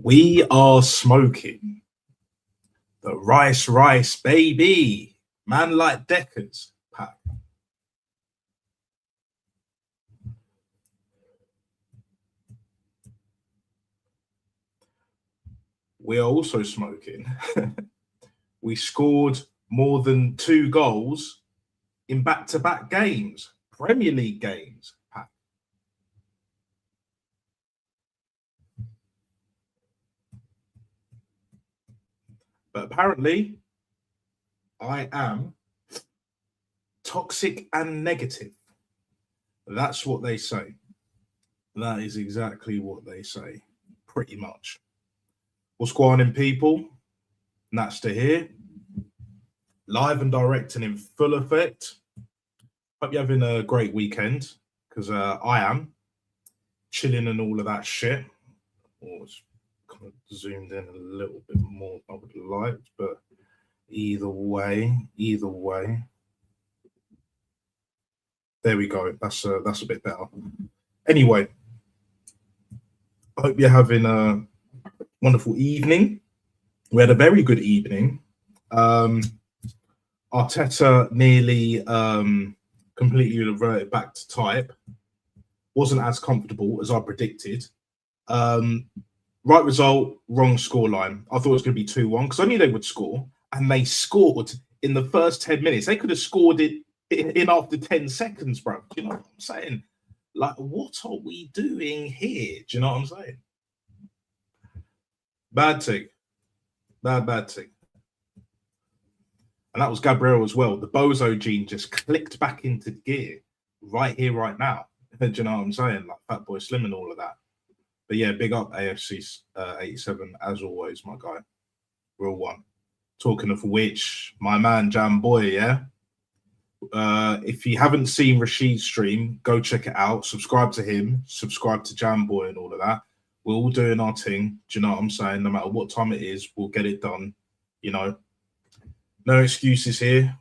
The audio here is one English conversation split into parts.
We are smoking the rice, baby. Man like Deckers pack. We are also smoking. We scored more than 2 goals in back-to-back games, Premier League games. Pack. But apparently, I am toxic and negative. That's what they say. That is exactly what they say, pretty much. What's going on, people? Nats to hear. Live and direct and in full effect. Hope you're having a great weekend, because I am. Chilling and all of that shit. Oh, it's kind of zoomed in a little bit more than I would like, but either way. There we go. That's a bit better. Anyway, I hope you're having a wonderful evening. We had a very good evening. Arteta nearly completely reverted back to type. Wasn't as comfortable as I predicted. Right result, wrong scoreline. I thought it was going to be 2-1 because I knew they would score, and they scored in the first 10 minutes. They could have scored it in after 10 seconds, bro. Do you know what I'm saying? Like, what are we doing here? Do you know what I'm saying? Bad thing. Bad thing. And that was Gabriel as well. The bozo gene just clicked back into gear right here, right now. Do you know what I'm saying? Like Fatboy Slim and all of that. But yeah, big up AFC 87 as always, my guy. Real one. Talking of which, my man Jam Boy, yeah. If you haven't seen Rashid's stream, go check it out. Subscribe to him. Subscribe to Jam Boy and all of that. We're all doing our thing. Do you know what I'm saying? No matter what time it is, we'll get it done. You know, no excuses here.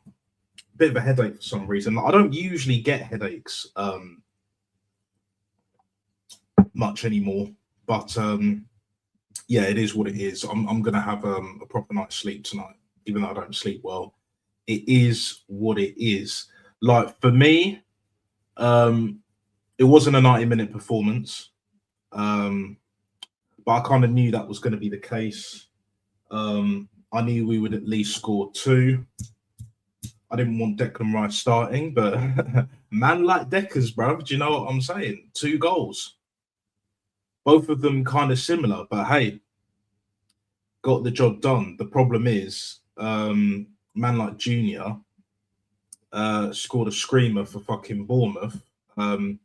Bit of a headache for some reason. I don't usually get headaches much anymore, but yeah, it is what it is. I'm gonna have a proper night's sleep tonight, even though I don't sleep well. It is what it is. Like for me, it wasn't a 90-minute performance, but I kind of knew that was going to be the case. I knew we would at least score 2. I didn't want Declan Rice starting, but man like Deckers, bro. Do you know what I'm saying? 2 goals. Both of them kind of similar, but hey, got the job done. The problem is, man like Junior scored a screamer for fucking Bournemouth. If I'm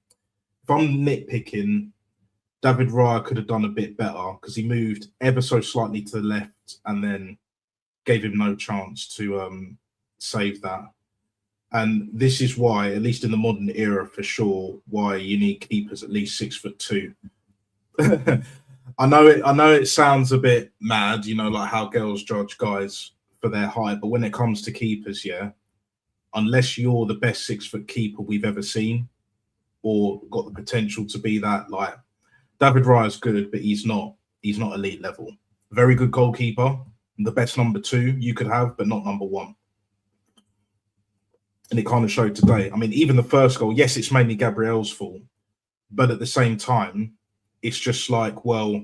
nitpicking, David Raya could have done a bit better because he moved ever so slightly to the left and then gave him no chance to save that. And this is why, at least in the modern era for sure, why you need keepers at least 6'2". I know it sounds a bit mad, you know, like how girls judge guys for their height, but when it comes to keepers, yeah, unless you're the best 6-foot keeper we've ever seen or got the potential to be that, like David Raya's good, but he's not elite level. Very good goalkeeper, the best number 2 you could have, but not number 1. And it kind of showed today. I mean, even the first goal, yes, it's mainly Gabriel's fault, but at the same time, it's just like, well,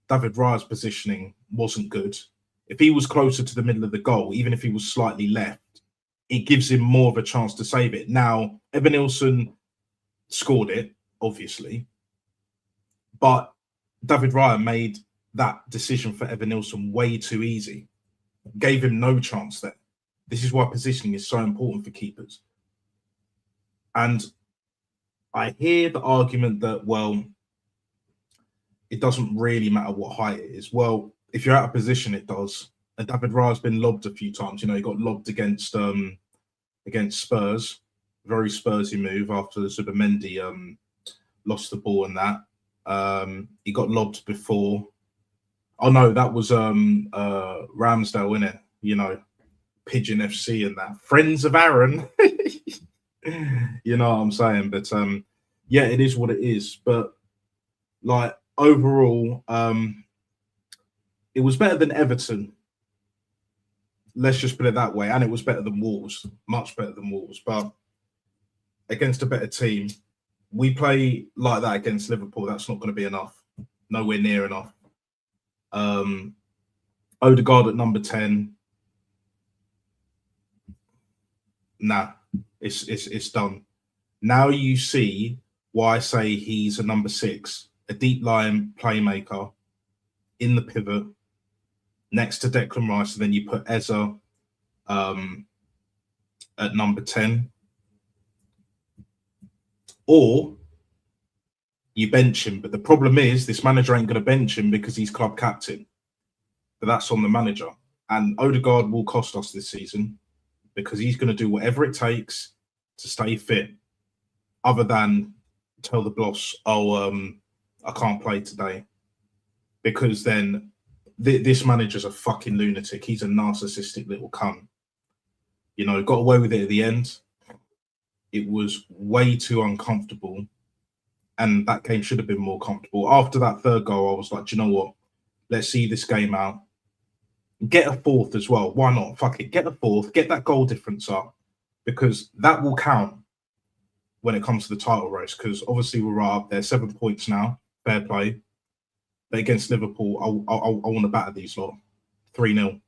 David Raya's positioning wasn't good. If he was closer to the middle of the goal, even if he was slightly left, it gives him more of a chance to save it. Now, Evanilson scored it, obviously, but David Raya made that decision for Evanilson way too easy. Gave him no chance there. This is why positioning is so important for keepers. And I hear the argument that, well, it doesn't really matter what height it is. Well, if you're out of position, it does. And David Raya's been lobbed a few times. You know, he got lobbed against Spurs. Very Spursy move after Zubimendi lost the ball and that. He got lobbed before. Oh no, that was Ramsdale, innit? You know, Pigeon FC and that. Friends of Aaron. You know what I'm saying? But yeah, it is what it is. But like overall, It was better than Everton. Let's just put it that way. And it was better than Wolves, much better than Wolves. But against a better team, we play like that against Liverpool. That's not going to be enough. Nowhere near enough. Odegaard at number 10. Nah, it's done. Now you see why I say he's a number 6, a deep line playmaker in the pivot next to Declan Rice, and then you put Eze at number 10. Or you bench him. But the problem is this manager ain't going to bench him because he's club captain. But that's on the manager. And Odegaard will cost us this season because he's going to do whatever it takes to stay fit, other than tell the boss, I can't play today. Because then this manager's a fucking lunatic. He's a narcissistic little cunt. You know, got away with it at the end. It was way too uncomfortable. And that game should have been more comfortable. After that third goal, I was like, do you know what? Let's see this game out. Get a fourth as well. Why not? Fuck it. Get a fourth. Get that goal difference up. Because that will count when it comes to the title race. Because obviously we're right up there. 7 points now. Fair play. But against Liverpool, I want to batter these lot. 3-0.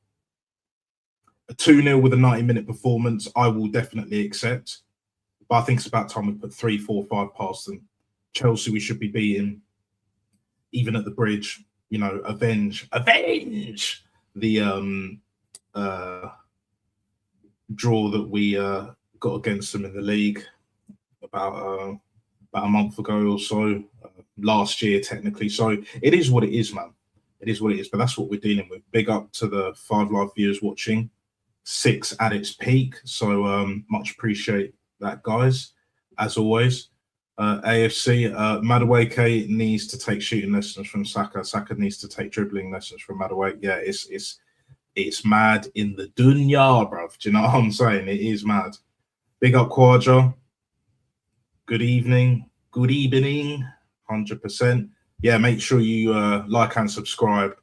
A 2-0 with a 90-minute performance, I will definitely accept. But I think it's about time we put 3, 4, 5 past them. Chelsea, we should be beating. Even at the bridge, you know, avenge the draw that we got against them in the league about a month ago or so, last year technically. So it is what it is, man. It is what it is. But that's what we're dealing with. Big up to the 5 live viewers watching. 6 at its peak. So much appreciate that, guys. As always. AFC, Madueke needs to take shooting lessons from Saka. Saka needs to take dribbling lessons from Madueke. Yeah, it's mad in the dunya, bruv. Do you know what I'm saying? It is mad. Big up Quadra. Good evening. Good evening. 100%. Yeah, make sure you like and subscribe.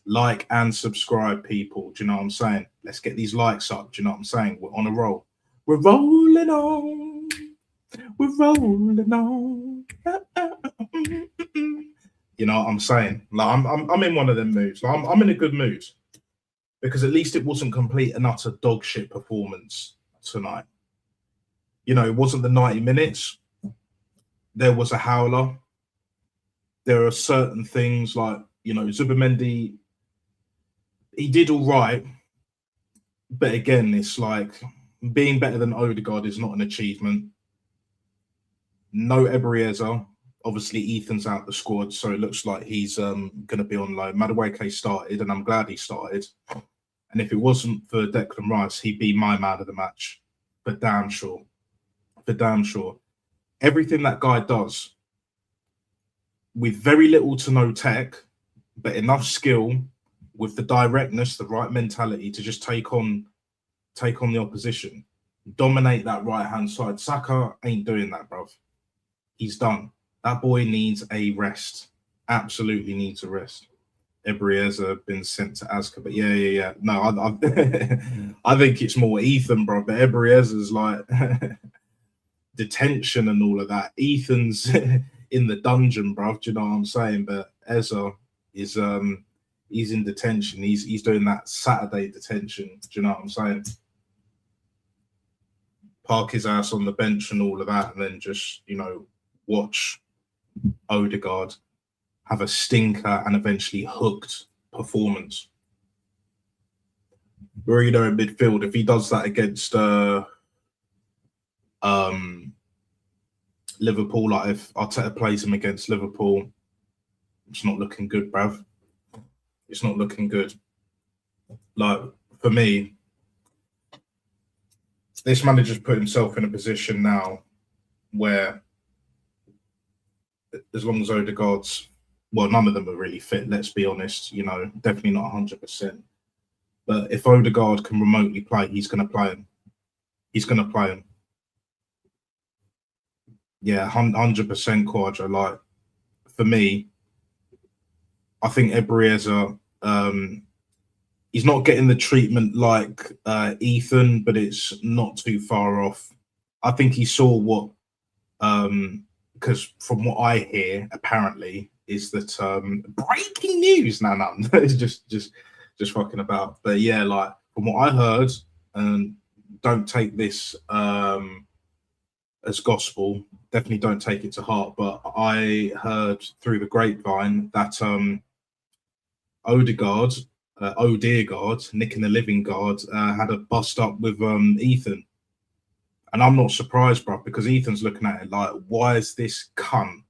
Like and subscribe, people. Do you know what I'm saying? Let's get these likes up. Do you know what I'm saying? We're on a roll. We're rolling on. We're rolling on. You know what I'm saying? Like I'm in one of them moods. Like I'm in a good mood because at least it wasn't complete and utter dog shit performance tonight. You know, it wasn't the 90 minutes. There was a howler. There are certain things like, you know, Zubimendi, he did all right. But again, it's like being better than Odegaard is not an achievement. No Eberezer. Obviously, Ethan's out the squad, so it looks like he's going to be on loan. Madueke started, and I'm glad he started. And if it wasn't for Declan Rice, he'd be my man of the match. For damn sure. For damn sure. Everything that guy does, with very little to no tech, but enough skill, with the directness, the right mentality to just take on the opposition, dominate that right-hand side. Saka ain't doing that, bruv. He's done. That boy needs a rest. Absolutely needs a rest. Eberezer been sent to Asca, but yeah. No, I think it's more Ethan, bro. But Eberezer's like detention and all of that. Ethan's in the dungeon, bro. Do you know what I'm saying? But Eze is he's in detention. He's doing that Saturday detention. Do you know what I'm saying? Park his ass on the bench and all of that, and then just, you know, watch Odegaard have a stinker and eventually hooked performance. Marino in midfield, if he does that against Liverpool, like if Arteta plays him against Liverpool, it's not looking good, bruv. It's not looking good. Like, for me, this manager's put himself in a position now where, as long as Odegaard's, well, none of them are really fit, let's be honest, you know, definitely not 100%. But if Odegaard can remotely play, he's going to play him. He's going to play him. Yeah, 100% Quadra. Like, for me, I think Eberezer He's not getting the treatment like Ethan, but it's not too far off. I think he saw what, because from what I hear, apparently, is that breaking news. No, it's just fucking about. But yeah, like from what I heard, and don't take this as gospel. Definitely don't take it to heart. But I heard through the grapevine that Odegaard, Nick and the Living God, had a bust up with Ethan. And I'm not surprised, bro, because Ethan's looking at it like, why is this cunt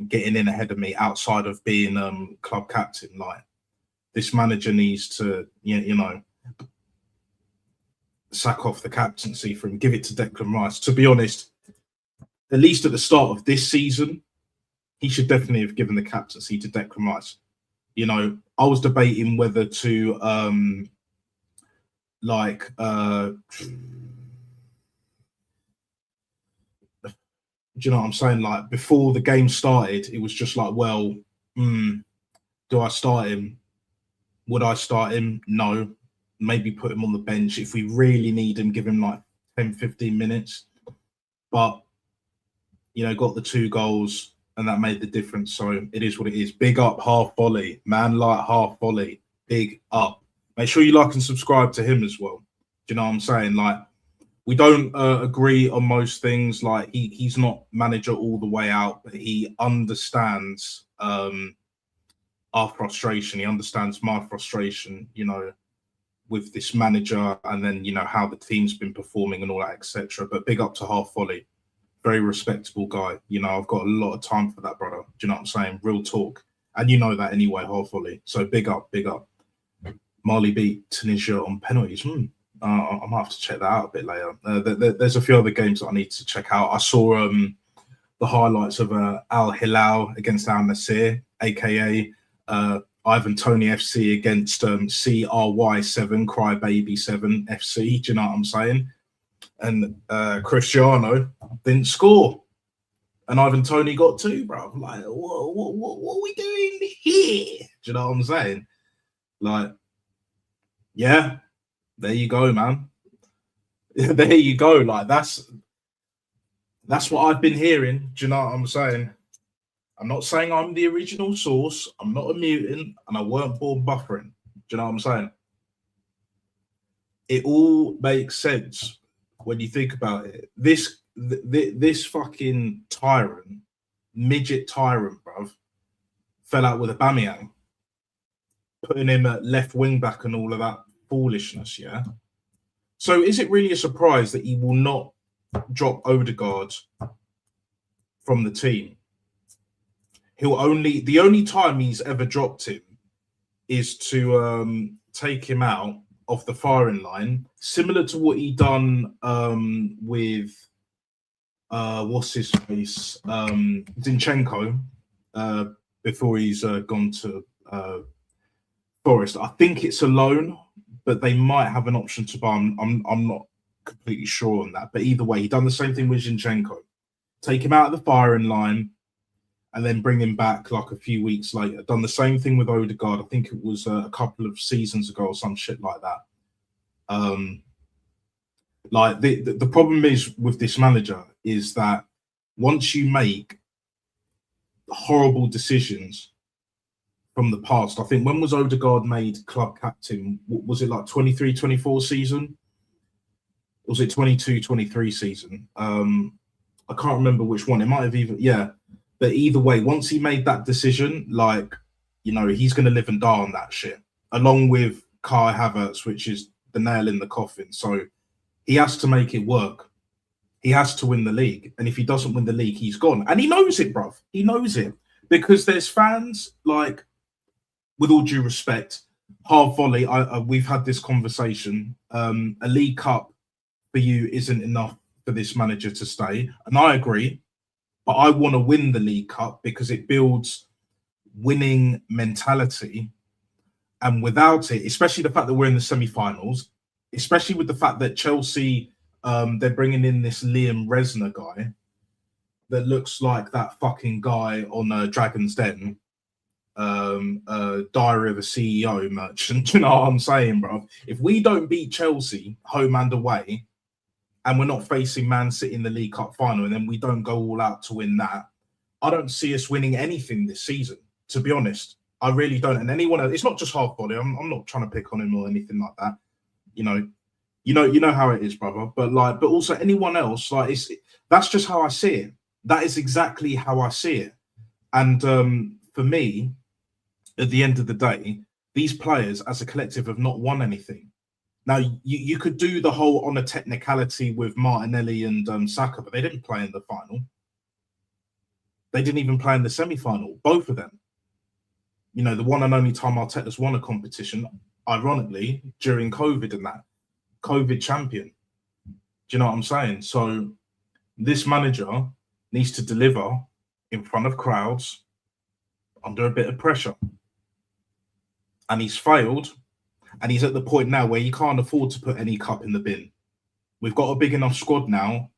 getting in ahead of me outside of being club captain? Like, this manager needs to, you know, sack off the captaincy for him, give it to Declan Rice. To be honest, at least at the start of this season, he should definitely have given the captaincy to Declan Rice. You know, I was debating whether to do you know what I'm saying? Like, before the game started, it was just like, well, do I start him? Would I start him? No. Maybe put him on the bench. If we really need him, give him like 10, 15 minutes. But, you know, got the 2 goals and that made the difference. So it is what it is. Big up Half Volley. Man like Half Volley. Big up. Make sure you like and subscribe to him as well. Do you know what I'm saying? Like, we don't agree on most things. Like, he's not manager all the way out, but he understands our frustration. He understands my frustration, you know, with this manager, and then, you know, how the team's been performing and all that, etc. But big up to Half Volley. Very respectable guy. You know, I've got a lot of time for that, brother. Do you know what I'm saying? Real talk. And you know that anyway, Half Volley. So big up, big up. Mali beat Tunisia on penalties. I might have to check that out a bit later. There's a few other games that I need to check out. I saw the highlights of Al Hilal against Al Nasir, aka Ivan Toney FC against CRY7, Crybaby 7 FC. Do you know what I'm saying? And Cristiano didn't score, and Ivan Toney got 2, bro. Like, what are we doing here? Do you know what I'm saying? Like, yeah. There you go, man. There you go. Like, that's what I've been hearing. Do you know what I'm saying? I'm not saying I'm the original source. I'm not a mutant, and I weren't born buffering. Do you know what I'm saying? It all makes sense when you think about it. This fucking tyrant, midget tyrant, bruv, fell out with Aubameyang, putting him at left wing back and all of that foolishness, yeah? So is it really a surprise that he will not drop Odegaard from the team? The only time he's ever dropped him is to take him out of the firing line, similar to what he done with what's his face, Zinchenko, before he's gone to Forest. I think it's a loan, but they might have an option to buy. I'm not completely sure on that. But either way, he done the same thing with Zinchenko. Take him out of the firing line and then bring him back like a few weeks later. Done the same thing with Odegaard. I think it was a couple of seasons ago or some shit like that. Like, the problem is with this manager is that once you make horrible decisions from the past, I think, when was Odegaard made club captain? Was it like 23-24 season? Was it 22-23 season? I can't remember which one. It might have even, yeah. But either way, once he made that decision, like, you know, he's going to live and die on that shit, along with Kai Havertz, which is the nail in the coffin. So he has to make it work. He has to win the league. And if he doesn't win the league, he's gone. And he knows it, bruv. He knows it. Because there's fans, like, with all due respect, Half Volley, we've had this conversation. A League Cup for you isn't enough for this manager to stay. And I agree. But I want to win the League Cup because it builds winning mentality. And without it, especially the fact that we're in the semi-finals, especially with the fact that Chelsea, they're bringing in this Liam Resner guy that looks like that fucking guy on Dragon's Den. Diary of a CEO merchant. You know what I'm saying, bro? If we don't beat Chelsea home and away, and we're not facing Man City in the League Cup final, and then we don't go all out to win that, I don't see us winning anything this season, to be honest. I really don't. And anyone else, it's not just half body. I'm not trying to pick on him or anything like that. You know how it is, brother. But also anyone else, that's just how I see it. That is exactly how I see it. And for me, at the end of the day, these players as a collective have not won anything. Now, you could do the whole on a technicality with Martinelli and Saka, but they didn't play in the final. They didn't even play in the semi-final, both of them. You know, the one and only time Arteta's won a competition, ironically, during COVID and that. COVID champion. Do you know what I'm saying? So this manager needs to deliver in front of crowds under a bit of pressure. And he's failed. And he's at the point now where he can't afford to put any cup in the bin. We've got a big enough squad now,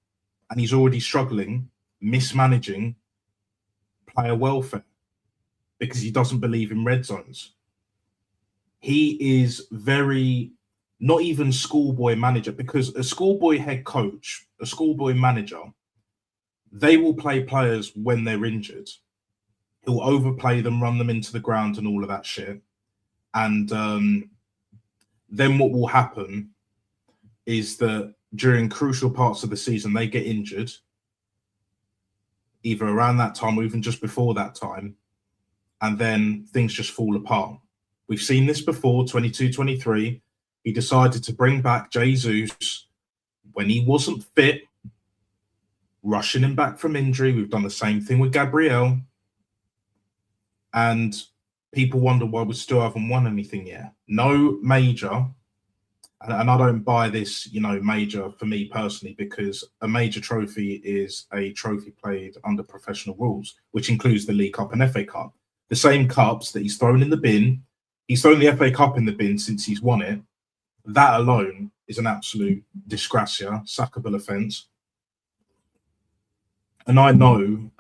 and he's already struggling, mismanaging player welfare because he doesn't believe in red zones. He is very, not even schoolboy manager, because a schoolboy head coach, a schoolboy manager, they will play players when they're injured. He'll overplay them, run them into the ground and all of that shit. And then what will happen is that during crucial parts of the season, they get injured, either around that time or even just before that time, and then things just fall apart. We've seen this before, 22-23. He decided to bring back Jesus when he wasn't fit, rushing him back from injury. We've done the same thing with Gabriel. And people wonder why we still haven't won anything yet. No major, and I don't buy this, major for me personally, because a major trophy is a trophy played under professional rules, which includes the League Cup and FA Cup. The same cups that he's thrown in the bin. He's thrown the FA Cup in the bin since he's won it. That alone is an absolute disgracia, sackable offence. And I know,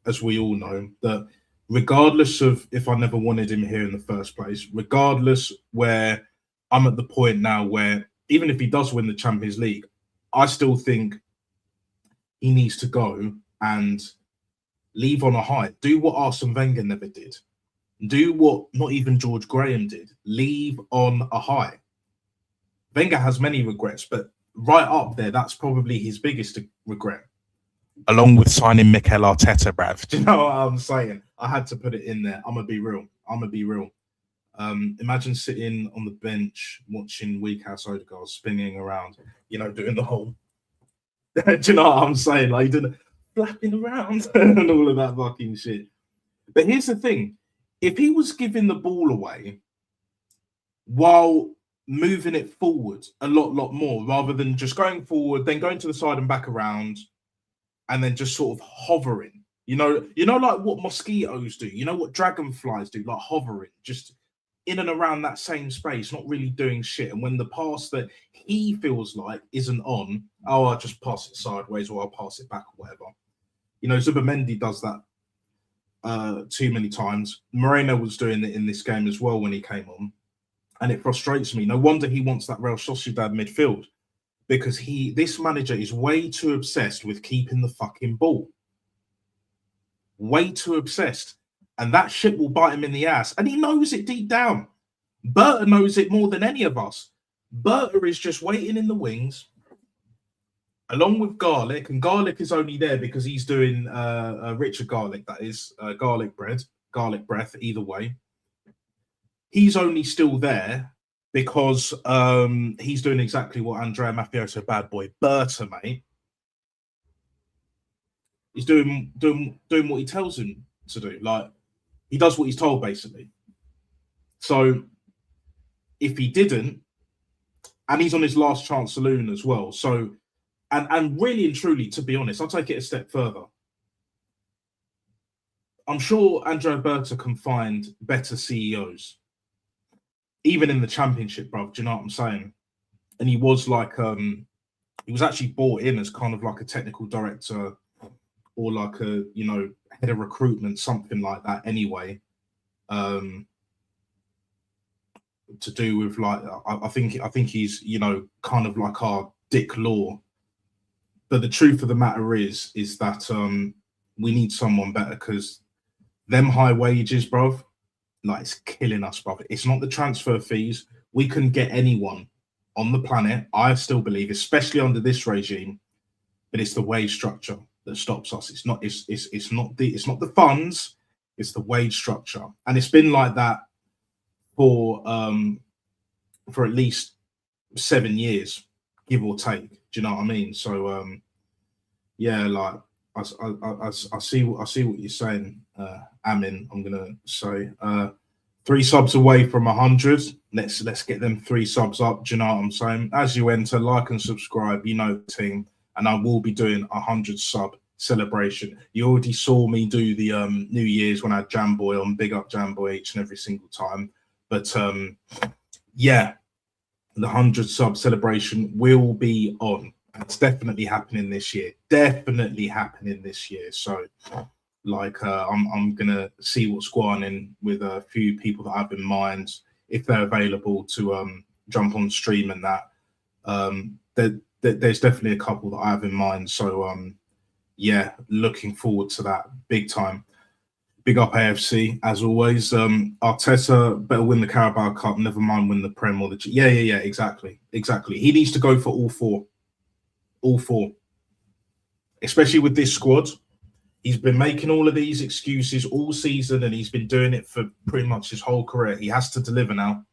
as we all know, that regardless of if I never wanted him here in the first place, regardless where I'm at the point now where even if he does win the Champions League, I still think he needs to go and leave on a high. Do what Arsene Wenger never did. Do what not even George Graham did. Leave on a high. Wenger has many regrets, but right up there, that's probably his biggest regret. Along with signing Mikel Arteta, bruv. Do you know what I'm saying? I had to put it in there. I'm going to be real. Imagine sitting on the bench watching Weakhouse Odegaard spinning around, doing the whole... Do you know what I'm saying? Like, doing flapping around and all of that fucking shit. But here's the thing. If he was giving the ball away while moving it forward a lot more, rather than just going forward, then going to the side and back around, and then just sort of hovering, like what mosquitoes do, what dragonflies do, like hovering, just in and around that same space, not really doing shit. And when the pass that he feels like isn't on, I'll just pass it sideways or I'll pass it back or whatever. Zubimendi does that too many times. Moreno was doing it in this game as well when he came on. And it frustrates me. No wonder he wants that Real Sociedad midfield, because this manager is way too obsessed with keeping the fucking ball. Way too obsessed. And that shit will bite him in the ass. And he knows it deep down. Berta knows it more than any of us. Berta is just waiting in the wings, along with Garlic. And Garlic is only there because he's doing Richard Garlic, that is, garlic breath, either way. He's only still there because he's doing exactly what Andrea Mafioso, bad boy Berta, mate. He's doing what he tells him to do. Like, he does what he's told, basically. So if he didn't, and he's on his last chance saloon as well. So, and really and truly, to be honest, I'll take it a step further. I'm sure Andrea Berta can find better CEOs, even in the Championship, bruv. Do you know what I'm saying? And he was he was actually brought in as kind of like a technical director or like a, head of recruitment, something like that anyway. Um, to do with like I think he's kind of like our Dick Law. But the truth of the matter is that we need someone better because them high wages, bruv, like it's killing us, bruv. It's not the transfer fees. We can get anyone on the planet, I still believe, especially under this regime, but it's the wage structure that stops us. It's not the funds, it's the wage structure. And it's been like that for at least 7 years, give or take. Do you know what I mean? So yeah, like I see what you're saying, Amin. I'm gonna say 3 subs away from 100. Let's get them 3 subs up. Do you know what I'm saying? As you enter, like and subscribe. You know the team, and I will be doing 100 sub celebration. You already saw me do the New Year's when I had Jamboy on. Big up Jamboy each and every single time. But yeah, the 100 sub celebration will be on. It's definitely happening this year. Definitely happening this year. So, like, I'm gonna see what's going on with a few people that I have in mind, if they're available to jump on stream and that. There's definitely a couple that I have in mind. So, yeah, looking forward to that big time. Big up AFC as always. Arteta better win the Carabao Cup. Never mind win the Prem or the yeah. Exactly. He needs to go for all four, especially with this squad. He's been making all of these excuses all season, and he's been doing it for pretty much his whole career. He has to deliver now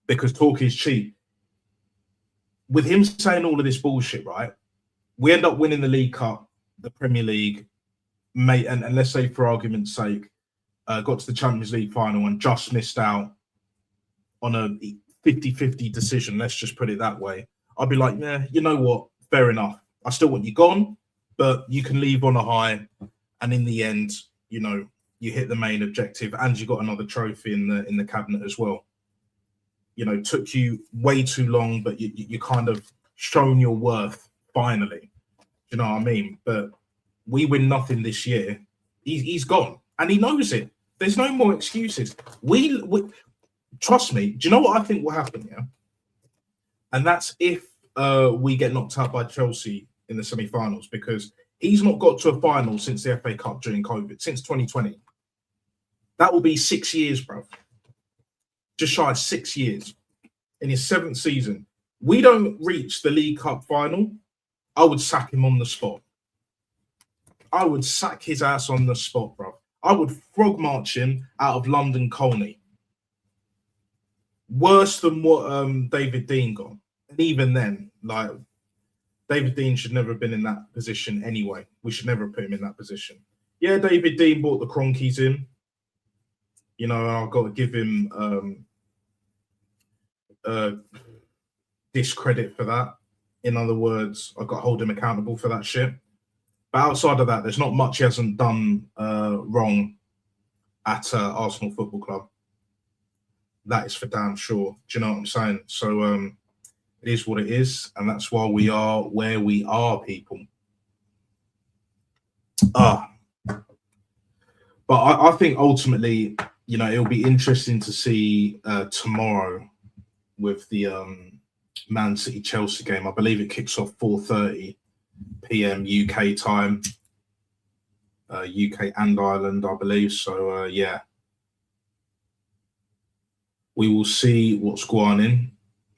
because talk is cheap. With him saying all of this bullshit, right? We end up winning the League Cup, the Premier League, mate, and let's say for argument's sake, got to the Champions League final and just missed out on a 50-50 decision. Let's just put it that way. I'd be like, yeah, you know what? Fair enough. I still want you gone, but you can leave on a high. And in the end, you hit the main objective, and you got another trophy in the cabinet as well. Took you way too long, but you kind of shown your worth finally. You know what I mean? But we win nothing this year. He's gone, and he knows it. There's no more excuses. We trust me. Do you know what I think will happen? Yeah. And that's if we get knocked out by Chelsea in the semi-finals, because he's not got to a final since the FA Cup during COVID, since 2020. That will be 6 years, bro. Just shy of 6 years in his 7th season. We don't reach the League Cup final, I would sack him on the spot. I would sack his ass on the spot, bro. I would frog march him out of London Colney. Worse than what David Dean got. And even then, like, David Dean should never have been in that position anyway. We should never have put him in that position. Yeah, David Dean brought the Cronkies in. I've got to give him discredit for that. In other words, I've got to hold him accountable for that shit. But outside of that, there's not much he hasn't done wrong at Arsenal Football Club. That is for damn sure. Do you know what I'm saying? So it is what it is, and that's why we are where we are, people. But I think ultimately, it'll be interesting to see tomorrow with the Man City Chelsea game. I believe it kicks off 4:30 p.m. UK time, UK and Ireland, I believe. So yeah. We will see what's going on,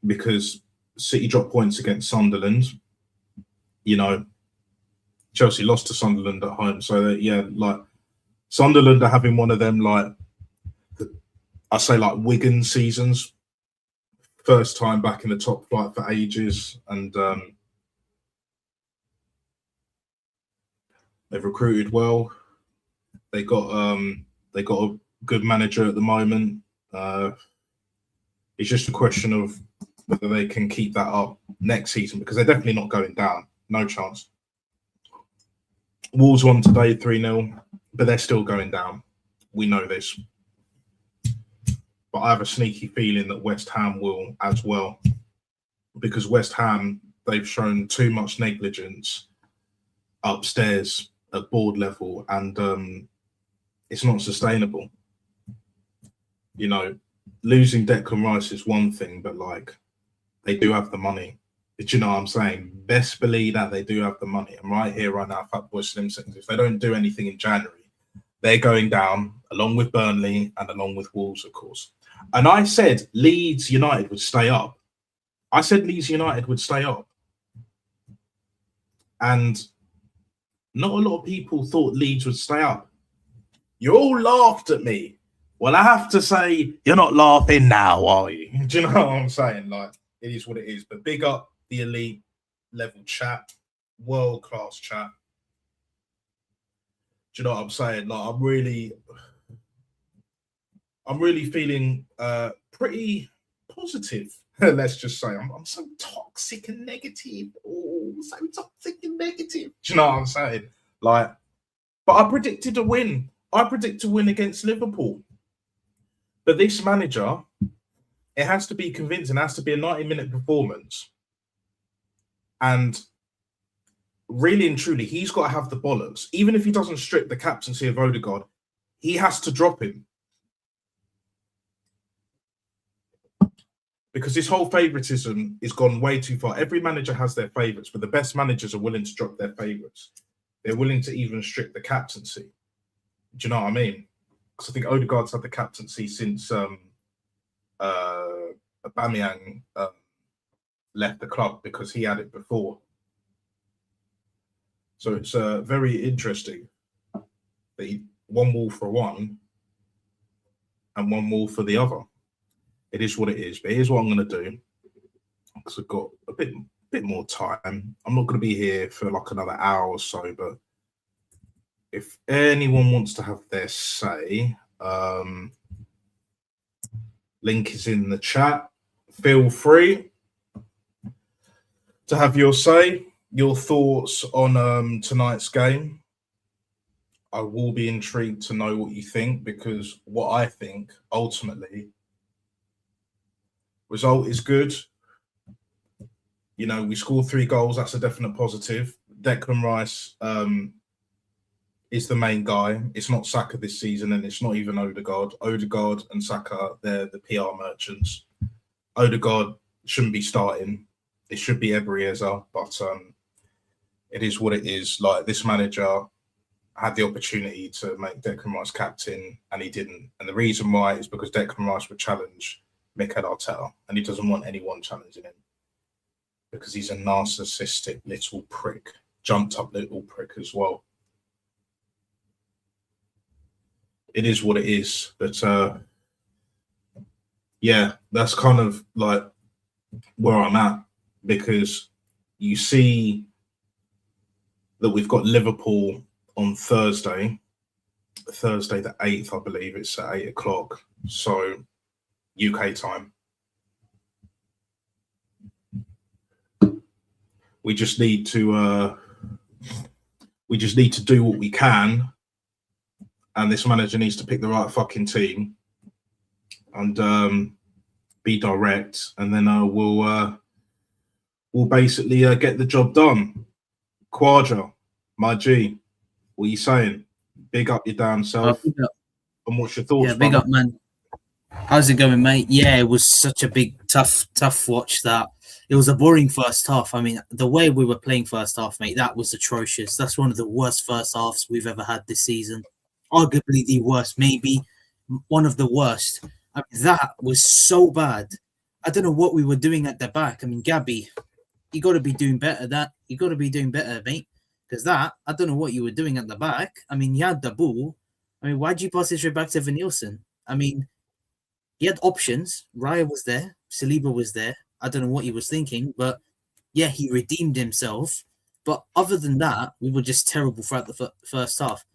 because City dropped points against Sunderland. Chelsea lost to Sunderland at home. So, yeah, like, Sunderland are having one of them, like, I say, like, Wigan seasons. First time back in the top flight for ages. And they've recruited well. They got a good manager at the moment. It's just a question of whether they can keep that up next season, because they're definitely not going down. No chance. Wolves won today 3-0, but they're still going down. We know this. But I have a sneaky feeling that West Ham will as well, because West Ham, they've shown too much negligence upstairs at board level, and it's not sustainable. you know, losing Declan Rice is one thing, but like they do have the money. Do you know what I'm saying? Best believe that they do have the money. And right here, right now, Fatboy Slim Things, if they don't do anything in January, they're going down along with Burnley and along with Wolves, of course. And I said Leeds United would stay up. I said Leeds United would stay up. And not a lot of people thought Leeds would stay up. You all laughed at me. Well, I have to say, you're not laughing now, are you? Do you know what I'm saying? Like, it is what it is. But big up the elite level chat, world-class chat. Do you know what I'm saying? Like, I'm really feeling pretty positive. Let's just say I'm so toxic and negative. Oh, so toxic and negative. Do you know what I'm saying? Like, but I predicted a win. I predict a win against Liverpool. But this manager, it has to be convincing. It has to be a 90-minute performance. And really and truly, he's got to have the bollocks. Even if he doesn't strip the captaincy of Odegaard, he has to drop him. Because this whole favouritism is gone way too far. Every manager has their favourites, but the best managers are willing to drop their favourites. They're willing to even strip the captaincy. Do you know what I mean? Because I think Odegaard's had the captaincy since Aubameyang left the club, because he had it before. So it's very interesting that one wall for one and one wall for the other. It is what it is. But here's what I'm going to do, because I've got a bit more time. I'm not going to be here for like another hour or so, but if anyone wants to have their say, link is in the chat. Feel free to have your say, your thoughts on tonight's game. I will be intrigued to know what you think, because what I think, ultimately, result is good. You know, we scored 3 goals. That's a definite positive. Declan Rice is the main guy. It's not Saka this season, and it's not even Odegaard. Odegaard and Saka, they're the PR merchants. Odegaard shouldn't be starting. It should be Eberezer, but it is what it is. Like, this manager had the opportunity to make Declan Rice captain, and he didn't. And the reason why is because Declan Rice would challenge Mikel Arteta, and he doesn't want anyone challenging him, because he's a narcissistic little prick, jumped up little prick as well. It is what it is. But yeah, that's kind of like where I'm at, because you see that we've got Liverpool on Thursday the 8th, I believe. It's at 8 o'clock. So UK time. We just need to do what we can, and this manager needs to pick the right fucking team and be direct, and then we'll basically get the job done. Quadra, my G, what are you saying? Big up your damn self. And what's your thoughts? Yeah, big up, man. How's it going, mate? Yeah, it was such a big, tough watch. That it was a boring first half. I mean, the way we were playing first half, mate, that was atrocious. That's one of the worst first halves we've ever had this season. Arguably the worst, maybe one of the worst. I mean, that was so bad. I don't know what we were doing at the back. I mean, Gabby, you got to be doing better. You got to be doing better, mate. Because I don't know what you were doing at the back. I mean, you had the ball. I mean, why'd you pass it straight back to Vanilson? I mean, he had options. Raya was there. Saliba was there. I don't know what he was thinking, but yeah, he redeemed himself. But other than that, we were just terrible throughout the first half.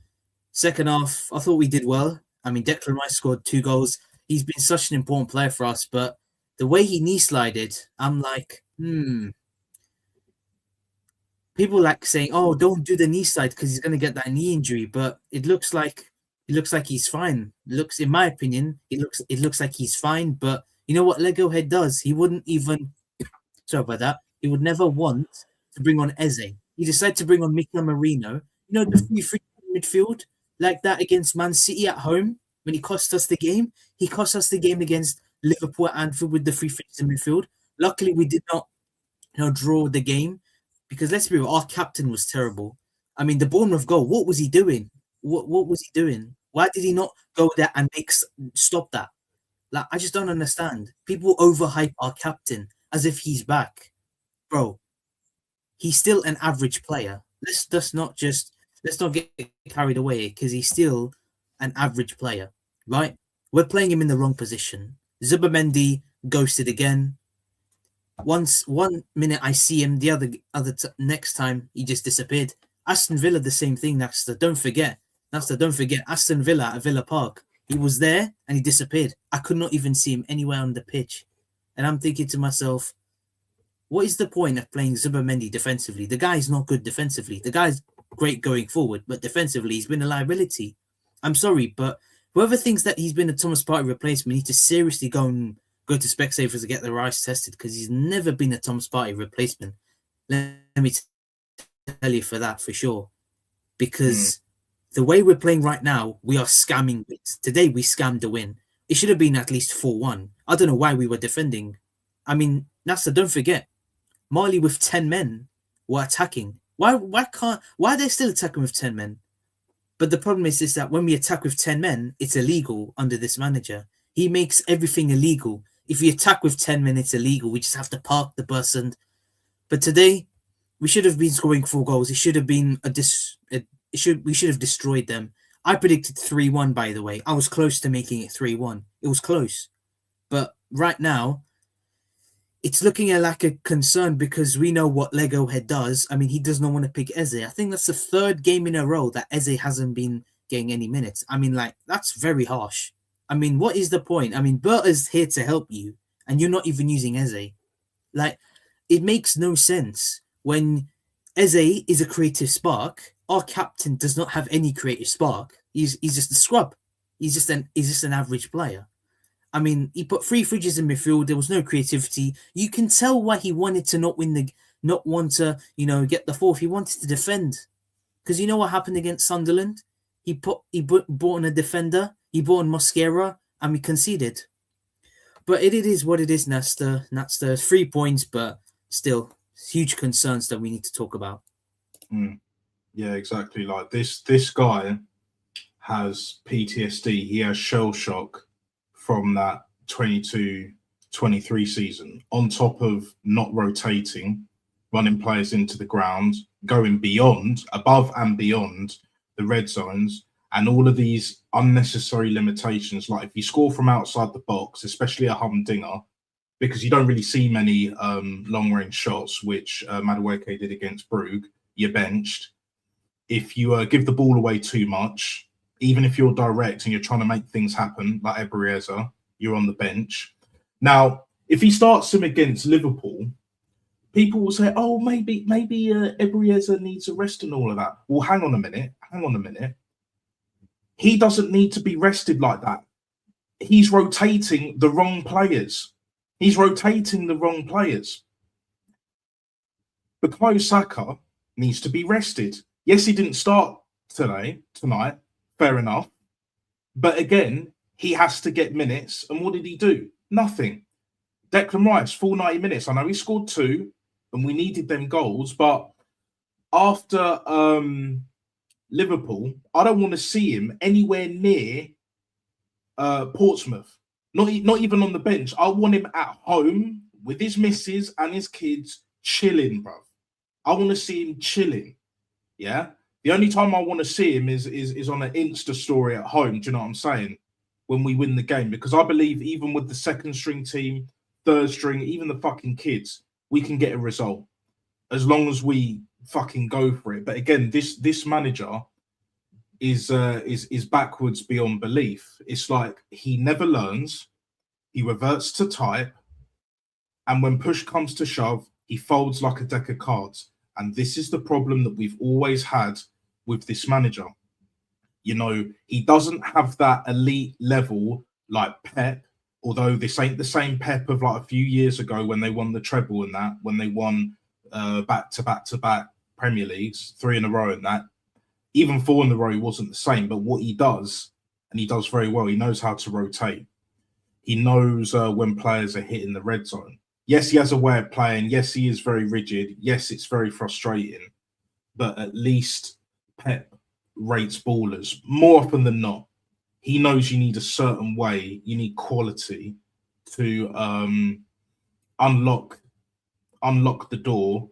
Second half, I thought we did well. I mean, Declan Rice scored 2 goals. He's been such an important player for us, but the way he knee slided, I'm like, People like saying, "Oh, don't do the knee slide because he's going to get that knee injury." But it looks like he's fine. In my opinion, it looks like he's fine. But you know what Lego Head does? He wouldn't even. Sorry about that. He would never want to bring on Eze. He decided to bring on Mikel Merino. You know, the free midfield like that against Man City at home. when he cost us the game. He cost us the game against Liverpool at Anfield with the free finishes in midfield. Luckily, we did not, draw the game because let's be real, our captain was terrible. I mean, the Bournemouth goal. What was he doing? What was he doing? Why did he not go there and stop that? Like, I just don't understand. People overhype our captain as if he's back, bro. He's still an average player. Let's not get carried away because he's still an average player, right? We're playing him in the wrong position. Zubimendi ghosted again. One minute I see him, the next time he just disappeared. Aston Villa, the same thing. Napster, don't forget. Aston Villa at Villa Park. He was there and he disappeared. I could not even see him anywhere on the pitch. And I'm thinking to myself, what is the point of playing Zubimendi defensively? The guy's not good defensively. The guy's great going forward, but defensively, he's been a liability. I'm sorry, but whoever thinks that he's been a Thomas Partey replacement need to seriously go to Specsavers to get their eyes tested because he's never been a Thomas Partey replacement. Let me tell you for that, for sure. Because the way we're playing right now, we are scamming wins. Today, we scammed a win. It should have been at least 4-1. I don't know why we were defending. I mean, Nasa, don't forget, Marley with 10 men were attacking. Why are they still attacking with 10 men? But the problem is that when we attack with 10 men, it's illegal under this manager. He makes everything illegal. If we attack with 10 men, it's illegal. We just have to park the bus. But today, we should have been scoring 4 goals. It should have been we should have destroyed them. I predicted 3-1, by the way. I was close to making it 3-1. It was close. But right now, it's looking like a concern because we know what Lego Head does. I mean, he does not want to pick Eze. I think that's the 3rd game in a row that Eze hasn't been getting any minutes. I mean, like, that's very harsh. I mean, what is the point? I mean, Berta's here to help you, and you're not even using Eze. Like, it makes no sense when Eze is a creative spark. Our captain does not have any creative spark. He's just a scrub. He's just an average player. I mean, he put 3 fridges in midfield. There was no creativity. You can tell why he wanted to not want to, get the 4th. He wanted to defend. Because you know what happened against Sunderland? He brought in a defender. He brought in Mosquera, and we conceded. But it is what it is, Nasta. 3 points, but still huge concerns that we need to talk about. Yeah, exactly. Like this guy has PTSD. He has shell shock from that 22-23 season, on top of not rotating, running players into the ground, going above and beyond the red zones, and all of these unnecessary limitations. Like if you score from outside the box, especially a humdinger, because you don't really see many long-range shots, which Madueke did against Brugge, you're benched. If you give the ball away too much, even if you're direct and you're trying to make things happen, like Eberezer, you're on the bench. Now, if he starts him against Liverpool, people will say, oh, maybe Eberezer needs a rest and all of that. Well, hang on a minute. He doesn't need to be rested like that. He's rotating the wrong players. Bukayo Saka needs to be rested. Yes, he didn't start tonight. Fair enough. But again, he has to get minutes. And what did he do? Nothing. Declan Rice, full 90 minutes. I know he scored 2 and we needed them goals. But after Liverpool, I don't want to see him anywhere near Portsmouth. Not even on the bench. I want him at home with his missus and his kids chilling, bro. I want to see him chilling. Yeah. The only time I want to see him is on an Insta story at home. Do you know what I'm saying? When we win the game, because I believe even with the 2nd string team, 3rd string, even the fucking kids, we can get a result as long as we fucking go for it. But again, this manager is backwards beyond belief. It's like he never learns. He reverts to type, and when push comes to shove, he folds like a deck of cards. And this is the problem that we've always had with this manager. He doesn't have that elite level like Pep, although this ain't the same Pep of like a few years ago when they won the treble and that, when they won back-to-back Premier Leagues, 3 in a row and that. Even 4 in a row wasn't the same, but what he does and he does very well. He knows how to rotate. He knows when players are hitting the red zone. Yes, he has a way of playing. Yes, he is very rigid. Yes, it's very frustrating. But at least Pep rates ballers more often than not. He knows you need a certain way, you need quality to unlock the door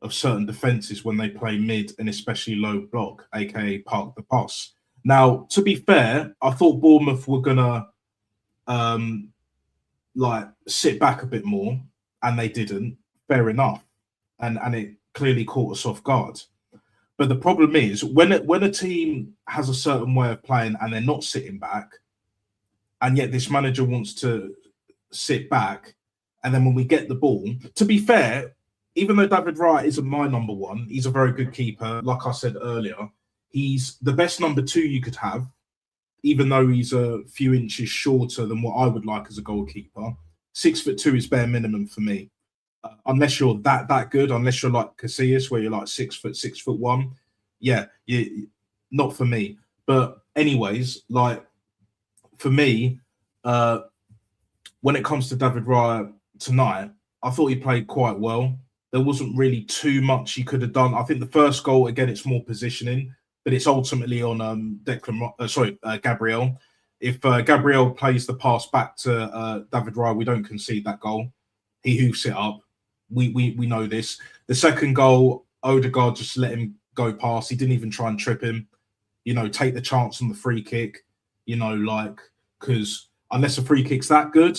of certain defenses when they play mid and especially low block, aka park the pass. Now, to be fair, I thought Bournemouth were gonna like sit back a bit more, and they didn't. Fair enough, and it clearly caught us off guard. But the problem is when a team has a certain way of playing and they're not sitting back, and yet this manager wants to sit back, and then when we get the ball, to be fair, even though David Raya isn't my number one, he's a very good keeper. Like I said earlier, he's the best number two you could have, even though he's a few inches shorter than what I would like as a goalkeeper. 6'2" is bare minimum for me. Unless you're that good, unless you're like Casillas, where you're like 6'1", yeah, not for me. But anyways, like for me, when it comes to David Raya tonight, I thought he played quite well. There wasn't really too much he could have done. I think the first goal, again, it's more positioning, but it's ultimately on Gabriel. If Gabriel plays the pass back to David Raya, we don't concede that goal. He hoofs it up. We know this. The second goal, Odegaard just let him go past. He didn't even try and trip him. Take the chance on the free kick. Because unless a free kick's that good,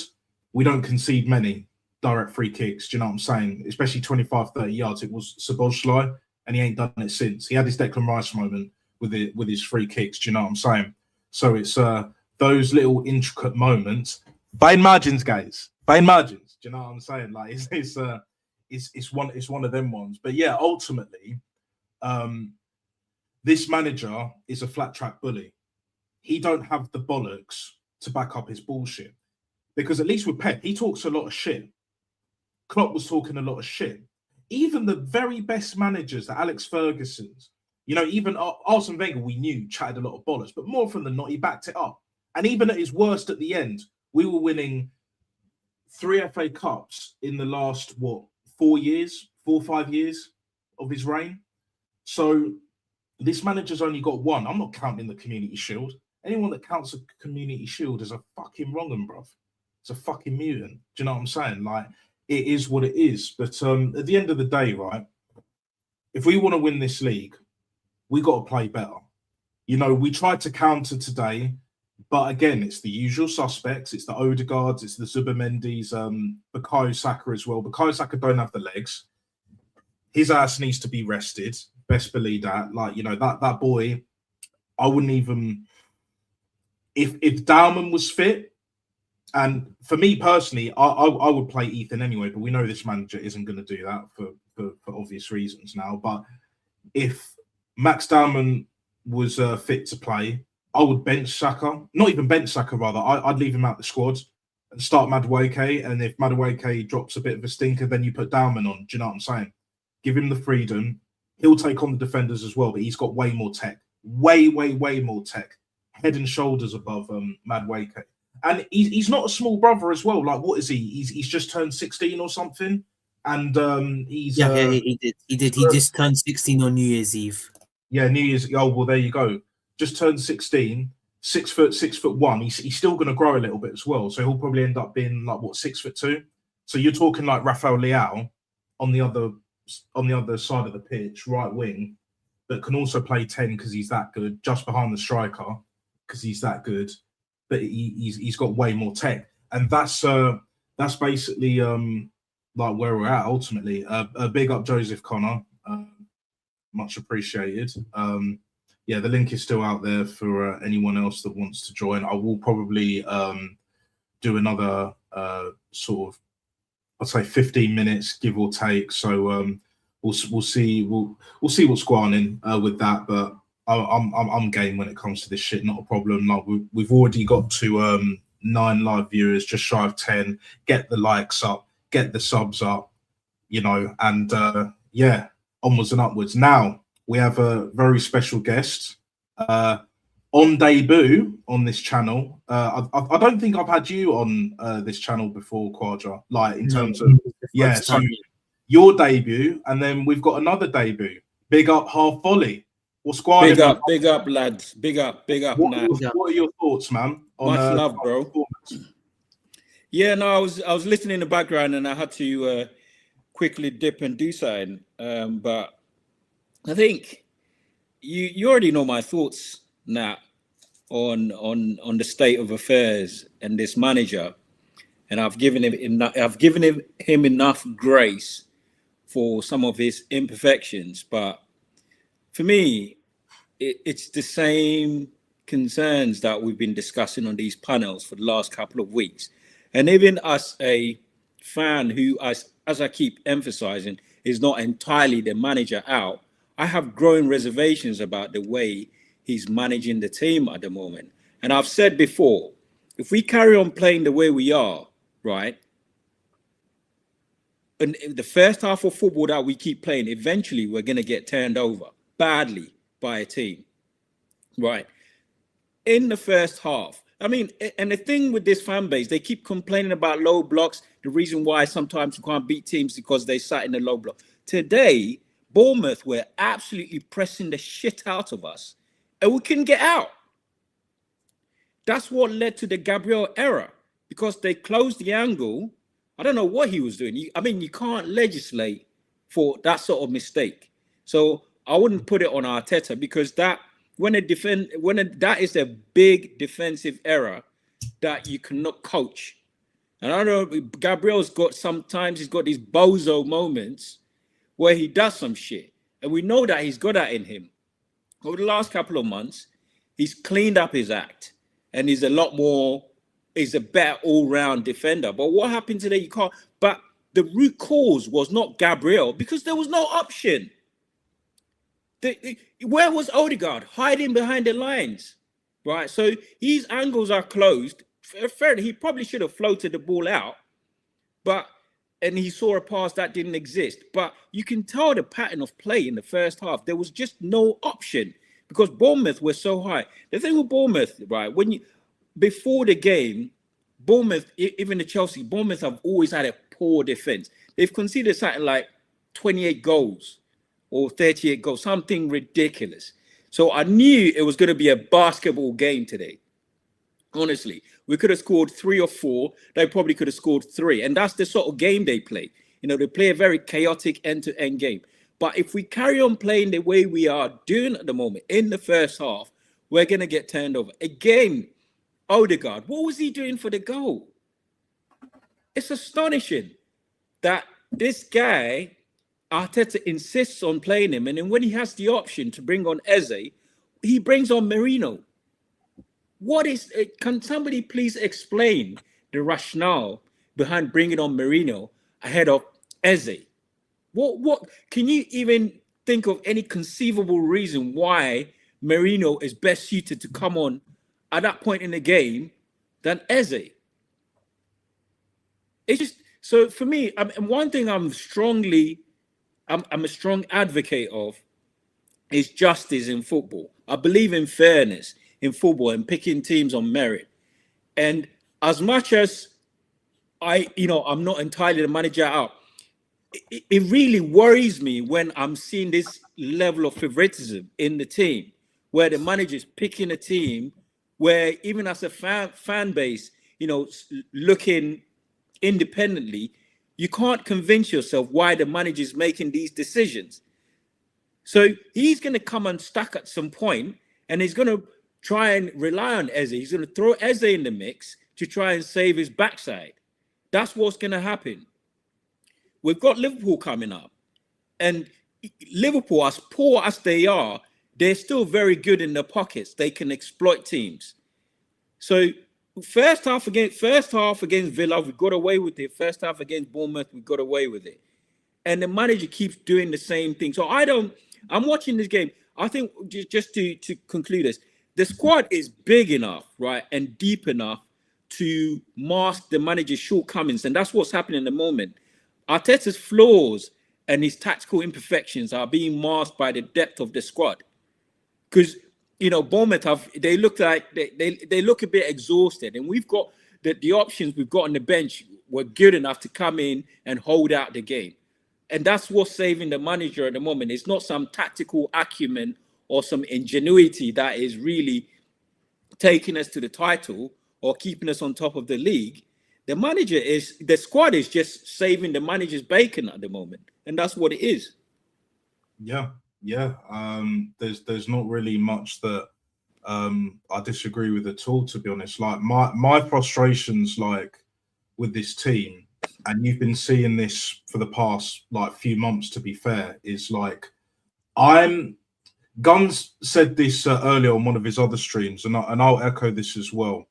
we don't concede many direct free kicks. Do you know what I'm saying? Especially 25, 30 yards. It was Szoboszlai, and he ain't done it since. He had his Declan Rice moment with his free kicks. Do you know what I'm saying? So it's those little intricate moments. Fine margins, guys. Fine margins. Do you know what I'm saying? Like it's one of them ones. But yeah, ultimately, this manager is a flat track bully. He don't have the bollocks to back up his bullshit. Because at least with Pep, he talks a lot of shit. Klopp was talking a lot of shit. Even the very best managers, the Alex Ferguson's, even Arsene Wenger, we knew, chatted a lot of bollocks, but more often than not, he backed it up. And even at his worst at the end, we were winning 3 FA Cups in the last, 4 or 5 years of his reign. So this manager's only got one. I'm not counting the Community Shield. Anyone that counts a Community Shield is a fucking wrong 'un, bruv. It's a fucking mutant. Do you know what I'm saying? Like, it is what it is. But at the end of the day, right, if we want to win this league, we got to play better. We tried to counter today, but again, it's the usual suspects. It's the Odegaards, it's the Zubamendis, Bukayo Saka as well. Bukayo Saka don't have the legs. His ass needs to be rested. Best believe that. Like, that boy, I wouldn't even... If Dowman was fit, and for me personally, I would play Ethan anyway, but we know this manager isn't going to do that for obvious reasons now. But if Max Dowman was fit to play, I would bench Saka. Not even bench Saka, rather. I'd leave him out the squad and start Madueke. And if Madueke drops a bit of a stinker, then you put Dowman on. Do you know what I'm saying? Give him the freedom. He'll take on the defenders as well, but he's got way more tech. Way more tech. Head and shoulders above Madueke. And he's not a small brother as well. Like, what is he? He's just turned 16 or something. And he's... Yeah, he did. He just turned 16 on New Year's Eve. Yeah, New Year's... Oh, well, there you go. Just turned 16, 6'1". He's still going to grow a little bit as well. So he'll probably end up being, 6'2". So you're talking like Rafael Leao on the other side of the pitch, right wing, that can also play 10 because he's that good, just behind the striker because he's that good. But he's got way more tech, and that's basically like where we're at ultimately. Big up Joseph Connor, much appreciated. Yeah, the link is still out there for anyone else that wants to join. I will probably do another sort of, I'd say 15 minutes, give or take. So we'll see what's going on with that, but. I'm game when it comes to this shit, not a problem. Like we've already got to 9 live viewers, just shy of 10. Get the likes up, get the subs up, and yeah, onwards and upwards. Now we have a very special guest. on debut on this channel. I don't think I've had you on this channel before, Quadra. Like in terms of so your debut, and then we've got another debut. Big up Half Volley. What's going on? Big up, lads. Big up. What are your thoughts, man? On, much love, bro. Yeah, no, I was listening in the background, and I had to quickly dip and do something. But I think you already know my thoughts now on the state of affairs and this manager, and I've given him enough grace for some of his imperfections, but for me, it's the same concerns that we've been discussing on these panels for the last couple of weeks. And even as a fan who, as I keep emphasizing, is not entirely the manager out, I have growing reservations about the way he's managing the team at the moment. And I've said before, if we carry on playing the way we are, right, and the first half of football that we keep playing, eventually we're going to get turned over badly by a team, right? In the first half, I mean, and the thing with this fan base, they keep complaining about low blocks. The reason why sometimes you can't beat teams because they sat in the low block. Today, Bournemouth were absolutely pressing the shit out of us, and we couldn't get out. That's what led to the Gabriel error, because they closed the angle. I don't know what he was doing. I mean, you can't legislate for that sort of mistake. So I wouldn't put it on Arteta, because that that is a big defensive error that you cannot coach. And I don't know, Gabriel's got sometimes he's got these bozo moments where he does some shit, and we know that he's got that in him. Over the last couple of months, he's cleaned up his act, and he's a better all-round defender. But what happened today? You can't. But the root cause was not Gabriel, because there was no option. Where was Odegaard? Hiding behind the lines, right? So his angles are closed. Fairly, he probably should have floated the ball out, and he saw a pass that didn't exist. But you can tell the pattern of play in the first half. There was just no option because Bournemouth were so high. The thing with Bournemouth, right? Before the game, Bournemouth, even the Chelsea, Bournemouth have always had a poor defense. They've conceded something like 28 goals or 38 goals, something ridiculous. So I knew it was going to be a basketball game today. Honestly, we could have scored 3 or 4. They probably could have scored 3. And that's the sort of game they play. They play a very chaotic end-to-end game. But if we carry on playing the way we are doing at the moment in the first half, we're going to get turned over. Again, Odegaard, what was he doing for the goal? It's astonishing that this guy, Arteta, insists on playing him. And then when he has the option to bring on Eze, he brings on Merino. Can somebody please explain the rationale behind bringing on Merino ahead of Eze? What can you even think of any conceivable reason why Merino is best suited to come on at that point in the game than Eze? It's just, so for me, and one thing I'm a strong advocate of is justice in football. I believe in fairness in football and picking teams on merit. And as much as I'm not entirely the manager out, it really worries me when I'm seeing this level of favoritism in the team, where the manager's picking a team where even as a fan base, looking independently, you can't convince yourself why the manager's making these decisions. So he's going to come unstuck at some point, and he's going to try and rely on Eze. He's going to throw Eze in the mix to try and save his backside. That's what's going to happen. We've got Liverpool coming up, and Liverpool, as poor as they are, they're still very good in their pockets. They can exploit teams. So first half against Villa, we got away with it. First half against Bournemouth, we got away with it. And the manager keeps doing the same thing. So I'm watching this game. I think just to conclude this, the squad is big enough, right, and deep enough to mask the manager's shortcomings. And that's what's happening at the moment. Arteta's flaws and his tactical imperfections are being masked by the depth of the squad. Because Bournemouth they look like they look a bit exhausted, and we've got the options we've got on the bench were good enough to come in and hold out the game. And that's what's saving the manager at the moment. It's not some tactical acumen or some ingenuity that is really taking us to the title or keeping us on top of the league. The squad is just saving the manager's bacon at the moment. And that's what it is. Yeah. There's not really much that I disagree with at all, to be honest. Like my frustrations, like with this team, and you've been seeing this for the past like few months, to be fair, is like Guns said this earlier on one of his other streams, and I'll echo this as well.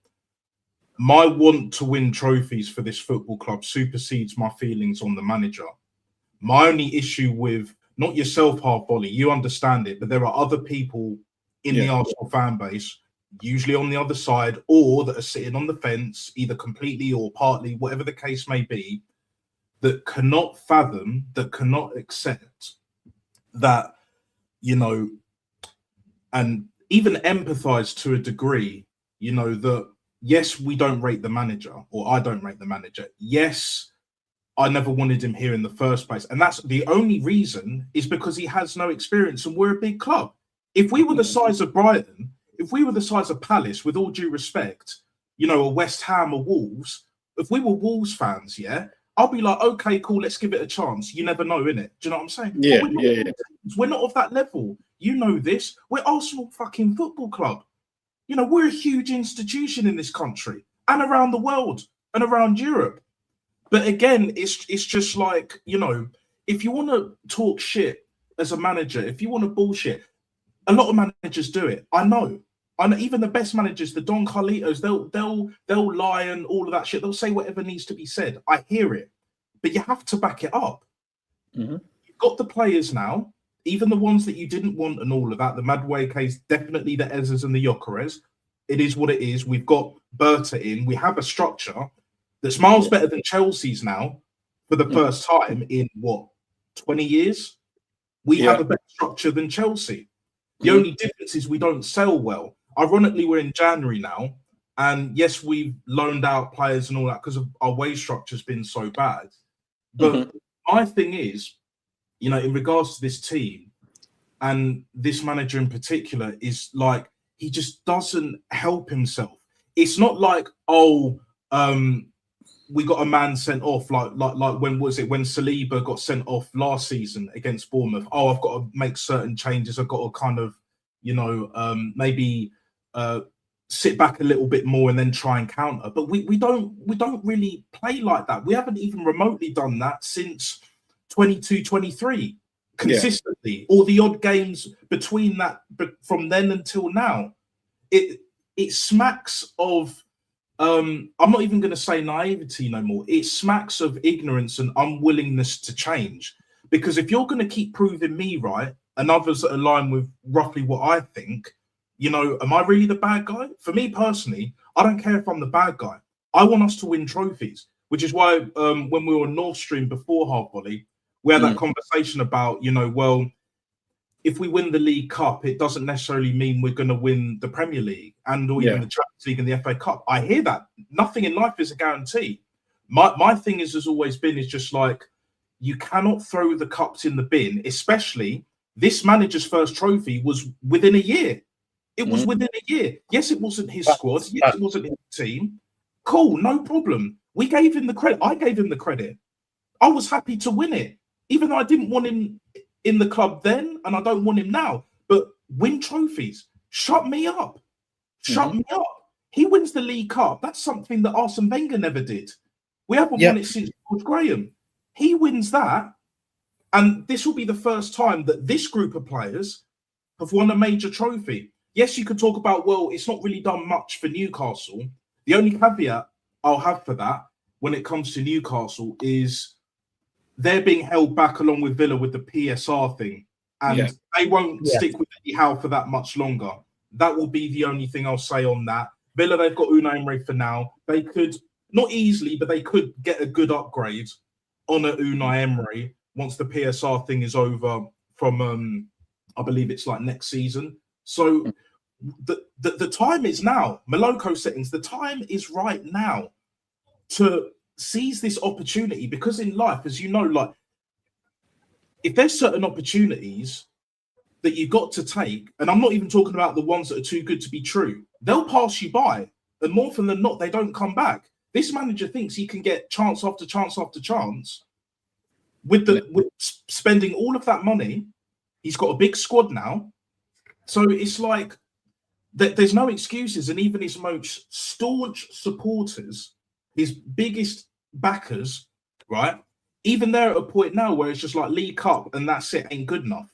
My want to win trophies for this football club supersedes my feelings on the manager. My only issue with, not yourself, Half Volley, you understand it, but there are other people in the Arsenal fan base, usually on the other side, or that are sitting on the fence, either completely or partly, whatever the case may be, that cannot fathom, that cannot accept that, and even empathize to a degree, that yes, we don't rate the manager, or I don't rate the manager. Yes, I never wanted him here in the first place. And that's the only reason is because he has no experience and we're a big club. If we were the size of Brighton, if we were the size of Palace, with all due respect, or West Ham or Wolves, if we were Wolves fans, I'll be like, okay, cool, let's give it a chance. You never know, innit? Do you know what I'm saying? Yeah. We're not of that level. You know this. We're Arsenal fucking Football Club. We're a huge institution in this country and around the world and around Europe. But again, it's just like, if you want to talk shit as a manager, if you want to bullshit, a lot of managers do it. I know. Even the best managers, the Don Carlitos, they'll lie and all of that shit. They'll say whatever needs to be said. I hear it, but you have to back it up. Mm-hmm. You've got the players now, even the ones that you didn't want and all of that. The Madway case, definitely the Ezers and the Gyökeres. It is what it is. We've got Berta in. We have a structure that's miles better than Chelsea's now for the first time in, 20 years? We have a better structure than Chelsea. The only difference is we don't sell well. Ironically, we're in January now. And yes, we've loaned out players and all that because of our wage structure's been so bad. But my thing is, in regards to this team and this manager in particular, is like, he just doesn't help himself. It's not like, we got a man sent off, like when Saliba got sent off last season against Bournemouth. Oh, I've got to make certain changes. I've got to kind of, maybe sit back a little bit more and then try and counter. But we don't really play like that. We haven't even remotely done that since 22-23 consistently, or the odd games between that, but from then until now, it smacks of. I'm not even going to say naivety no more. It smacks of ignorance and unwillingness to change. Because if you're going to keep proving me right and others that align with roughly what I think, am I really the bad guy? For me personally, I don't care if I'm the bad guy. I want us to win trophies, which is why when we were on North Stream before Half Volley, we had that conversation about, if we win the League Cup, it doesn't necessarily mean we're going to win the Premier League and or even the Champions League and the FA Cup. I hear that. Nothing in life is a guarantee. My thing has always been just like, you cannot throw the cups in the bin, especially this manager's first trophy was within a year. It was within a year. Yes, it wasn't his squad. Yes, it wasn't his team. Cool, no problem. We gave him the credit. I gave him the credit. I was happy to win it, even though I didn't want him in the club then, and I don't want him now. But win trophies. Shut me up. Shut me up. He wins the League Cup. That's something that Arsene Wenger never did. We haven't won it since George Graham. He wins that, and this will be the first time that this group of players have won a major trophy. Yes, you could talk about, well, it's not really done much for Newcastle. The only caveat I'll have for that when it comes to Newcastle is they're being held back along with Villa with the PSR thing, and they won't stick with Eddie Howe for that much longer. That will be the only thing I'll say on that. Villa, they've got Unai Emery for now. They could, not easily, but they could get a good upgrade on a Unai Emery once the PSR thing is over from, I believe it's like next season. So the time is now. Moloko settings, the time is right now to seize this opportunity, because in life, as you know, like, if there's certain opportunities that you got to take, and I'm not even talking about the ones that are too good to be true, they'll pass you by, and more often than not, they don't come back. This manager thinks he can get chance after chance after chance with spending all of that money. He's got a big squad now, so it's like there's no excuses. And even his most staunch supporters, his biggest backers, right? Even they're at a point now where it's just like League Cup and that's it, ain't good enough.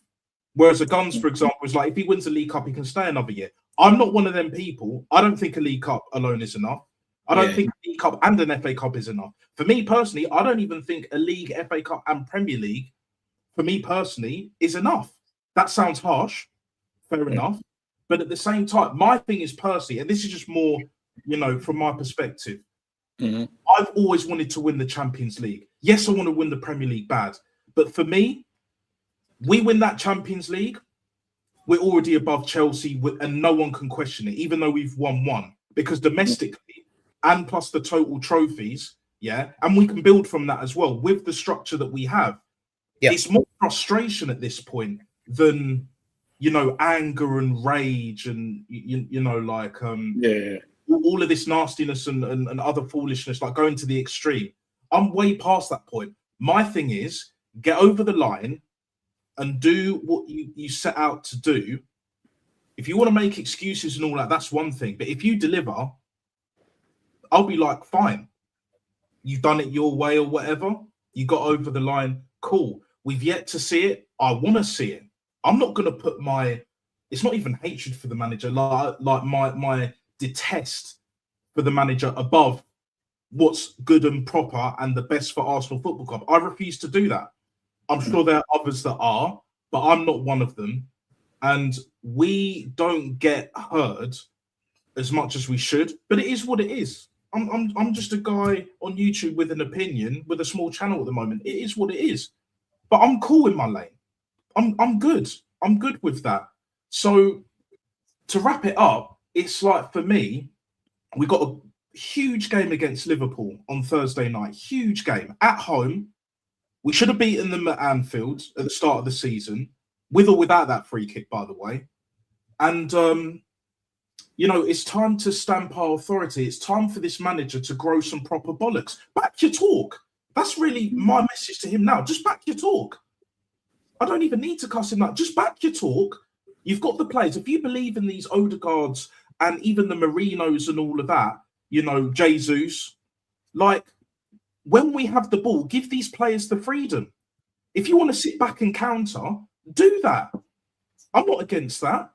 Whereas a Guns, for example, is like, if he wins the League Cup, he can stay another year. I'm not one of them people. I don't think a League Cup alone is enough. I don't think a League Cup and an FA Cup is enough. For me personally, I don't even think a League, FA Cup and Premier League, for me personally, is enough. That sounds harsh, fair enough. But at the same time, my thing is personally, and this is just more, you know, from my perspective, I've always wanted to win the Champions League. Yes, I want to win the Premier League bad. But for me, we win that Champions League, we're already above Chelsea, and no one can question it, even though we've won one. Because domestically, and plus the total trophies, and we can build from that as well with the structure that we have. It's more frustration at this point than, you know, anger and rage and, you know, like, all of this nastiness and other foolishness, like going to the extreme. I'm way past that point. My thing is, get over the line and do what you set out to do. If you want to make excuses and all that, that's one thing. But if you deliver, I'll be like, fine. You've done it your way or whatever. You got over the line. Cool. We've yet to see it. I want to see it. I'm not going to put it's not even hatred for the manager, like my detest for the manager above what's good and proper and the best for Arsenal Football Club. I refuse to do that. I'm sure there are others that are, but I'm not one of them. And we don't get heard as much as we should, but it is what it is. I'm just a guy on YouTube with an opinion, with a small channel at the moment. It is what it is. But I'm cool in my lane. I'm good. I'm good with that. So to wrap it up, it's like, for me, we got a huge game against Liverpool on Thursday night. Huge game at home. We should have beaten them at Anfield at the start of the season, with or without that free kick, by the way. And, you know, it's time to stamp our authority. It's time for this manager to grow some proper bollocks. Back your talk. That's really my message to him now. Just back your talk. I don't even need to cuss him out. Just back your talk. You've got the players. If you believe in these Odegaards and even the Marinos and all of that, you know, Jesus, like, when we have the ball, give these players the freedom. If you want to sit back and counter, do that. I'm not against that.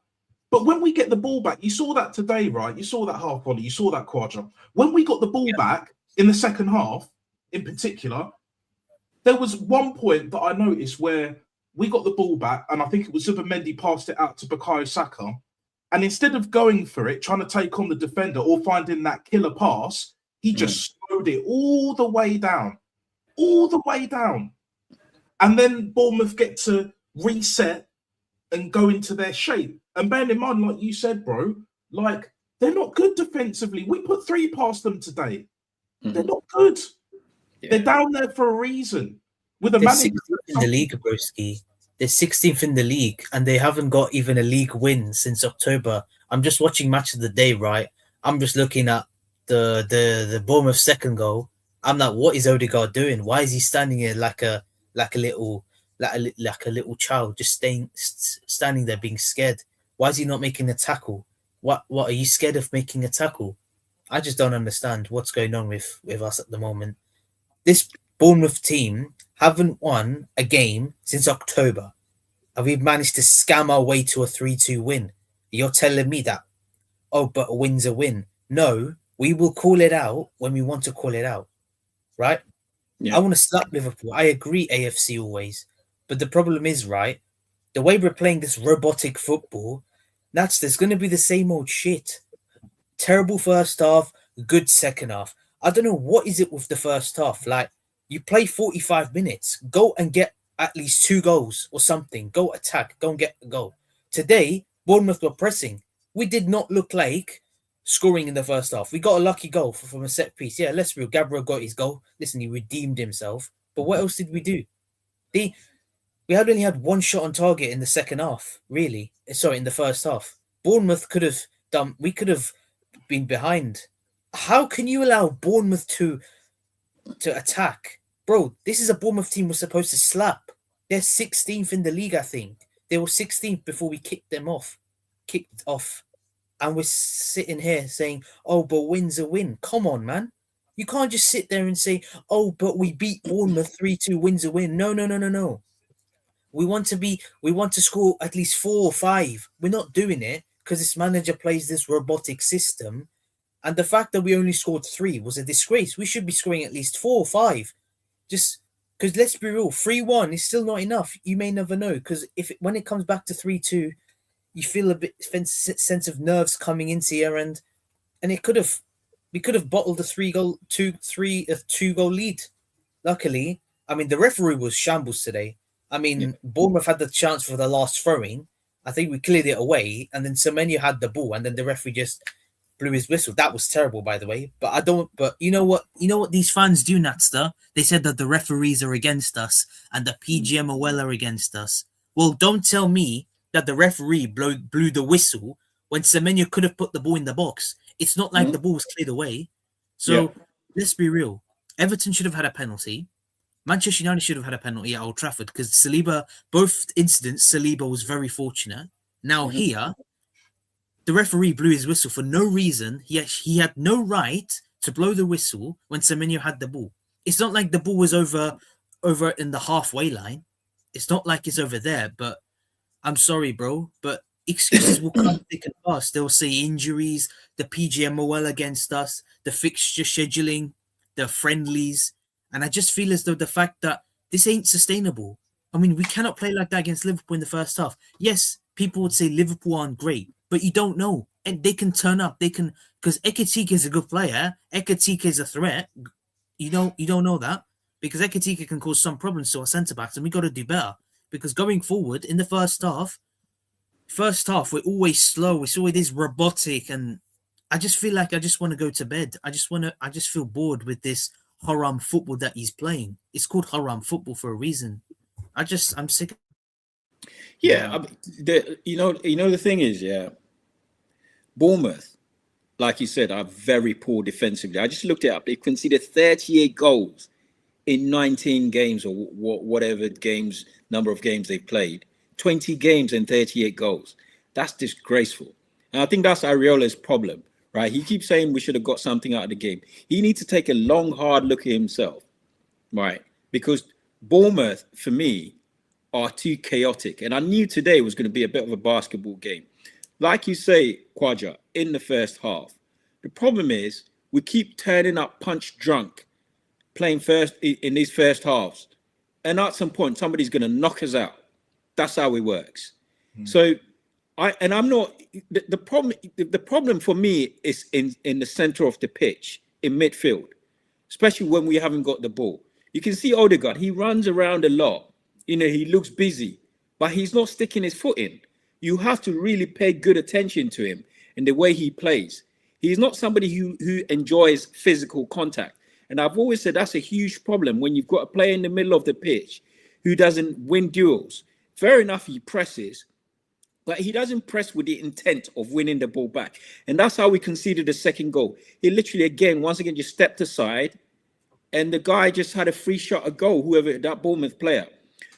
But when we get the ball back, you saw that today, right? You saw that half volley, you saw that quadra. When we got the ball back in the second half, in particular, there was one point that I noticed where we got the ball back, and I think it was Zubimendi passed it out to Bukayo Saka. And instead of going for it, trying to take on the defender or finding that killer pass, he just slowed it all the way down. And then Bournemouth get to reset and go into their shape. And bearing in mind, like you said, bro, like, they're not good defensively. We put 3 past them today. They're not good. They're down there for a reason. With a manager 16th in the league, broski. They're 16th in the league, and they haven't got even a league win since October. I'm just watching Match of the Day, right? I'm just looking at the Bournemouth second goal. I'm like, what is Odegaard doing? Why is he standing here like a little child, just standing there being scared? Why is he not making a tackle? What are you scared of making a tackle? I just don't understand what's going on with us at the moment. This Bournemouth team haven't won a game since October, and we've managed to scam our way to a 3-2 win. You're telling me that, oh, but a win's a win. No, we will call it out when we want to call it out, right? Yeah. I want to slap Liverpool. I agree, AFC always. But the problem is, right, the way we're playing this robotic football, there's going to be the same old shit. Terrible first half, good second half. I don't know what is it with the first half. Like, you play 45 minutes, go and get at least 2 goals or something. Go attack, go and get a goal. Today, Bournemouth were pressing. We did not look like scoring in the first half. We got a lucky goal from a set piece. Yeah, let's be real. Gabriel got his goal. Listen, he redeemed himself. But what else did we do? We had only had one shot on target in the second half, really. Sorry, in the first half. Bournemouth could have done, we could have been behind. How can you allow Bournemouth to attack? Bro, this is a Bournemouth team we're supposed to slap. They're 16th in the league, I think. They were 16th before we kicked off. And we're sitting here saying, oh, but win's a win. Come on, man. You can't just sit there and say, oh, but we beat Bournemouth 3-2, win's a win. No. We want to score at least 4 or 5. We're not doing it because this manager plays this robotic system. And the fact that we only scored 3 was a disgrace. We should be scoring at least 4 or 5. Just because let's be real, 3-1 is still not enough. You may never know, because when it comes back to 3-2, you feel a bit sense of nerves coming into here, and we could have bottled a 2-goal lead. Luckily, I mean, the referee was shambles today. I mean, Bournemouth had the chance for the last throw-in. I think we cleared it away, and then Semenyo had the ball, and then the referee just blew his whistle. That was terrible, by the way. But you know what? You know what these fans do, Natster? They said that the referees are against us and the PGMOL are against us. Well, don't tell me that the referee blew the whistle when Semenyo could have put the ball in the box. It's not like the ball was cleared away. So let's be real. Everton should have had a penalty. Manchester United should have had a penalty at Old Trafford because Saliba, both incidents, Saliba was very fortunate. Now here, the referee blew his whistle for no reason. He had no right to blow the whistle when Semenyo had the ball. It's not like the ball was over in the halfway line. It's not like it's over there, but I'm sorry, bro, but excuses will come thick and fast. They'll say injuries, the PGMOL against us, the fixture scheduling, the friendlies. And I just feel as though the fact that this ain't sustainable. I mean, we cannot play like that against Liverpool in the first half. Yes, people would say Liverpool aren't great, but you don't know. And they can turn up. They can, because Ekitike is a good player. Ekitike is a threat. You don't know that because Ekitike can cause some problems to our centre-backs, and we got to do better. Because going forward in the first half, we're always slow. It's always this robotic, and I just feel like I just want to go to bed. I just feel bored with this haram football that he's playing. It's called haram football for a reason. I'm sick. Yeah, the thing is, Bournemouth, like you said, are very poor defensively. I just looked it up. They conceded 38 goals in 19 games or whatever number of games they've played. 20 games and 38 goals. That's disgraceful. And I think that's Areola's problem, right? He keeps saying we should have got something out of the game. He needs to take a long, hard look at himself, right? Because Bournemouth, for me, are too chaotic. And I knew today was going to be a bit of a basketball game. Like you say, Kwaja, in the first half, the problem is we keep turning up punch drunk, playing first in these first halves. And at some point, somebody's going to knock us out. That's how it works. So I'm not, the problem for me is in the center of the pitch, in midfield, especially when we haven't got the ball. You can see Odegaard, he runs around a lot. He looks busy, but he's not sticking his foot in. You have to really pay good attention to him and the way he plays. He's not somebody who enjoys physical contact. And I've always said that's a huge problem when you've got a player in the middle of the pitch who doesn't win duels. Fair enough, he presses, but he doesn't press with the intent of winning the ball back. And that's how we conceded the second goal. He literally, once again, just stepped aside and the guy just had a free shot at goal, whoever, that Bournemouth player.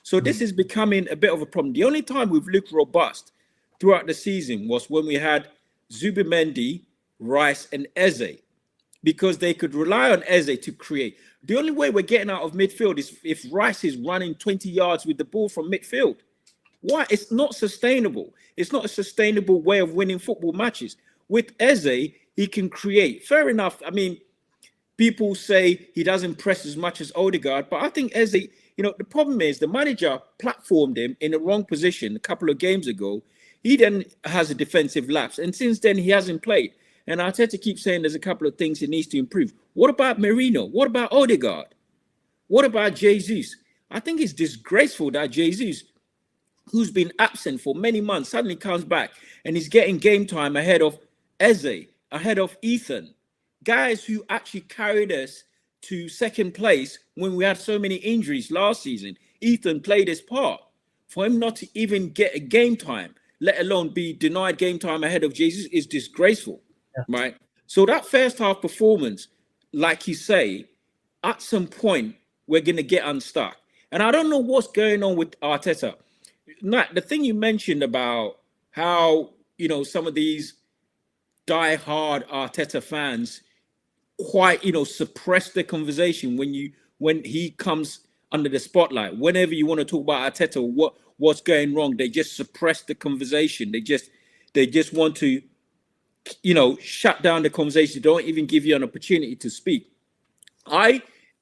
So this is becoming a bit of a problem. The only time we've looked robust throughout the season was when we had Zubimendi, Rice, and Eze, because they could rely on Eze to create. The only way we're getting out of midfield is if Rice is running 20 yards with the ball from midfield. Why? It's not sustainable. It's not a sustainable way of winning football matches. With Eze, he can create. Fair enough. I mean, people say he doesn't press as much as Odegaard, but I think Eze, the problem is the manager platformed him in the wrong position a couple of games ago. He then has a defensive lapse, and since then he hasn't played. And Arteta keeps saying there's a couple of things he needs to improve. What about Merino? What about Odegaard? What about Jesus? I think it's disgraceful that Jesus, who's been absent for many months, suddenly comes back and he's getting game time ahead of Eze, ahead of Ethan, guys who actually carried us to second place when we had so many injuries last season. Ethan played his part. For him not to even get a game time, let alone be denied game time ahead of Jesus, is disgraceful, right? So that first half performance, like you say, at some point we're going to get unstuck. And I don't know what's going on with Arteta. Nat, the thing you mentioned about how, you know, some of these die-hard Arteta fans quite, you know, suppress the conversation when he comes under the spotlight. Whenever you want to talk about Arteta, what's going wrong, they just suppress the conversation. They just want to, you know, shut down the conversation. They don't even give you an opportunity to speak.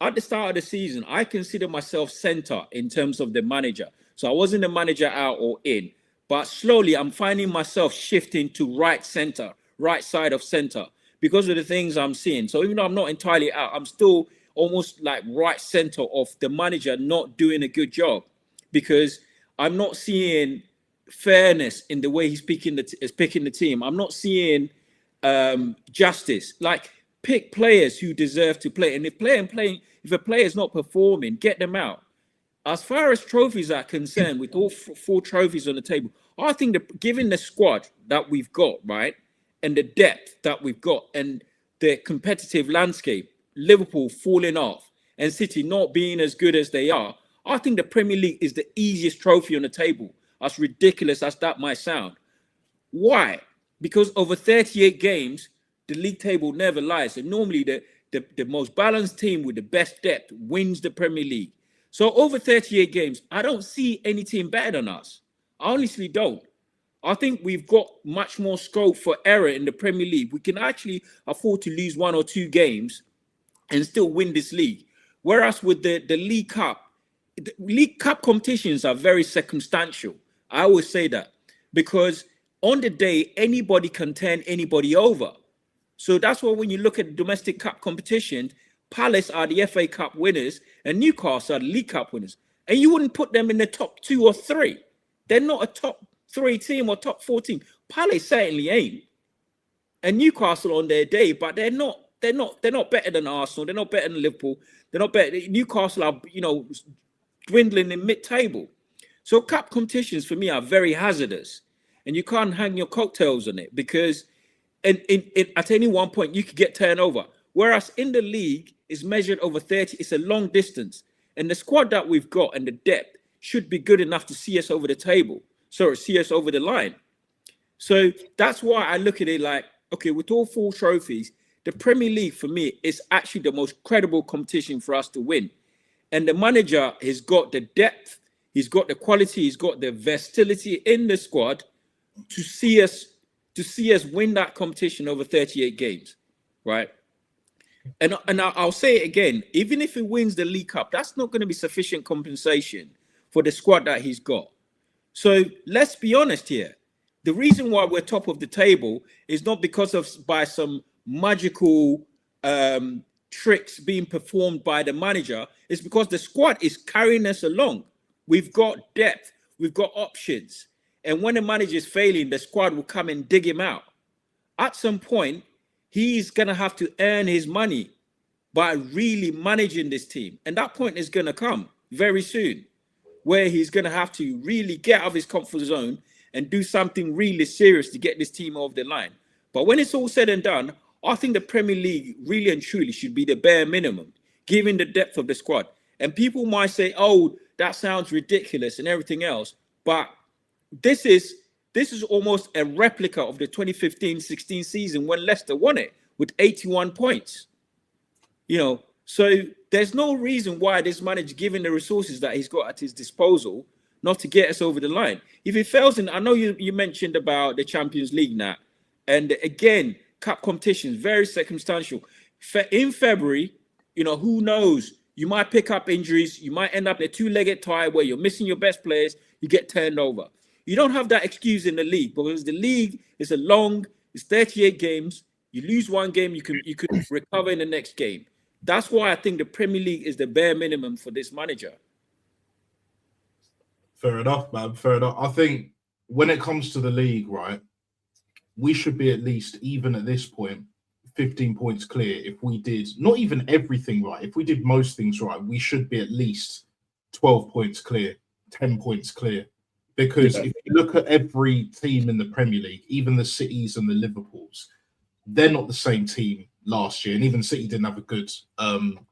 At the start of the season, I consider myself center in terms of the manager. So I wasn't the manager out or in, but slowly I'm finding myself shifting to right center, right side of center, because of the things I'm seeing. So even though I'm not entirely out, I'm still almost like right center of the manager not doing a good job, because I'm not seeing fairness in the way he's picking the team. I'm not seeing justice. Like, pick players who deserve to play, and if a player is not performing, get them out. As far as trophies are concerned, with all four trophies on the table, I think that given the squad that we've got, right, and the depth that we've got, and the competitive landscape, Liverpool falling off and City not being as good as they are, I think the Premier League is the easiest trophy on the table, as ridiculous as that might sound. Why? Because over 38 games, the league table never lies. And normally the most balanced team with the best depth wins the Premier League. So over 38 games, I don't see any team better than us. I honestly don't. I think we've got much more scope for error in the Premier League. We can actually afford to lose 1 or 2 games and still win this league. Whereas with the League Cup competitions are very circumstantial. I always say that, because on the day, anybody can turn anybody over. So that's why when you look at the domestic cup competition, Palace are the FA Cup winners and Newcastle are the League Cup winners. And you wouldn't put them in the top 2 or 3. They're not a top 3 team or top 4 team. Palace certainly ain't. And Newcastle on their day, but they're not better than Arsenal. They're not better than Liverpool. They're not better. Newcastle are, you know, dwindling in mid-table. So cup competitions for me are very hazardous. And you can't hang your coattails on it, because at any one point you could get turned over. Whereas in the league, it's measured over 30. It's a long distance. And the squad that we've got and the depth should be good enough to see us over the table. Sorry, see us over the line. So that's why I look at it like, okay, with all 4 trophies, the Premier League for me is actually the most credible competition for us to win. And the manager has got the depth, he's got the quality, he's got the versatility in the squad to see us win that competition over 38 games, right? And I'll say it again, even if he wins the League Cup, that's not going to be sufficient compensation for the squad that he's got. So let's be honest here. The reason why we're top of the table is not because of by some magical tricks being performed by the manager. It's because the squad is carrying us along. We've got depth, we've got options. And when the manager is failing, the squad will come and dig him out. At some point, he's going to have to earn his money by really managing this team. And that point is going to come very soon, where he's going to have to really get out of his comfort zone and do something really serious to get this team over the line. But when it's all said and done, I think the Premier League really and truly should be the bare minimum, given the depth of the squad. And people might say, oh, that sounds ridiculous and everything else. But this is almost a replica of the 2015-16 season when Leicester won it with 81 points. You know, so there's no reason why this manager, given the resources that he's got at his disposal, not to get us over the line. If he fails in, I know you mentioned about the Champions League now, and again, cup competitions, very circumstantial. In February, you know, who knows? You might pick up injuries. You might end up in a 2-legged tie where you're missing your best players. You get turned over. You don't have that excuse in the league, because the league is it's 38 games. You lose one game, you can recover in the next game. That's why I think the Premier League is the bare minimum for this manager. Fair enough, man. Fair enough. I think when it comes to the league, right, we should be at least, even at this point, 15 points clear. If we did not even everything right, if we did most things right, we should be at least 12 points clear, 10 points clear. Because if you look at every team in the Premier League, even the Cities and the Liverpools, they're not the same team last year. And even City didn't have a good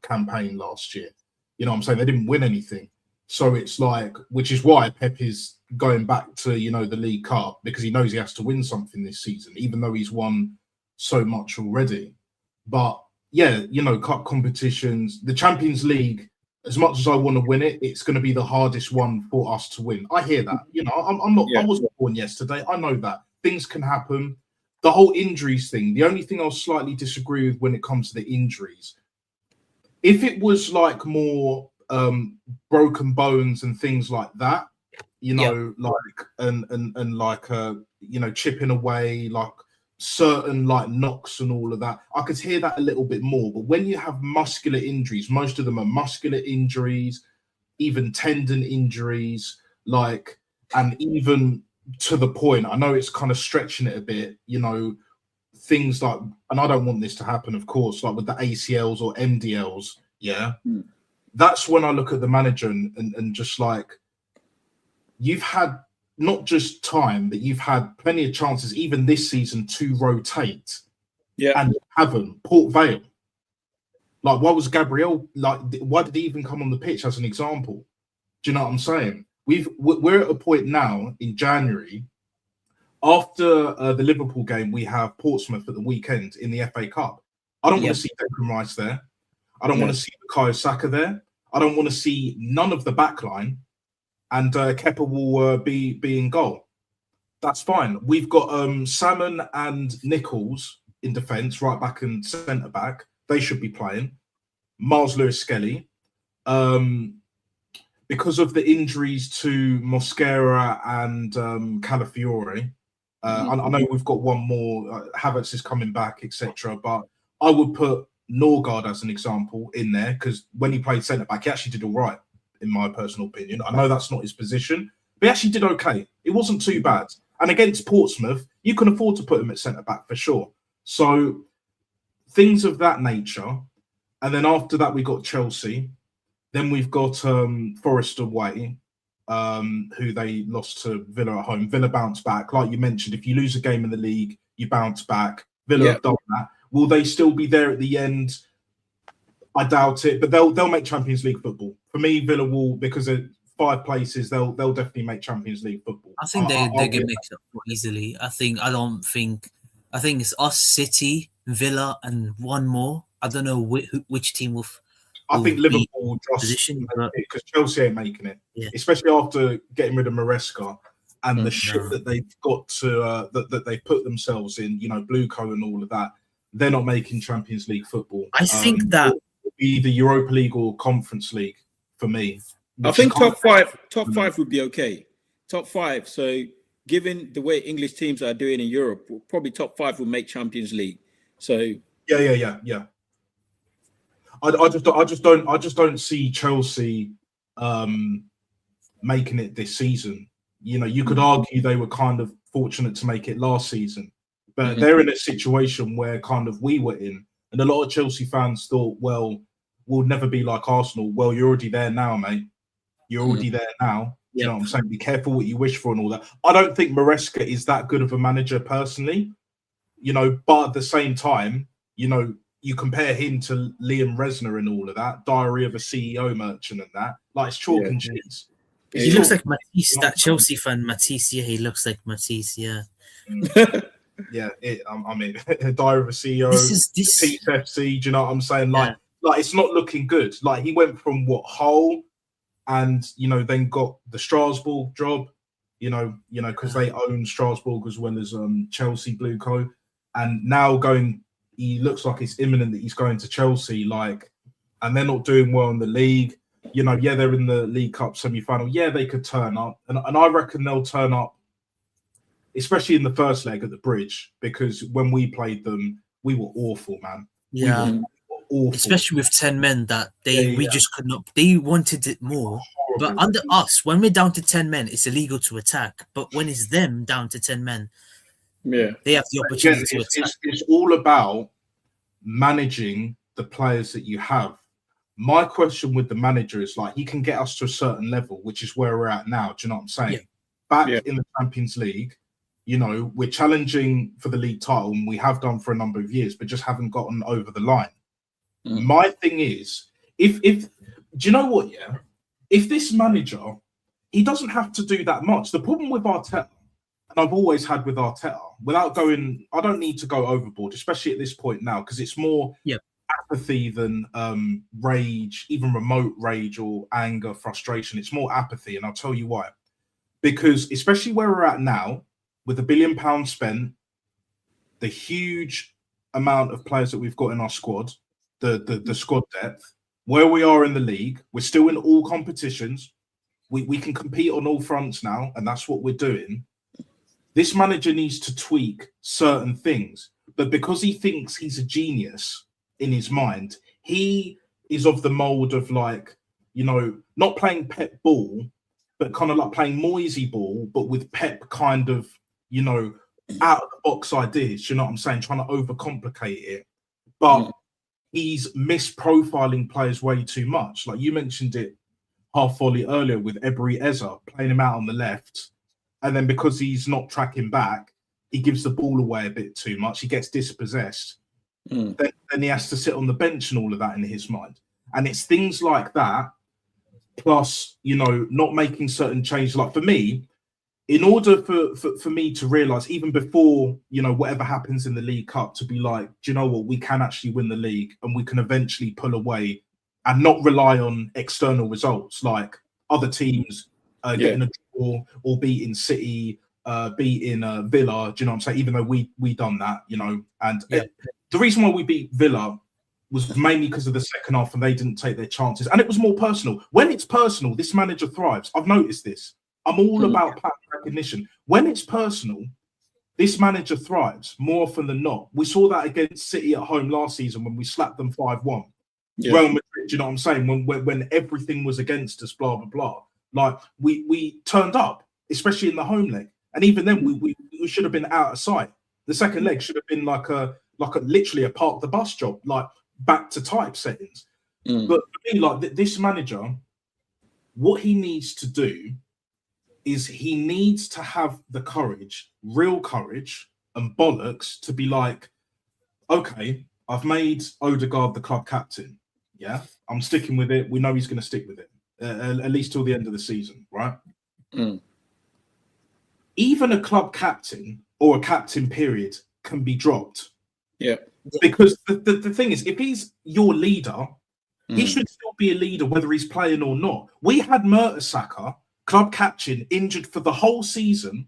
campaign last year. You know what I'm saying? They didn't win anything. So it's like, which is why Pep is going back to, you know, the League Cup, because he knows he has to win something this season, even though he's won so much already. But yeah, you know, cup competitions, the Champions League, as much as I want to win it, it's going to be the hardest one for us to win. I hear that. You know, I'm not, I wasn't born yesterday. I know that things can happen. The whole injuries thing, the only thing I'll slightly disagree with when it comes to the injuries, if it was like more broken bones and things like that, you know, like and like you know, chipping away, like certain like knocks and all of that, I could hear that a little bit more. But when you have muscular injuries, most of them are muscular injuries, even tendon injuries, like, and even to the point, I know it's kind of stretching it a bit, you know, things like, and I don't want this to happen, of course, like with the ACLs or MDLs, that's when I look at the manager and just like, you've had not just time, but you've had plenty of chances, even this season, to rotate. And you haven't. Port Vale. Like, why was Gabriel, like, why did he even come on the pitch as an example? Do you know what I'm saying? We're at a point now in January, after the Liverpool game, we have Portsmouth at the weekend in the FA Cup. I don't want to see Declan Rice there. I don't want to see Bukayo Saka there. I don't want to see none of the backline. And Kepa will be in goal. That's fine. We've got Salmon and Nichols in defence, right back and centre back. They should be playing. Miles Lewis-Skelly. Because of the injuries to Mosquera and Calafiore, I know we've got one more. Havertz is coming back, etc. But I would put Norgard as an example in there, because when he played centre back, he actually did all right, in my personal opinion. I know that's not his position, but he actually did okay. It wasn't too bad. And against Portsmouth, you can afford to put him at centre back for sure. So things of that nature. And then after that, we got Chelsea. Then we've got Forest away, who they lost to Villa at home. Villa bounced back. Like you mentioned, if you lose a game in the league, you bounce back. Villa have done that. Will they still be there at the end? I doubt it, but they'll make Champions League football. For me, Villa will, because of 5 places, they'll definitely make Champions League football. I think they can make it easily. I think it's us, City, Villa, and one more. I don't know which team will. I think Liverpool just, because Chelsea ain't making it, especially after getting rid of Maresca and the shit that they've got to that they put themselves in. You know, Blueco and all of that. They're not making Champions League football. I think that be the Europa League or Conference League for me. I think top five would be okay. Top 5. So given the way English teams are doing in Europe, probably top 5 will make Champions League. So yeah. I just don't see Chelsea making it this season. You know, you could argue they were kind of fortunate to make it last season, but they're in a situation where kind of we were in, and a lot of Chelsea fans thought, well, we'll never be like Arsenal. Well, you're already there now, mate. You're already there now. You know what I'm saying? Be careful what you wish for and all that. I don't think Maresca is that good of a manager personally, you know, but at the same time, you know, you compare him to Liam Resner and all of that, Diary of a CEO Merchant and that, like it's chalk and cheese. He looks like Matisse, that Chelsea fan, Matisse. Yeah, he looks like Matisse, yeah. Yeah, I mean, Diary of a CEO, TFC, do you know what I'm saying? Like it's not looking good. Like he went from Hull, and you know, then got the Strasbourg job, you know, because they own Strasbourg as well as Chelsea Blueco, and now he looks like it's imminent that he's going to Chelsea, like, and they're not doing well in the league. You know, they're in the League Cup semi-final. Yeah, they could turn up, and I reckon they'll turn up, especially in the first leg at the Bridge, because when we played them, we were awful, man. Yeah. Awful. Especially with 10 men that we just could not. They wanted it more, But under us, when we're down to 10 men, it's illegal to attack. But when it's them down to 10 men, Yeah. they have the Again, opportunity to attack. it's all about managing the players that you have. My question with the manager is like, he can get us to a certain level, which is where we're at now. Do you know what I'm saying? Yeah. Back Yeah. in the Champions League, you know, we're challenging for the league title, and we have done for a number of years, but just haven't gotten over the line. My thing is, if do you know what? Yeah, if this manager, he doesn't have to do that much. The problem with Arteta, and I've always had with Arteta, without going, I don't need to go overboard, especially at this point now, because it's more apathy than rage, even remote rage or anger, frustration. It's more apathy, and I'll tell you why. Because especially where we're at now, with £1 billion spent, the huge amount of players that we've got in our squad, the squad depth, where we are in the league, we're still in all competitions. We can compete on all fronts now, and that's what we're doing. This manager needs to tweak certain things, but because he thinks he's a genius in his mind, he is of the mold of like, you know, not playing Pep ball, but kind of like playing Moisey ball, but with Pep kind of, you know, out of the box ideas. You know what I'm saying? Trying to overcomplicate it, but he's misprofiling players way too much. Like you mentioned it half volley earlier with Ebery Eza, playing him out on the left. And then because he's not tracking back, he gives the ball away a bit too much. He gets dispossessed. Then he has to sit on the bench and all of that in his mind. And it's things like that, plus, you know, not making certain changes. Like for me, in order for me to realise, even before, you know, whatever happens in the League Cup, to be like, do you know what, we can actually win the league and we can eventually pull away and not rely on external results like other teams getting a draw or beating City, beating Villa. Do you know what I'm saying? Even though we done that, you know, and the reason why we beat Villa was mainly because of the second half and they didn't take their chances. And it was more personal. When it's personal, this manager thrives. I've noticed this. I'm all about pattern recognition. When it's personal, this manager thrives more often than not. We saw that against City at home last season when we slapped them 5-1. Real Madrid, do you know what I'm saying? When everything was against us, blah, blah, blah. Like, we turned up, especially in the home leg. And even then, we should have been out of sight. The second leg should have been like a literally a park the bus job, like back to type settings. But for me, like this manager, what he needs to do is he needs to have the courage, real courage and bollocks to be like, okay, I've made Odegaard the club captain. Yeah, I'm sticking with it. We know he's going to stick with it, at least till the end of the season, right? Even a club captain or a captain period can be dropped. Yeah. Because the thing is, if he's your leader, he should still be a leader whether he's playing or not. We had Mertesacker, club captain, injured for the whole season,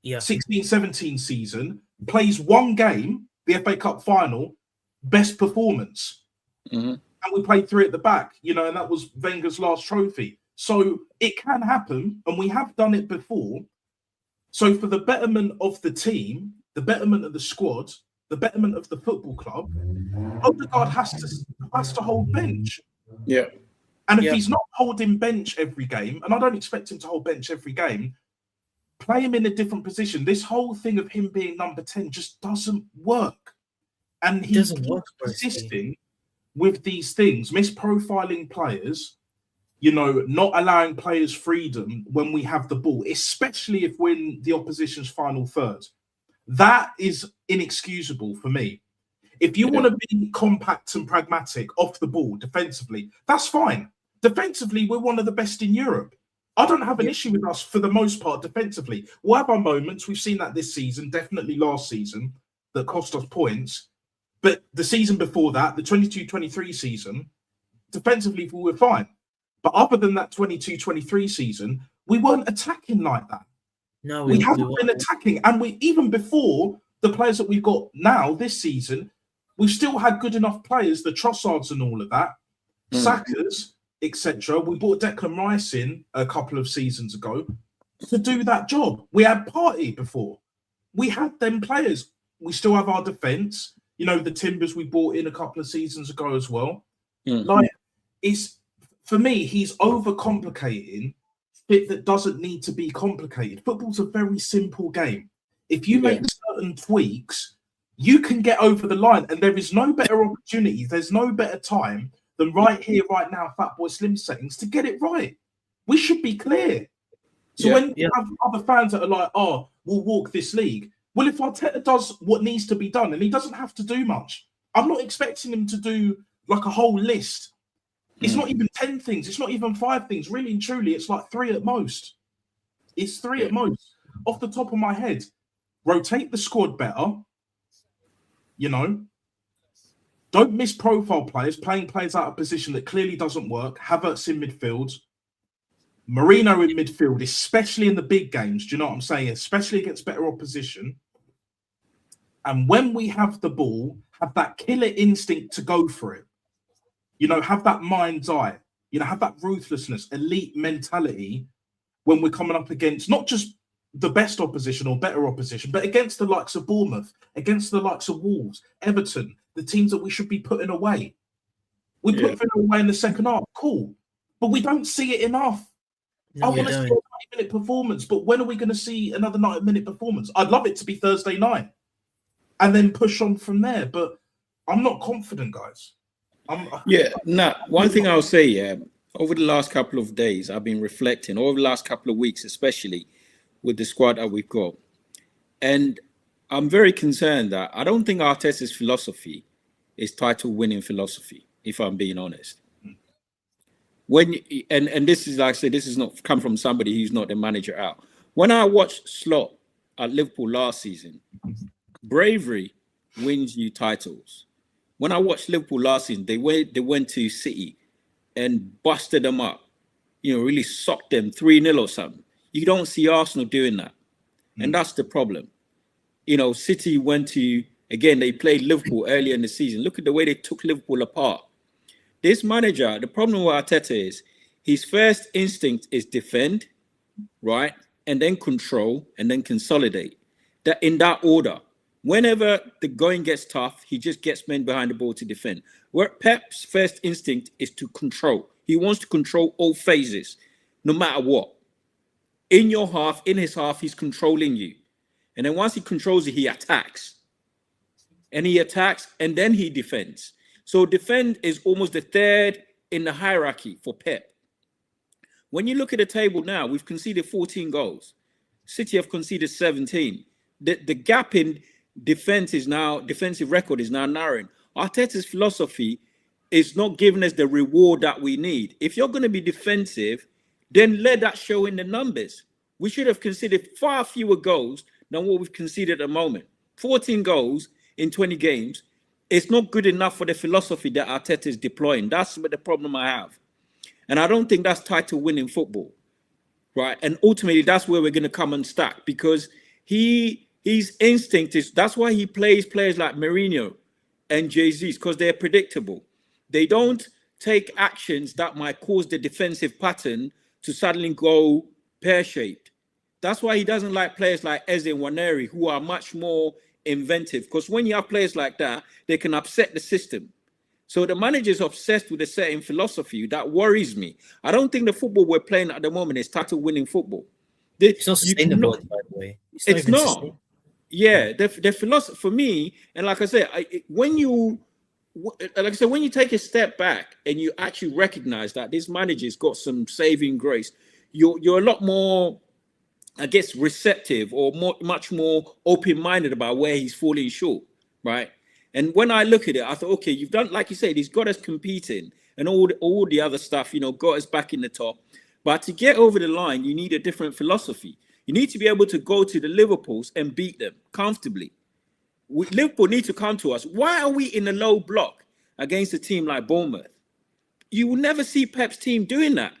16-17 season, plays one game, the FA Cup final, best performance. And we played 3 at the back, you know, and that was Wenger's last trophy. So it can happen, and we have done it before. So for the betterment of the team, the betterment of the squad, the betterment of the football club, Odegaard has to hold bench. Yeah. And if he's not holding bench every game, and I don't expect him to hold bench every game, play him in a different position. This whole thing of him being number 10 just doesn't work. And he's persisting with these things, misprofiling players, you know, not allowing players freedom when we have the ball, especially if we're in the opposition's final third. That is inexcusable for me. If you want to be compact and pragmatic off the ball defensively, that's fine. Defensively, we're one of the best in Europe. I don't have an issue with us for the most part defensively. We'll have our moments. We've seen that this season, definitely last season, that cost us points. But the season before that, the 22-23 season, defensively, we were fine. But other than that 22-23 season, we weren't attacking like that. No, we haven't been attacking. And we even before the players that we've got now this season, we've still had good enough players, the Trossards and all of that, Sackers, etc. We brought Declan Rice in a couple of seasons ago to do that job. We had Partey before. We had them players. We still have our defence. You know, the Timbers we brought in a couple of seasons ago as well. Like, it's for me, he's overcomplicating shit that doesn't need to be complicated. Football's a very simple game. If you make certain tweaks, you can get over the line, and there is no better opportunity. There's no better time than right here, right now, Fatboy Slim settings to get it right. We should be clear. So when you have other fans that are like, "Oh, we'll walk this league," well, if Arteta does what needs to be done, and he doesn't have to do much, I'm not expecting him to do like a whole list. It's not even 10 things. It's not even 5 things. Really and truly, it's like 3 at most. It's 3 at most. Off the top of my head, rotate the squad better. You know, don't miss profile players, playing players out of position that clearly doesn't work. Havertz in midfield. Marino in midfield, especially in the big games. Do you know what I'm saying? Especially against better opposition. And when we have the ball, have that killer instinct to go for it. You know, have that mind's eye. You know, have that ruthlessness, elite mentality when we're coming up against not just the best opposition or better opposition, but against the likes of Bournemouth, against the likes of Wolves, Everton, the teams that we should be putting away. We put them away in the second half. Cool. But we don't see it enough. No, I want to see a 90-minute performance, but when are we going to see another 90-minute performance? I'd love it to be Thursday night and then push on from there, but I'm not confident, guys. One thing I'll say, over the last couple of days, I've been reflecting, over the last couple of weeks, especially with the squad that we've got. And I'm very concerned that I don't think Arteta's philosophy is title-winning philosophy, if I'm being honest. And this is, like I said, this is not come from somebody who's not the manager out. When I watched Slot at Liverpool last season, bravery wins you titles. When I watched Liverpool last season, they went to City and busted them up, really socked them 3-0 or something. You don't see Arsenal doing that. And that's the problem. City went to, again, they played Liverpool earlier in the season. Look at the way they took Liverpool apart. This manager, the problem with Arteta is his first instinct is defend, right? And then control and then consolidate. That in that order. Whenever the going gets tough, he just gets men behind the ball to defend. Where Pep's first instinct is to control. He wants to control all phases, no matter what. In your half, in his half, he's controlling you. And then once he controls you, he attacks. And he attacks, and then he defends. So defend is almost the third in the hierarchy for Pep. When you look at the table now, we've conceded 14 goals. City have conceded 17. The gap in defensive record is now narrowing. Arteta's philosophy is not giving us the reward that we need. If you're going to be defensive, then let that show in the numbers. We should have conceded far fewer goals than what we've conceded at the moment. 14 goals in 20 games. It's not good enough for the philosophy that Arteta is deploying. That's the problem I have. And I don't think that's title winning football, right? And ultimately, that's where we're going to come unstuck because his instinct is, that's why he plays players like Mourinho and Jesus, because they're predictable. They don't take actions that might cause the defensive pattern to suddenly go pear-shaped. That's why he doesn't like players like Eze and Waneri, who are much more inventive, because when you have players like that, they can upset the system. So the manager is obsessed with a certain philosophy that worries me. I don't think the football we're playing at the moment is title-winning football. It's not sustainable, by the way. It's not. Yeah, the philosophy for me, and like I said, when you take a step back and you actually recognize that this manager's got some saving grace, you're a lot more, I guess, receptive or much more open-minded about where he's falling short, right? And when I look at it, I thought, okay, you've done, like you said, he's got us competing and all the other stuff, got us back in the top. But to get over the line, you need a different philosophy. You need to be able to go to the Liverpools and beat them comfortably. Liverpool need to come to us. Why are we in a low block against a team like Bournemouth? You will never see Pep's team doing that.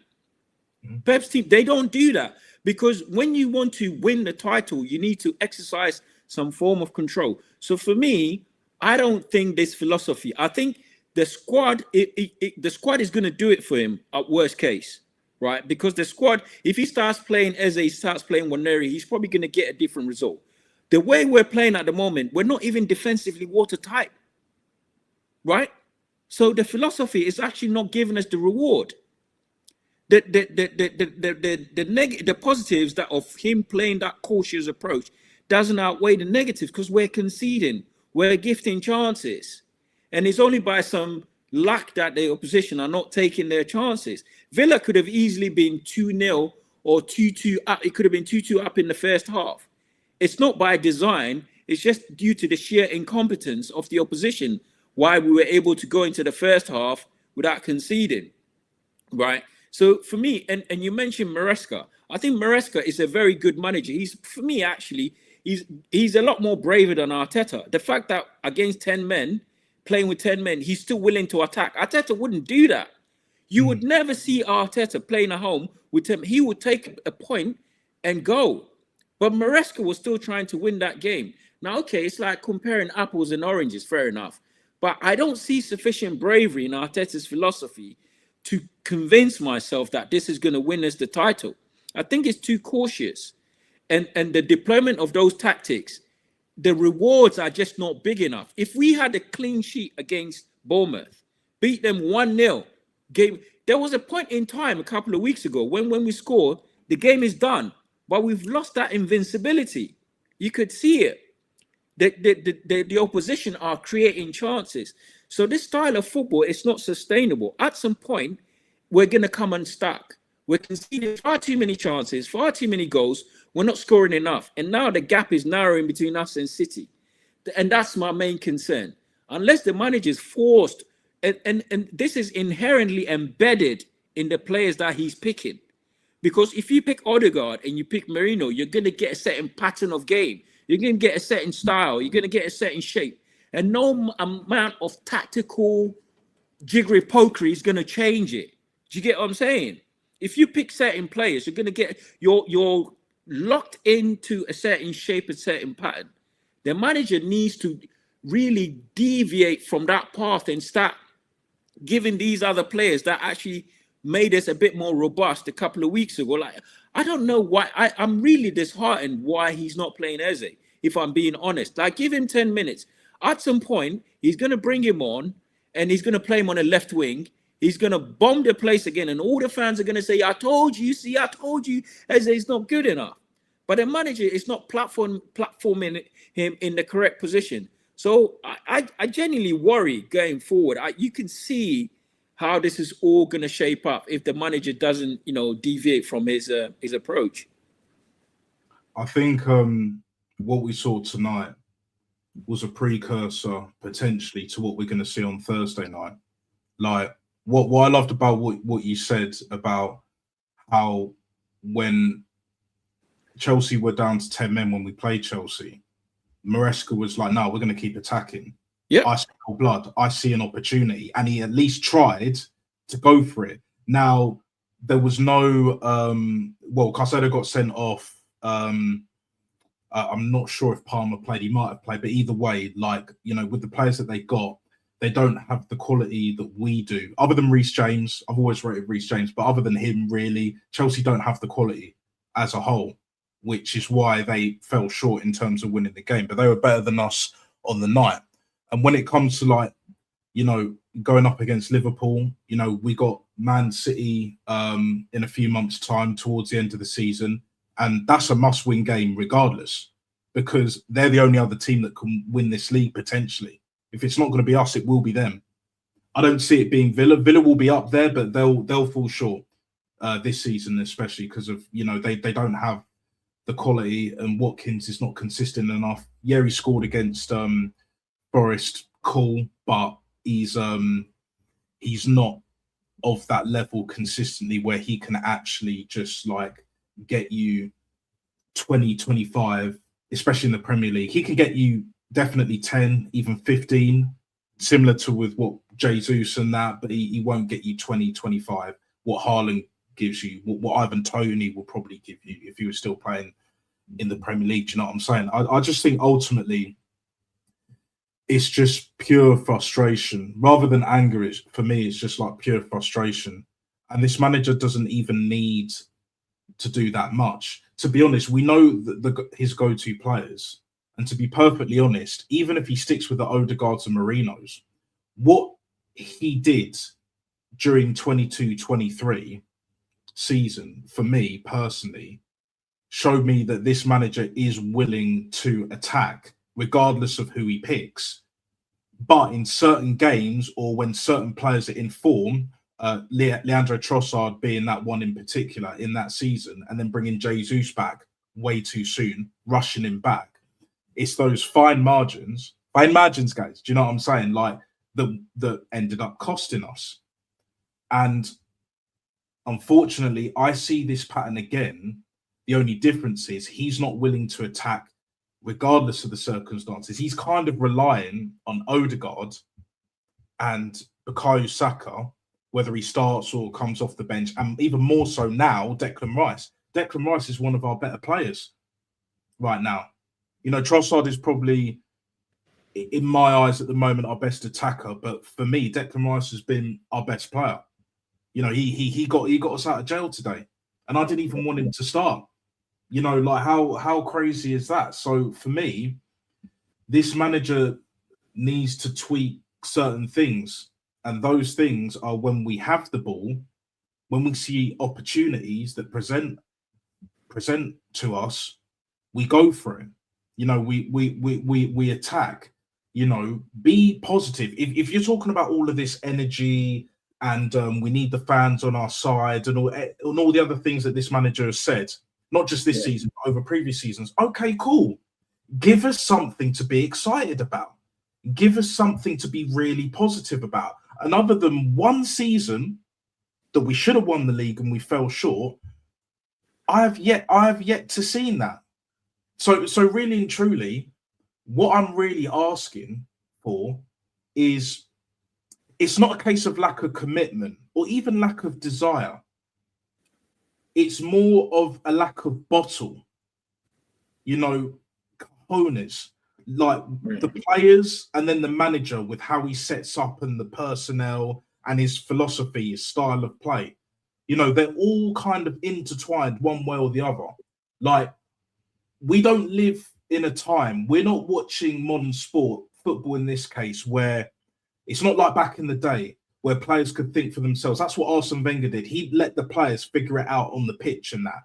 Pep's team, they don't do that. Because when you want to win the title, you need to exercise some form of control. So for me, I don't think this philosophy. I think the squad, the squad is going to do it for him at worst case, right? Because the squad, if he starts playing Eze, he starts playing Waneri, he's probably going to get a different result. The way we're playing at the moment, we're not even defensively watertight, right? So the philosophy is actually not giving us the reward. the positives that of him playing that cautious approach doesn't outweigh the negatives because we're conceding, we're gifting chances, and it's only by some luck that the opposition are not taking their chances. Villa could have easily been 2-0 or 2-2 up. It could have been 2-2 up in the first half. It's not by design. It's just due to the sheer incompetence of the opposition why we were able to go into the first half without conceding, right? So for me, and you mentioned Maresca. I think Maresca is a very good manager. For me, actually, he's a lot more braver than Arteta. The fact that against 10 men, playing with 10 men, he's still willing to attack. Arteta wouldn't do that. You would never see Arteta playing at home with 10. He would take a point and go. But Maresca was still trying to win that game. Now, okay, it's like comparing apples and oranges, fair enough. But I don't see sufficient bravery in Arteta's philosophy to convince myself that this is going to win us the title. I think it's too cautious. And the deployment of those tactics, the rewards are just not big enough. If we had a clean sheet against Bournemouth, beat them 1-0, there was a point in time a couple of weeks ago when we scored, the game is done. But we've lost that invincibility. You could see it. The opposition are creating chances. So this style of football is not sustainable. At some point, we're going to come unstuck. We're conceding far too many chances, far too many goals. We're not scoring enough. And now the gap is narrowing between us and City. And that's my main concern. Unless the manager is forced, and this is inherently embedded in the players that he's picking. Because if you pick Odegaard and you pick Merino, you're going to get a certain pattern of game. You're going to get a certain style. You're going to get a certain shape. And no amount of tactical jiggery pokery is going to change it. Do you get what I'm saying? If you pick certain players, you're going to get, you're locked into a certain shape, a certain pattern. The manager needs to really deviate from that path and start giving these other players that actually made us a bit more robust a couple of weeks ago. Like, I don't know why. I'm really disheartened why he's not playing Eze, if I'm being honest. Like, give him 10 minutes. At some point, he's going to bring him on and he's going to play him on the left wing. He's going to bomb the place again. And all the fans are going to say, I told you, Eze is not good enough. But the manager is not platforming him in the correct position. So I genuinely worry going forward. You can see how this is all going to shape up if the manager doesn't, deviate from his approach. I think what we saw tonight was a precursor potentially to what we're going to see on Thursday night. Like what I loved about what you said about how when Chelsea were down to 10 men when we played Chelsea, Maresca was like, no, we're going to keep attacking. Yeah, I smell blood. I see an opportunity. And he at least tried to go for it. Now, there was no, Caicedo got sent off. I'm not sure if Palmer played. He might have played. But either way, with the players that they got, they don't have the quality that we do. Other than Reece James, I've always rated Reece James. But other than him, really, Chelsea don't have the quality as a whole, which is why they fell short in terms of winning the game. But they were better than us on the night. And when it comes to going up against Liverpool, we got Man City in a few months' time towards the end of the season. And that's a must-win game regardless, because they're the only other team that can win this league potentially. If it's not going to be us, it will be them. I don't see it being Villa. Villa will be up there, but they'll fall short this season, especially because of, they don't have the quality, and Watkins is not consistent enough. Yeah, he scored against Forest, cool, but he's not of that level consistently where he can actually just get you 20, 25, especially in the Premier League. He can get you definitely 10, even 15, similar to with what Jesus and that, but he won't get you 20, 25, what Haaland gives you, what Ivan Toney will probably give you if he was still playing in the Premier League. Do you know what I'm saying? I just think ultimately it's just pure frustration rather than anger. For me, it's just like pure frustration. And this manager doesn't even need to do that much. To be honest, we know that his go-to players. And to be perfectly honest, even if he sticks with the Odegaards and Marinos, what he did during 22-23 season, for me personally, showed me that this manager is willing to attack regardless of who he picks. But in certain games or when certain players are in form, Leandro Trossard being that one in particular in that season, and then bringing Jesus back way too soon, rushing him back. It's those fine margins, guys. Do you know what I'm saying? Like that ended up costing us. And unfortunately, I see this pattern again. The only difference is he's not willing to attack regardless of the circumstances. He's kind of relying on Odegaard and Bukayo Saka, whether he starts or comes off the bench, and even more so now, Declan Rice. Declan Rice is one of our better players right now. You know, Trossard is probably, in my eyes at the moment, our best attacker. But for me, Declan Rice has been our best player. You know, he got us out of jail today, and I didn't even want him to start. You know, like how crazy is that? So for me, this manager needs to tweak certain things, and those things are when we have the ball, when we see opportunities that present to us, we go for it. You know, we attack. You know, be positive. If you're talking about all of this energy and we need the fans on our side and all the other things that this manager has said, not just this season, but over previous seasons. Okay, cool. Give us something to be excited about. Give us something to be really positive about. And other than one season that we should have won the league and we fell short, I have yet to see that. So really and truly, what I'm really asking for is, it's not a case of lack of commitment or even lack of desire. It's more of a lack of bottle, you know, cojones, like the players and then the manager with how he sets up and the personnel and his philosophy, his style of play. You know, they're all kind of intertwined one way or the other. Like, we don't live in a time, we're not watching modern sport, football in this case, where it's not like back in the day where players could think for themselves. That's what Arsene Wenger did. He let the players figure it out on the pitch and that.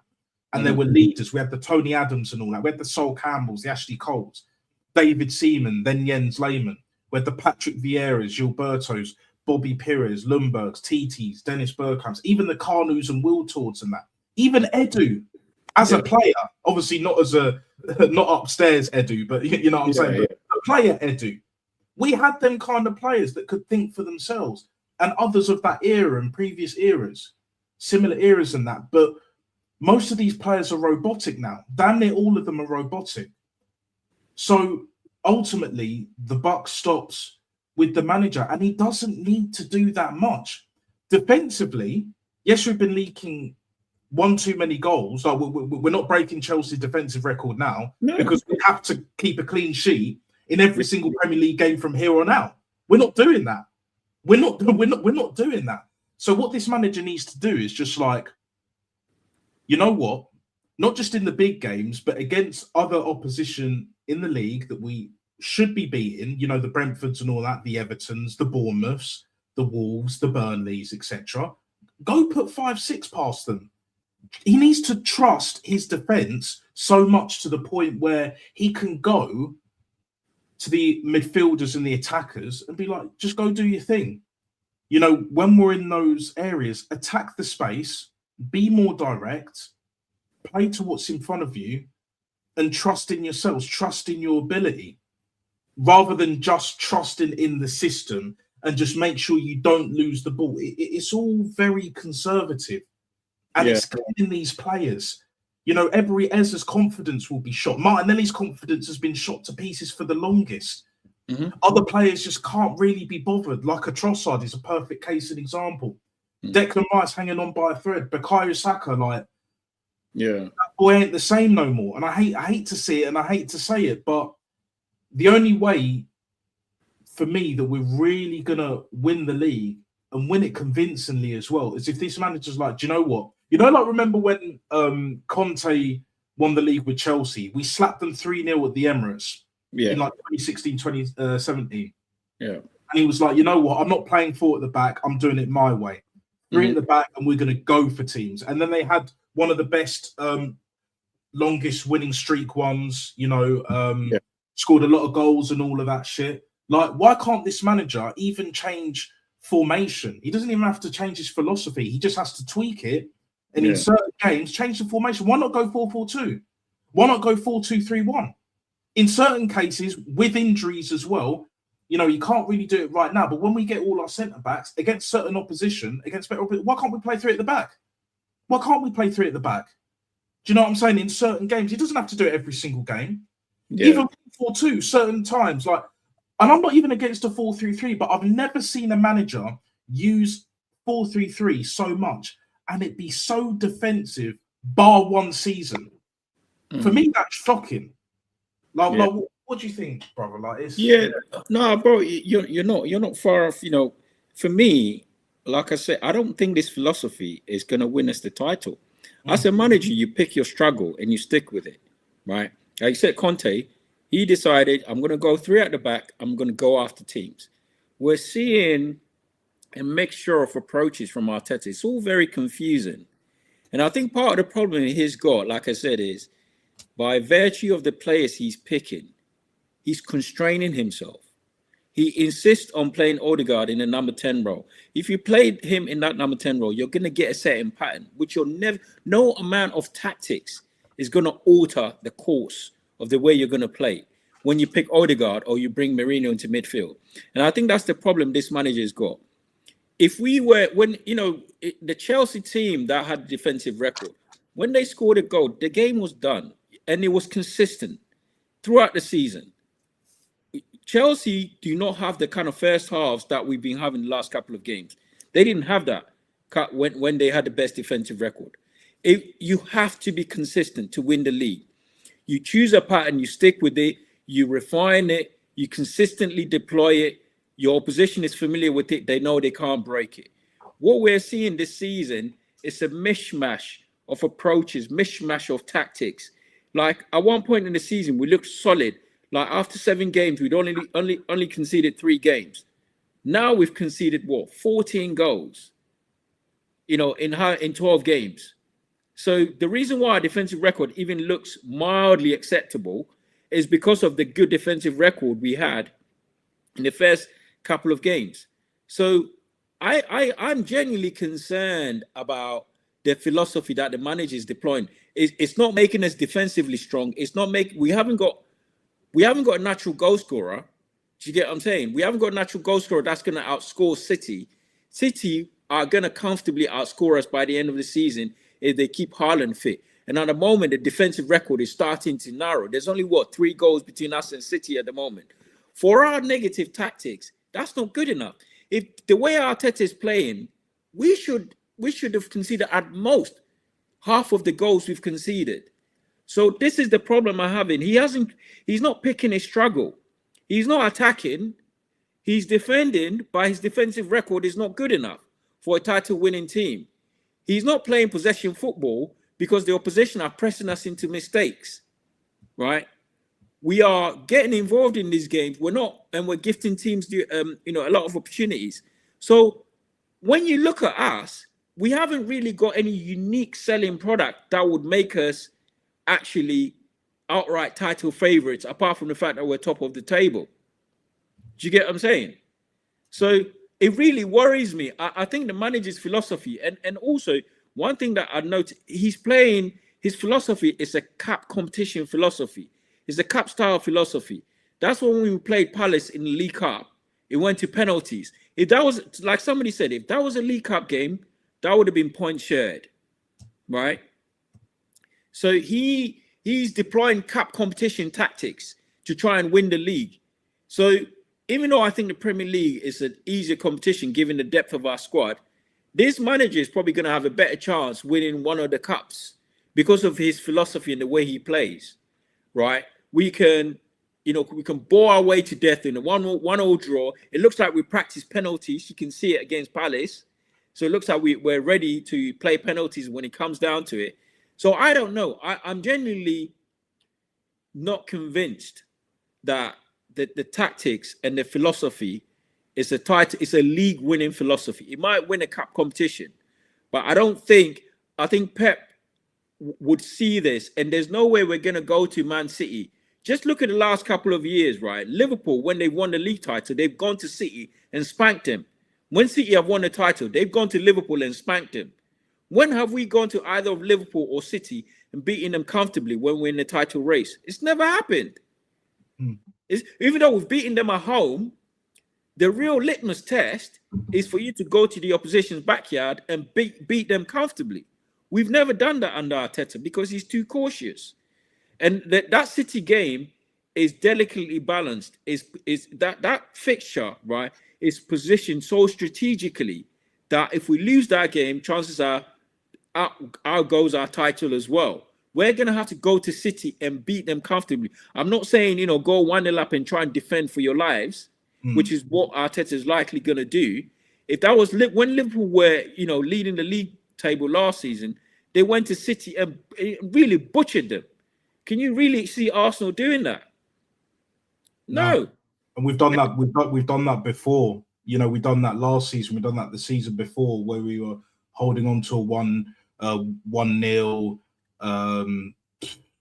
And there were leaders. We had the Tony Adams and all that. We had the Sol Campbells, the Ashley Coles, David Seaman, then Jens Lehmann. We had the Patrick Vieiras, Gilbertos, Bobby Pires, Lundbergs, TTs, Dennis Bergkamps, even the Carnus and Wiltords and that. Even Edu, as a player, obviously not upstairs Edu, but you know what I'm saying? But a player Edu. We had them kind of players that could think for themselves, and others of that era and previous eras, similar eras and that. But most of these players are robotic now. Damn near all of them are robotic. So ultimately, the buck stops with the manager, and he doesn't need to do that much. Defensively, yes, we've been leaking one too many goals. Like we're not breaking Chelsea's defensive record now because we have to keep a clean sheet in every single Premier League game from here on out. We're not doing that. We're not doing that. So what this manager needs to do is just like, you know what? Not just in the big games, but against other opposition in the league that we should be beating, you know, the Brentfords and all that, the Evertons, the Bournemouths, the Wolves, the Burnleys, etc. Go put 5-6 past them. He needs to trust his defence so much to the point where he can go to the midfielders and the attackers and be like, just go do your thing. You know, when we're in those areas, attack the space, be more direct, play to what's in front of you, and trust in yourselves, trust in your ability, rather than just trusting in the system and just make sure you don't lose the ball. It's all very conservative. And it's killing these players. You know, Ebery Ezra's confidence will be shot. Martinelli's confidence has been shot to pieces for the longest. Other players just can't really be bothered. Like a Trossard is a perfect case and example. Declan Rice hanging on by a thread. Bukayo Saka, like, that boy ain't the same no more. And I hate to see it and I hate to say it, but the only way for me that we're really gonna win the league and win it convincingly as well is if this manager's like, do you know what? You know, like remember when Conte won the league with Chelsea? We slapped them 3-0 at the Emirates in like 2016, 2017. And he was like, you know what? I'm not playing 4 at the back. I'm doing it my way. three at the back, and we're going to go for teams. And then they had one of the best, longest winning streak ones, scored a lot of goals and all of that shit. Like, why can't this manager even change formation? He doesn't even have to change his philosophy. He just has to tweak it. And in certain games, change the formation. Why not go 4-4-2? Why not go 4-2-3-1? In certain cases, with injuries as well, you can't really do it right now. But when we get all our centre-backs against certain opposition, against better opposition, why can't we play three at the back? Why can't we play three at the back? Do you know what I'm saying? In certain games, he doesn't have to do it every single game. Yeah. Even 4-4-2, certain times. And I'm not even against a 4-3-3, but I've never seen a manager use 4-3-3 so much and it be so defensive, bar one season. For me, that's shocking. What do you think, brother? No, bro, you're not far off. For me, like I said, I don't think this philosophy is going to win us the title. As a manager, you pick your struggle and you stick with it, right? Like you said, Conte, he decided, I'm going to go three at the back. I'm going to go after teams. We're seeing a mixture of approaches from Arteta. It's all very confusing. And I think part of the problem he's got, like I said, is by virtue of the players he's picking, he's constraining himself. He insists on playing Odegaard in the number 10 role. If you played him in that number 10 role, you're going to get a certain pattern, which no amount of tactics is going to alter the course of the way you're going to play when you pick Odegaard or you bring Mourinho into midfield. And I think that's the problem this manager's got. If the Chelsea team that had defensive record, when they scored a goal, the game was done and it was consistent throughout the season. Chelsea do not have the kind of first halves that we've been having the last couple of games. They didn't have that when they had the best defensive record. You have to be consistent to win the league. You choose a pattern, you stick with it, you refine it, you consistently deploy it. Your opposition is familiar with it. They know they can't break it. What we're seeing this season is a mishmash of approaches, mishmash of tactics. Like at one point in the season, we looked solid. Like after 7 games, we'd only conceded 3 games. Now we've conceded 14 goals. In 12 games. So the reason why our defensive record even looks mildly acceptable is because of the good defensive record we had in the first couple of games. So I'm genuinely concerned about the philosophy that the manager is deploying. It's not making us defensively strong. We haven't got a natural goal scorer. Do you get what I'm saying? We haven't got a natural goal scorer that's going to outscore City. City are going to comfortably outscore us by the end of the season if they keep Haaland fit. And at the moment, the defensive record is starting to narrow. There's only 3 goals between us and City at the moment. For our negative tactics, that's not good enough. If the way Arteta is playing, we should have conceded at most half of the goals we've conceded. So this is the problem I'm having. He's not picking a struggle. He's not attacking. He's defending, but his defensive record is not good enough for a title-winning team. He's not playing possession football because the opposition are pressing us into mistakes, right? We are getting involved in these games. We're gifting teams, a lot of opportunities. So when you look at us, we haven't really got any unique selling product that would make us actually outright title favorites, apart from the fact that we're top of the table. Do you get what I'm saying? So it really worries me. I think the manager's philosophy, and also one thing that I noticed, his philosophy is a cup competition philosophy. It's a cup style philosophy. That's when we played Palace in the League Cup. It went to penalties. If that was, like somebody said, if that was a League Cup game, that would have been points shared, right? So he's deploying cup competition tactics to try and win the league. So even though I think the Premier League is an easier competition given the depth of our squad, this manager is probably going to have a better chance winning one of the cups because of his philosophy and the way he plays, right? We can bore our way to death in a 1-1 draw. It looks like we practice penalties. You can see it against Palace. So it looks like we're ready to play penalties when it comes down to it. So I don't know. I'm genuinely not convinced that the tactics and the philosophy is a league-winning philosophy. It might win a cup competition, But I think Pep would see this, and there's no way we're going to go to Man City. Just look at the last couple of years, right? Liverpool, when they won the league title, they've gone to City and spanked them. When City have won the title, they've gone to Liverpool and spanked them. When have we gone to either of Liverpool or City and beaten them comfortably when we're in the title race? It's never happened. Even though we've beaten them at home, the real litmus test is for you to go to the opposition's backyard and beat them comfortably. We've never done that under Arteta because he's too cautious. And that City game is delicately balanced. Is that fixture, right, is positioned so strategically that if we lose that game, chances are out goes our title as well. We're going to have to go to City and beat them comfortably. I'm not saying, go 1-0 up and try and defend for your lives, which is what Arteta is likely going to do. If that was when Liverpool were, leading the league table last season, they went to City and really butchered them. Can you really see Arsenal doing that? No. And we've done that. We've done that before. We've done that last season. We've done that the season before, where we were holding on to a 1-0,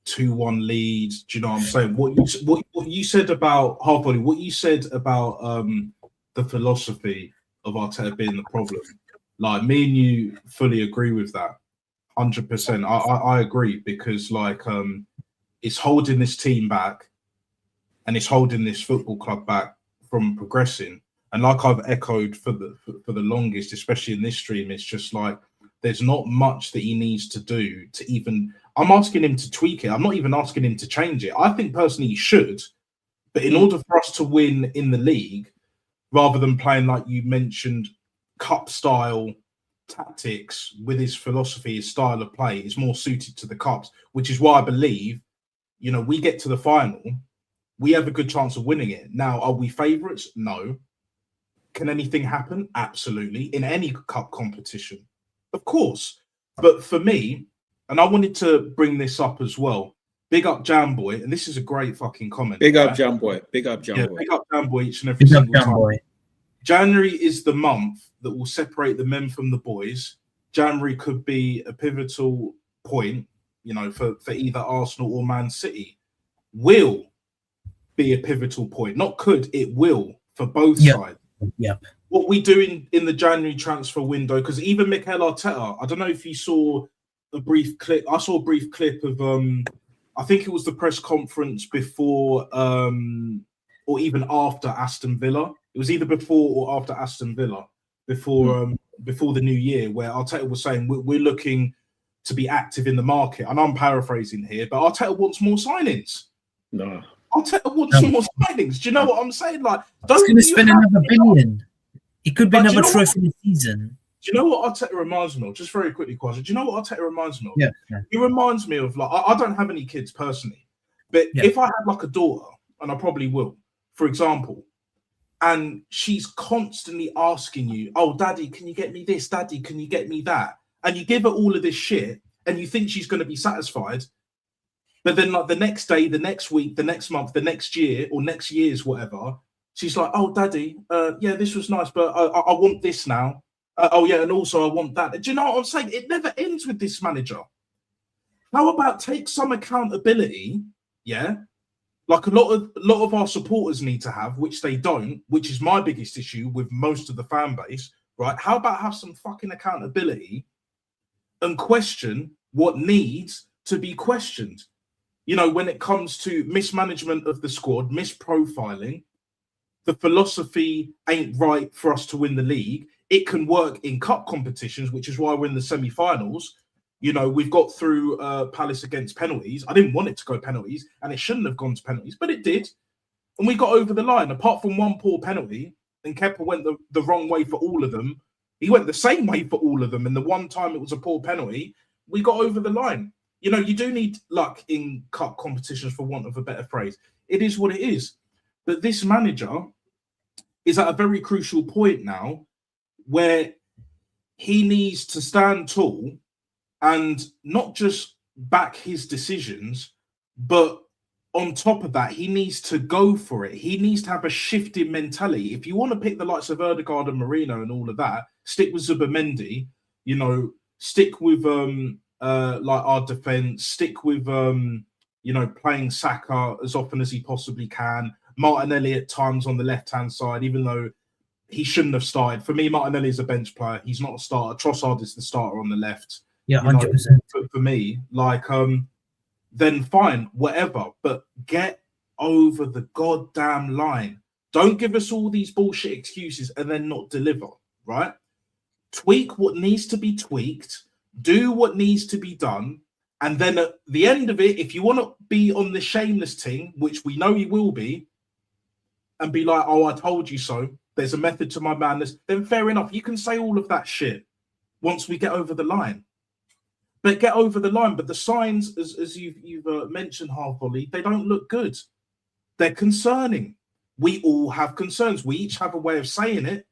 2-1 lead. Do you know what I'm saying? What you said about half volley, what you said about the philosophy of Arteta being the problem. Like, me and you fully agree with that. 100%. I agree, because it's holding this team back, and it's holding this football club back from progressing. And like I've echoed for the longest, especially in this stream, it's just like there's not much that he needs to do to even. I'm asking him to tweak it. I'm not even asking him to change it. I think personally he should, but in order for us to win in the league, rather than playing like you mentioned, cup style tactics with his philosophy, his style of play is more suited to the cups, which is why I believe, we get to the final, we have a good chance of winning it. Now, are we favourites? No. Can anything happen? Absolutely. In any cup competition, of course. But for me, and I wanted to bring this up as well, big up Jamboy, and this is a great fucking comment. Big up Jamboy. Big up Jamboy. Yeah, big up Jamboy each and every single time. January is the month that will separate the men from the boys. January could be a pivotal point, for either Arsenal or Man City. Will be a pivotal point. Not could, it will, for both sides. Yeah. What we do in the January transfer window, because even Mikel Arteta, I don't know if you saw a brief clip. I saw a brief clip of I think it was the press conference before or even after Aston Villa. It was either before or after Aston Villa, before the new year, where Arteta was saying we're looking to be active in the market. And I'm paraphrasing here, but Arteta wants more signings. No. Arteta wants more signings. Do you know what I'm saying? Like, he's going to spend another billion. It could be another trophy this season. Do you know what Arteta reminds me of? Just very quickly, Kwasi. Do you know what Arteta reminds me of? Yeah. He reminds me of, I don't have any kids personally, but if I had like a daughter, and I probably will, for example, and she's constantly asking you, "Oh, Daddy, can you get me this? Daddy, can you get me that?" And you give her all of this shit, and you think she's going to be satisfied, but then like the next day, the next week, the next month, the next year, or next year's whatever, she's like, "Oh, Daddy, yeah, this was nice, but I want this now. Oh yeah, and also I want that." Do you know what I'm saying? It never ends with this manager. How about take some accountability? Yeah, like a lot of our supporters need to have, which they don't, which is my biggest issue with most of the fan base. Right? How about have some fucking accountability and question what needs to be questioned? When it comes to mismanagement of the squad, misprofiling, the philosophy ain't right for us to win the league. It can work in cup competitions, which is why we're in the semi-finals. We've got through Palace against penalties. I didn't want it to go penalties, and it shouldn't have gone to penalties, but it did. And we got over the line, apart from one poor penalty, and Kepa went the wrong way for all of them. He went the same way for all of them, and the one time it was a poor penalty, we got over the line. You do need luck in cup competitions, for want of a better phrase. It is what it is. But this manager is at a very crucial point now where he needs to stand tall and not just back his decisions, but on top of that, he needs to go for it. He needs to have a shifting mentality. If you want to pick the likes of Erdegaard and Marino and all of that, stick with Zubimendi, stick with like our defense, stick with playing Saka as often as he possibly can. Martinelli at times on the left-hand side, even though he shouldn't have started. For me, Martinelli is a bench player. He's not a starter. Trossard is the starter on the left. Yeah, 100%. For me, like, then fine, whatever. But get over the goddamn line. Don't give us all these bullshit excuses and then not deliver, right? Tweak what needs to be tweaked. Do what needs to be done. And then at the end of it, if you want to be on the shameless thing, which we know you will be, and be like, oh, I told you so, there's a method to my madness, then fair enough. You can say all of that shit once we get over the line. But get over the line. But the signs, as you've mentioned, Half Volley, they don't look good. They're concerning. We all have concerns. We each have a way of saying it,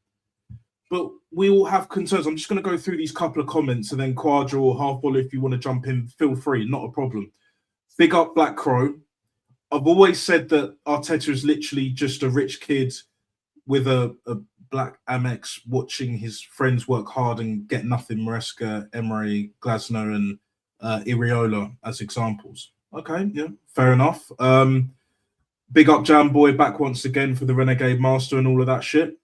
but we all have concerns. I'm just going to go through these couple of comments, and then Quadra or Half Volley, if you want to jump in, feel free. Not a problem. Big up Black Crow. I've always said that Arteta is literally just a rich kid with a black Amex watching his friends work hard and get nothing. Maresca, Emery, Glasner, and Iriola as examples. Okay, yeah, fair enough. Big up Jam Boy back once again for the Renegade Master and all of that shit.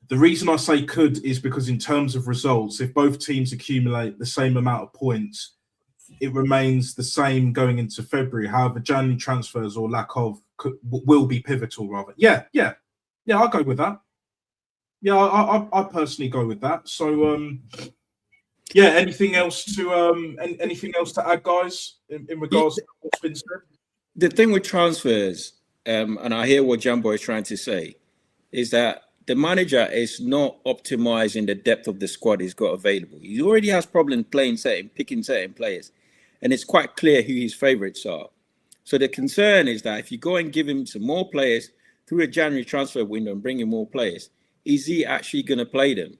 The reason I say could is because in terms of results, if both teams accumulate the same amount of points, it remains the same going into February. However, January transfers or lack of will be pivotal rather. Yeah, I'll go with that. Yeah, I personally go with that. So, yeah, anything else to add, guys, in regards to what's been said? The thing with transfers, and I hear what Jumbo is trying to say, is that the manager is not optimizing the depth of the squad he's got available. He already has problems picking certain players, and it's quite clear who his favorites are. So the concern is that if you go and give him some more players through a January transfer window and bring in more players, is he actually going to play them?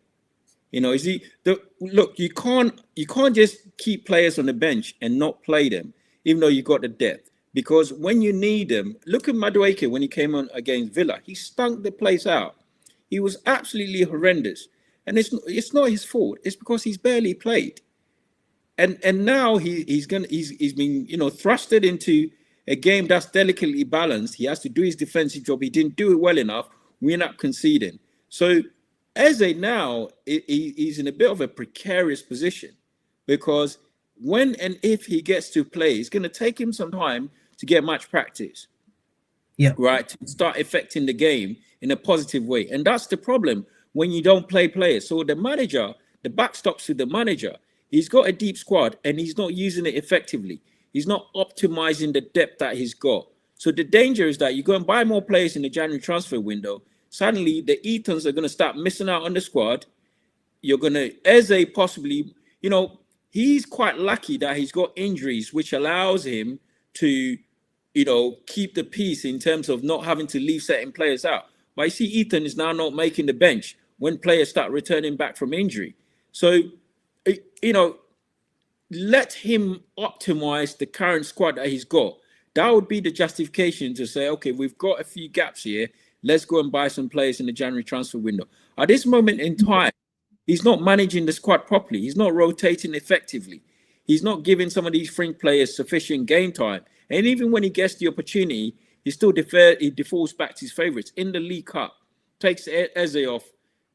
Look, you can't just keep players on the bench and not play them, even though you got the depth. Because when you need them, look at Madueke when he came on against Villa. He stunk the place out. He was absolutely horrendous. And it's not his fault. It's because he's barely played. And now he's been thrusted into a game that's delicately balanced. He has to do his defensive job. He didn't do it well enough. We end up conceding. So Eze now he's in a bit of a precarious position, because when and if he gets to play, it's going to take him some time to get match practice. Yeah. Right. To start affecting the game in a positive way. And that's the problem when you don't play players. So the manager, the backstops to the manager, he's got a deep squad and he's not using it effectively. He's not optimizing the depth that he's got. So the danger is that you go and buy more players in the January transfer window. Suddenly the Ethans are going to start missing out on the squad. You're going to, Eze possibly, he's quite lucky that he's got injuries, which allows him to, keep the peace in terms of not having to leave certain players out. But I see Ethan is now not making the bench when players start returning back from injury. So, let him optimize the current squad that he's got. That would be the justification to say, okay, we've got a few gaps here. Let's go and buy some players in the January transfer window. At this moment in time, he's not managing the squad properly. He's not rotating effectively. He's not giving some of these fringe players sufficient game time. And even when he gets the opportunity, he defaults back to his favourites. In the League Cup, takes Eze off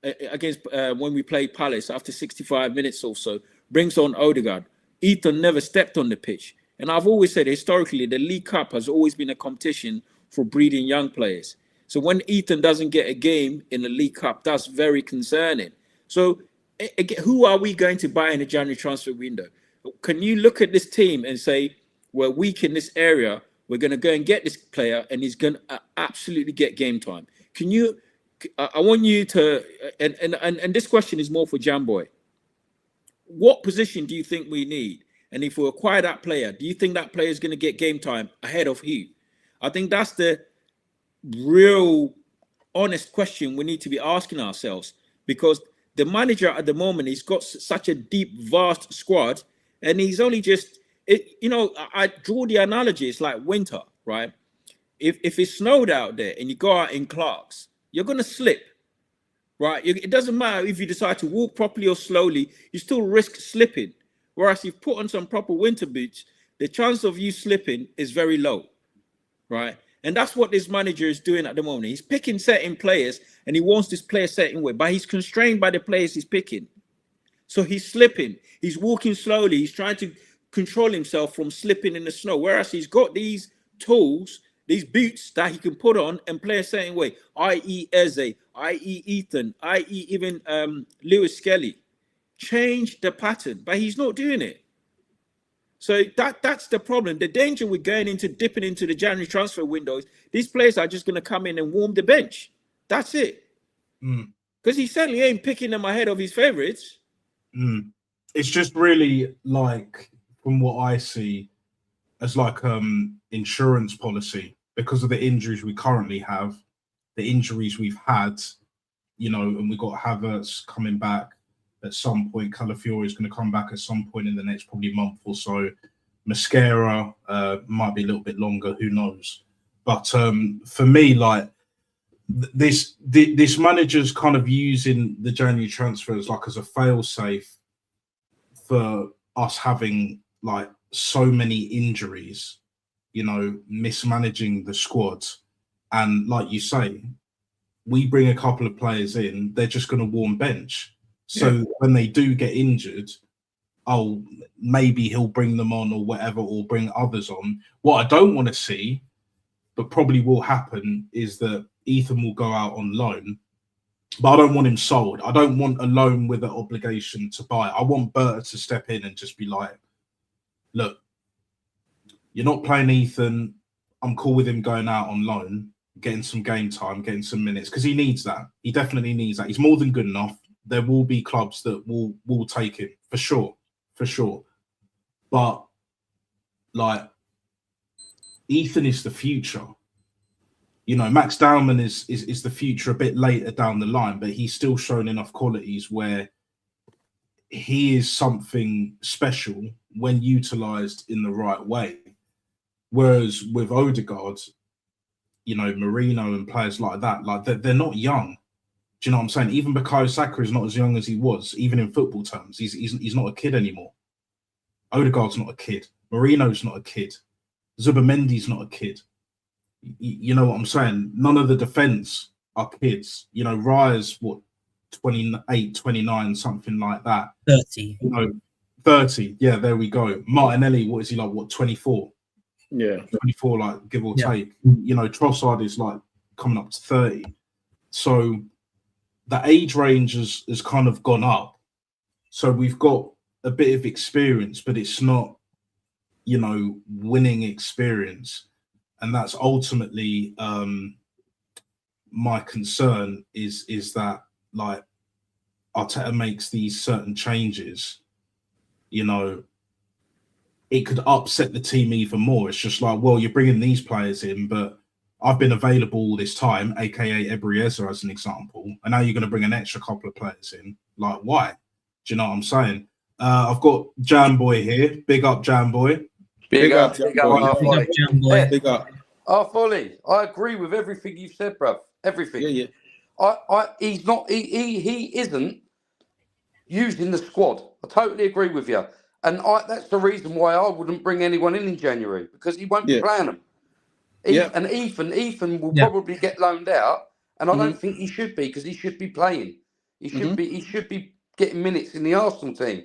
against when we played Palace after 65 minutes or so, brings on Odegaard. Ethan never stepped on the pitch. And I've always said, historically, the League Cup has always been a competition for breeding young players. So when Ethan doesn't get a game in the League Cup, that's very concerning. So who are we going to buy in the January transfer window? Can you look at this team and say, we're weak in this area, we're going to go and get this player and he's going to absolutely get game time? I want you to, and this question is more for Jamboy. What position do you think we need? And if we acquire that player, do you think that player is going to get game time ahead of who? I think that's the real honest question we need to be asking ourselves, because the manager at the moment, he's got such a deep, vast squad, and he's only just, I draw the analogy, it's like winter, right? If it snowed out there and you go out in Clarks, you're going to slip, right? It doesn't matter if you decide to walk properly or slowly, you still risk slipping. Whereas if you put on some proper winter boots, the chance of you slipping is very low, right? And that's what this manager is doing at the moment. He's picking certain players and he wants this player certain way, but he's constrained by the players he's picking. So he's slipping. He's walking slowly. He's trying to control himself from slipping in the snow. Whereas he's got these tools, these boots that he can put on and play a certain way, i.e. Eze, i.e. Ethan, i.e. even Lewis Skelly. Change the pattern, but he's not doing it. So that's the problem. The danger with dipping into the January transfer windows, these players are just going to come in and warm the bench. That's it. Because he certainly ain't picking them ahead of his favourites. It's just really like, from what I see, as like insurance policy, because of the injuries we currently have, the injuries we've had, you know, and we've got Havertz coming back at some point. Calafiori is going to come back at some point in the next probably month or so. Mascara might be a little bit longer, who knows? But for me, like, this manager's kind of using the January transfers like as a fail-safe for us having like so many injuries, you know, mismanaging the squad. And like you say, we bring a couple of players in, they're just going to warm bench. So when they do get injured, oh, maybe he'll bring them on or whatever, or bring others on. What I don't want to see, but probably will happen, is that Ethan will go out on loan, but I don't want him sold. I don't want a loan with an obligation to buy. I want Berta to step in and just be like, look, you're not playing Ethan. I'm cool with him going out on loan, getting some game time, getting some minutes, because he needs that. He definitely needs that. He's more than good enough. There will be clubs that will take him, for sure. But like, Ethan is the future. You know, Max Dowman is the future a bit later down the line, but he's still shown enough qualities where he is something special when utilised in the right way. Whereas with Odegaard, you know, Marino and players like that, like they're not young. Do you know what I'm saying? Even Bukayo Saka is not as young as he was, even in football terms. He's not a kid anymore. Odegaard's not a kid. Marino's not a kid. Zubamendi's not a kid. You know what I'm saying? None of the defence are kids. You know, Raya's, what, 28, 29, something like that. 30. You know, 30. Yeah, there we go. Martinelli, what is he, like, what, 24? Yeah. 24, like, give or take. You know, Trossard is, like, coming up to 30. So the age range has kind of gone up. So we've got a bit of experience, but it's not, you know, winning experience. And that's ultimately my concern is that, like, Arteta makes these certain changes, you know, it could upset the team even more. It's just like, well, you're bringing these players in, but I've been available all this time, aka Eberezer as an example, and now you're going to bring an extra couple of players in. Like, why? Do you know what I'm saying? I've got Jam Boy here. Big up, Jam Boy. Big up, Big up, Jam Boy. Big up. Folly, I agree with everything you've said, bruv. Everything. Yeah. He's not. He isn't using the squad. I totally agree with you, and that's the reason why I wouldn't bring anyone in January, because he won't be playing them. And Ethan will probably get loaned out, and I don't think he should be, because he should be playing. He should be getting minutes in the Arsenal team.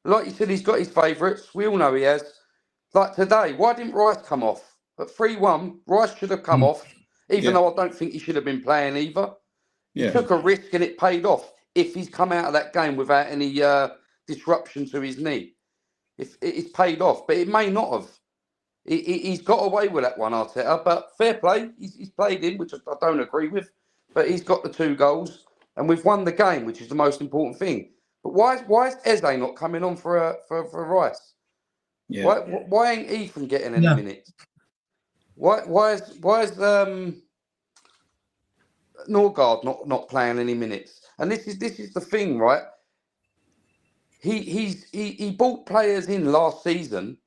Like you said, he's got his favourites. We all know he has. Like today, why didn't Rice come off? At 3-1, Rice should have come off, even though I don't think he should have been playing either. He took a risk and it paid off if he's come out of that game without any disruption to his knee. If it's paid off, but it may not have. He's got away with that one, Arteta, but fair play. He's played in, which I don't agree with, but he's got the 2 goals and we've won the game, which is the most important thing. But why is Eze not coming on for Rice? Yeah. Why ain't Ethan getting any minutes? Why is Norgard not playing any minutes? And this is the thing, right? He brought players in last season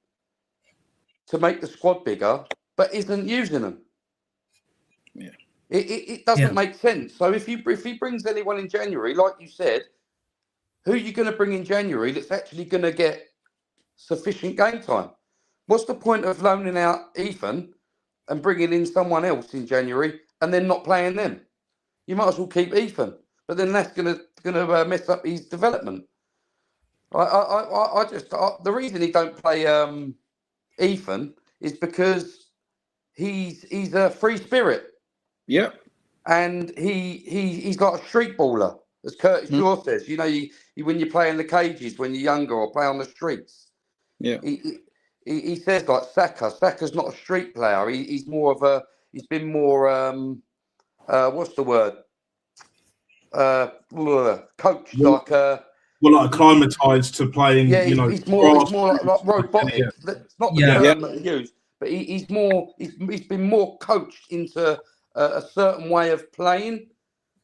to make the squad bigger, but isn't using them. Yeah. It doesn't make sense. So if he brings anyone in January, like you said, who are you going to bring in January that's actually going to get sufficient game time? What's the point of loaning out Ethan and bringing in someone else in January and then not playing them? You might as well keep Ethan, but then that's going to mess up his development. The reason he don't play Ethan is because he's a free spirit. Yeah. And he's like a street baller, as Curtis Shaw says. You know, you when you play in the cages when you're younger or play on the streets. Yeah. He says like Saka's not a street player. He's more of a. He's been more what's the word? Coached like like acclimatized to playing. Yeah, you know, he's more like robotic. Yeah. That's not the term that he used, but he's been more coached into a certain way of playing,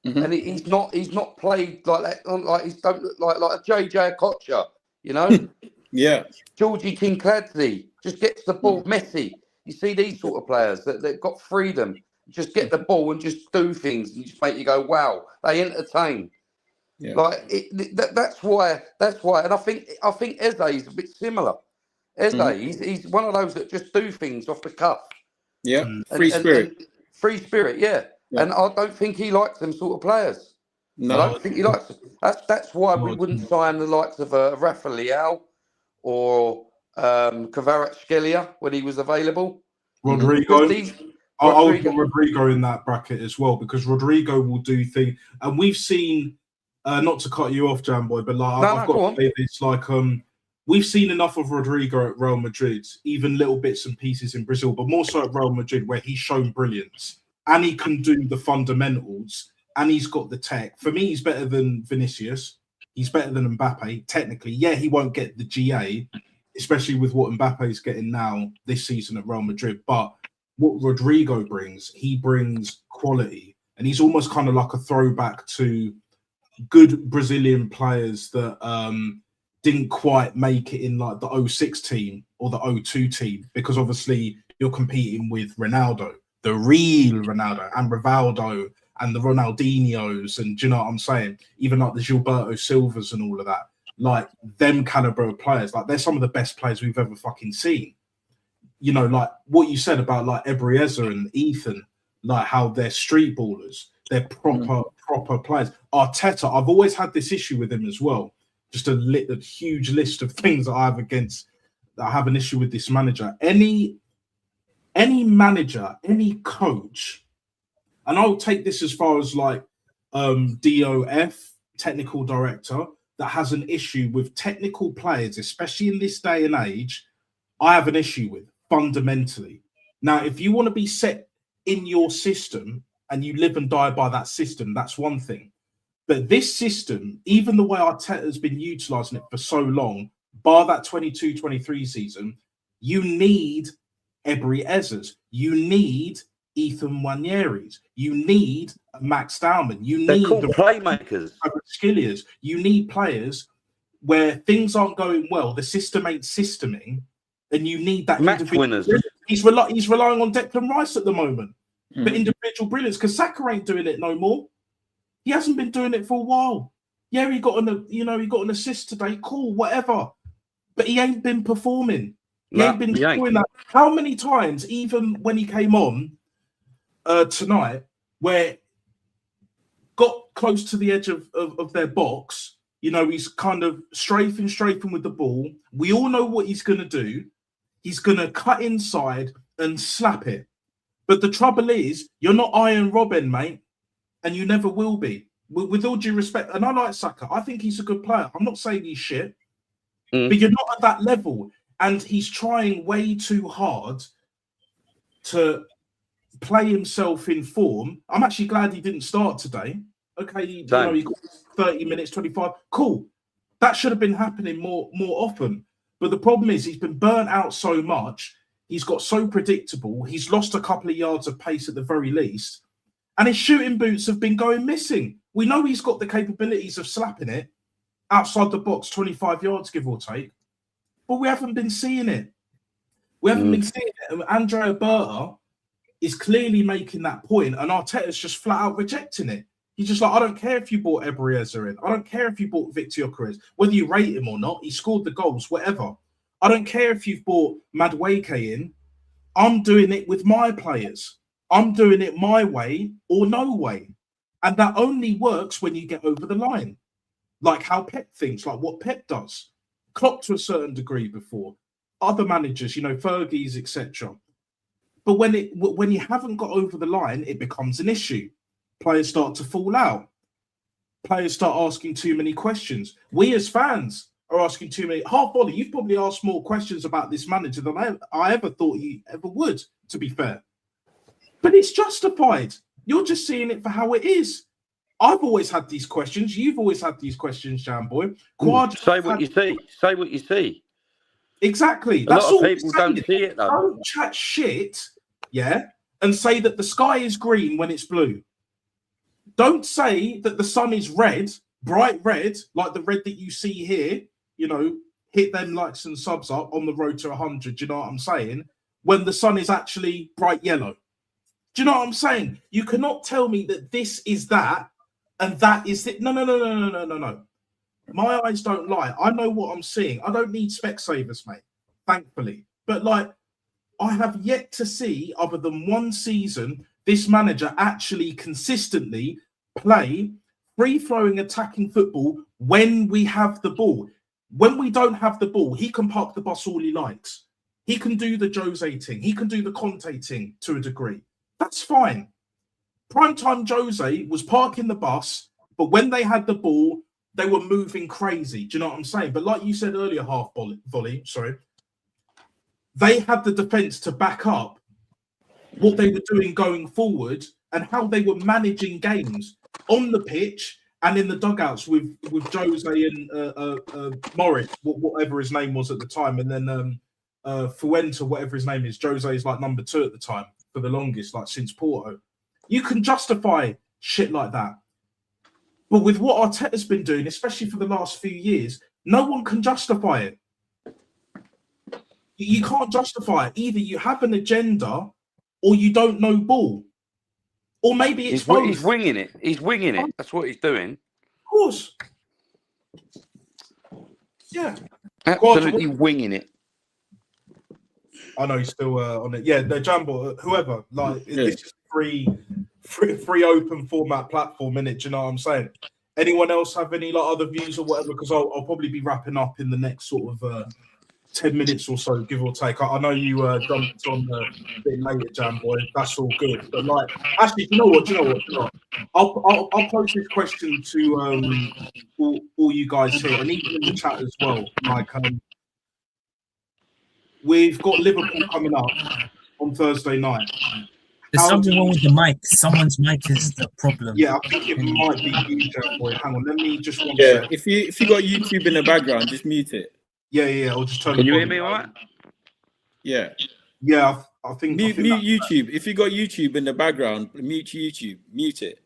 and he's not played like that. Like he don't look like a JJ Okocha, you know. Yeah. Georgie Kincladze just gets the ball. Messi, you see these sort of players that got freedom, just get the ball and just do things and just make you go, wow, they entertain. Yeah. Like that's why, and I think Eze is a bit similar. Eze, he's one of those that just do things off the cuff. Yeah, free spirit. Free spirit, yeah. And I don't think he likes them sort of players. No, I don't think he likes them. That's why we wouldn't sign the likes of Rafa Leao or Kvaratskhelia when he was available. Rodrigo. I would put Rodrigo in that bracket as well, because Rodrigo will do things, and we've seen. Not to cut you off, Jamboy, but like I've got to say this, like we've seen enough of Rodrigo at Real Madrid, even little bits and pieces in Brazil, but more so at Real Madrid, where he's shown brilliance and he can do the fundamentals and he's got the tech. For me, he's better than Vinicius. He's better than Mbappe. Technically, yeah, he won't get the GA, especially with what Mbappe is getting now this season at Real Madrid. But what Rodrigo brings, he brings quality, and he's almost kind of like a throwback to good Brazilian players that didn't quite make it in like the 06 team or the 02 team, because obviously you're competing with Ronaldo, the real Ronaldo, and Rivaldo and the Ronaldinhos, and do you know what I'm saying? Even like the Gilberto Silvas and all of that, like them caliber of players, like they're some of the best players we've ever fucking seen. You know, like what you said about like Eberezer and Ethan, like how they're street ballers. They're proper players. Arteta, I've always had this issue with him as well. Just a huge list of things that I have an issue with this manager. Any manager, any coach, and I'll take this as far as like DOF, technical director, that has an issue with technical players, especially in this day and age, I have an issue with fundamentally. Now, if you want to be set in your system and you live and die by that system, that's one thing. But this system, even the way Arteta has been utilising it for so long, bar that 22-23 season, you need Ebery Ezers. You need Ethan Nwanery's. You need Max Dowman. You need the playmakers. Skilliers. You need players where things aren't going well, the system ain't systeming, and you need that match winners. He's relying on Declan Rice at the moment. For individual brilliance, because Saka ain't doing it no more. He hasn't been doing it for a while. Yeah, he got an assist today, cool, whatever. But he ain't been performing. He ain't been doing that. How many times, even when he came on tonight, where got close to the edge of their box, you know, he's kind of strafing with the ball. We all know what he's gonna do. He's gonna cut inside and slap it. But the trouble is, you're not Iron Robin, mate, and you never will be. With all due respect, and I like Saka, I think he's a good player. I'm not saying he's shit, but you're not at that level. And he's trying way too hard to play himself in form. I'm actually glad he didn't start today. Okay, he got 30 minutes, 25. Cool. That should have been happening more often. But the problem is he's been burnt out so much. He's got so predictable. He's lost a couple of yards of pace at the very least. And his shooting boots have been going missing. We know he's got the capabilities of slapping it outside the box, 25 yards, give or take. But we haven't been seeing it. We haven't been seeing it. And Andrea Berta, is clearly making that point, and Arteta's just flat out rejecting it. He's just like, I don't care if you bought Eberezer in. I don't care if you bought Victor Gyökeres. Whether you rate him or not, he scored the goals, whatever. I don't care if you've bought Madueke in. I'm doing it with my players. I'm doing it my way or no way. And that only works when you get over the line. Like how Pep thinks, like what Pep does. Klopp to a certain degree before. Other managers, you know, Fergie's, etc. But when you haven't got over the line, it becomes an issue. Players start to fall out. Players start asking too many questions. We as fans are asking too many. Half volley, you've probably asked more questions about this manager than I ever thought you ever would, to be fair. But it's justified. You're just seeing it for how it is. I've always had these questions. You've always had these questions, Jamboy. Say what you see. Say what you see. Exactly. A lot of people don't see it, though. Don't chat shit, yeah, and say that the sky is green when it's blue. Don't say that the sun is red, bright red, like the red that you see here, you know, hit them likes and subs up on the road to 100, you know what I'm saying? When the sun is actually bright yellow. Do you know what I'm saying? You cannot tell me that this is that and that is it. No. My eyes don't lie. I know what I'm seeing. I don't need Specsavers, mate, thankfully. But, like, I have yet to see, other than one season, this manager actually consistently play free-flowing attacking football when we have the ball. When we don't have the ball, he can park the bus all he likes. He can do the Jose thing. He can do the Conte thing to a degree. That's fine. Primetime Jose was parking the bus, but when they had the ball, they were moving crazy. Do you know what I'm saying? But like you said earlier, half volley, they had the defence to back up what they were doing going forward and how they were managing games on the pitch and in the dugouts with Jose and Morris, whatever his name was at the time, and then Fuente, whatever his name is. Jose is like number 2 at the time for the longest, like since Porto. You can justify shit like that. But with what Arteta's been doing, especially for the last few years, no one can justify it. You can't justify it. Either you have an agenda or you don't know ball. Or maybe it's both. He's winging it. He's winging it. That's what he's doing. Of course. Yeah. Absolutely winging it. I know he's still on it. Yeah, no, Jambo, whoever. Like, this is free open format platform, innit? Do you know what I'm saying? Anyone else have any like other views or whatever? Because I'll probably be wrapping up in the next sort of 10 minutes or so, give or take. I know you jumped on a bit later, Jamboy. That's all good. But like, actually, you know what? I'll pose this question to all you guys here, and even in the chat as well. Like, we've got Liverpool coming up on Thursday night. There's something wrong with the mic. Someone's mic is the problem. Yeah, I think it might be you, Jamboy. Hang on, let me just one Yeah, sec. if you got YouTube in the background, just mute it. Yeah. I'll just turn. Can you hear me all right? Yeah. Yeah, I think Mute YouTube. If you got YouTube in the background, mute YouTube. Mute it.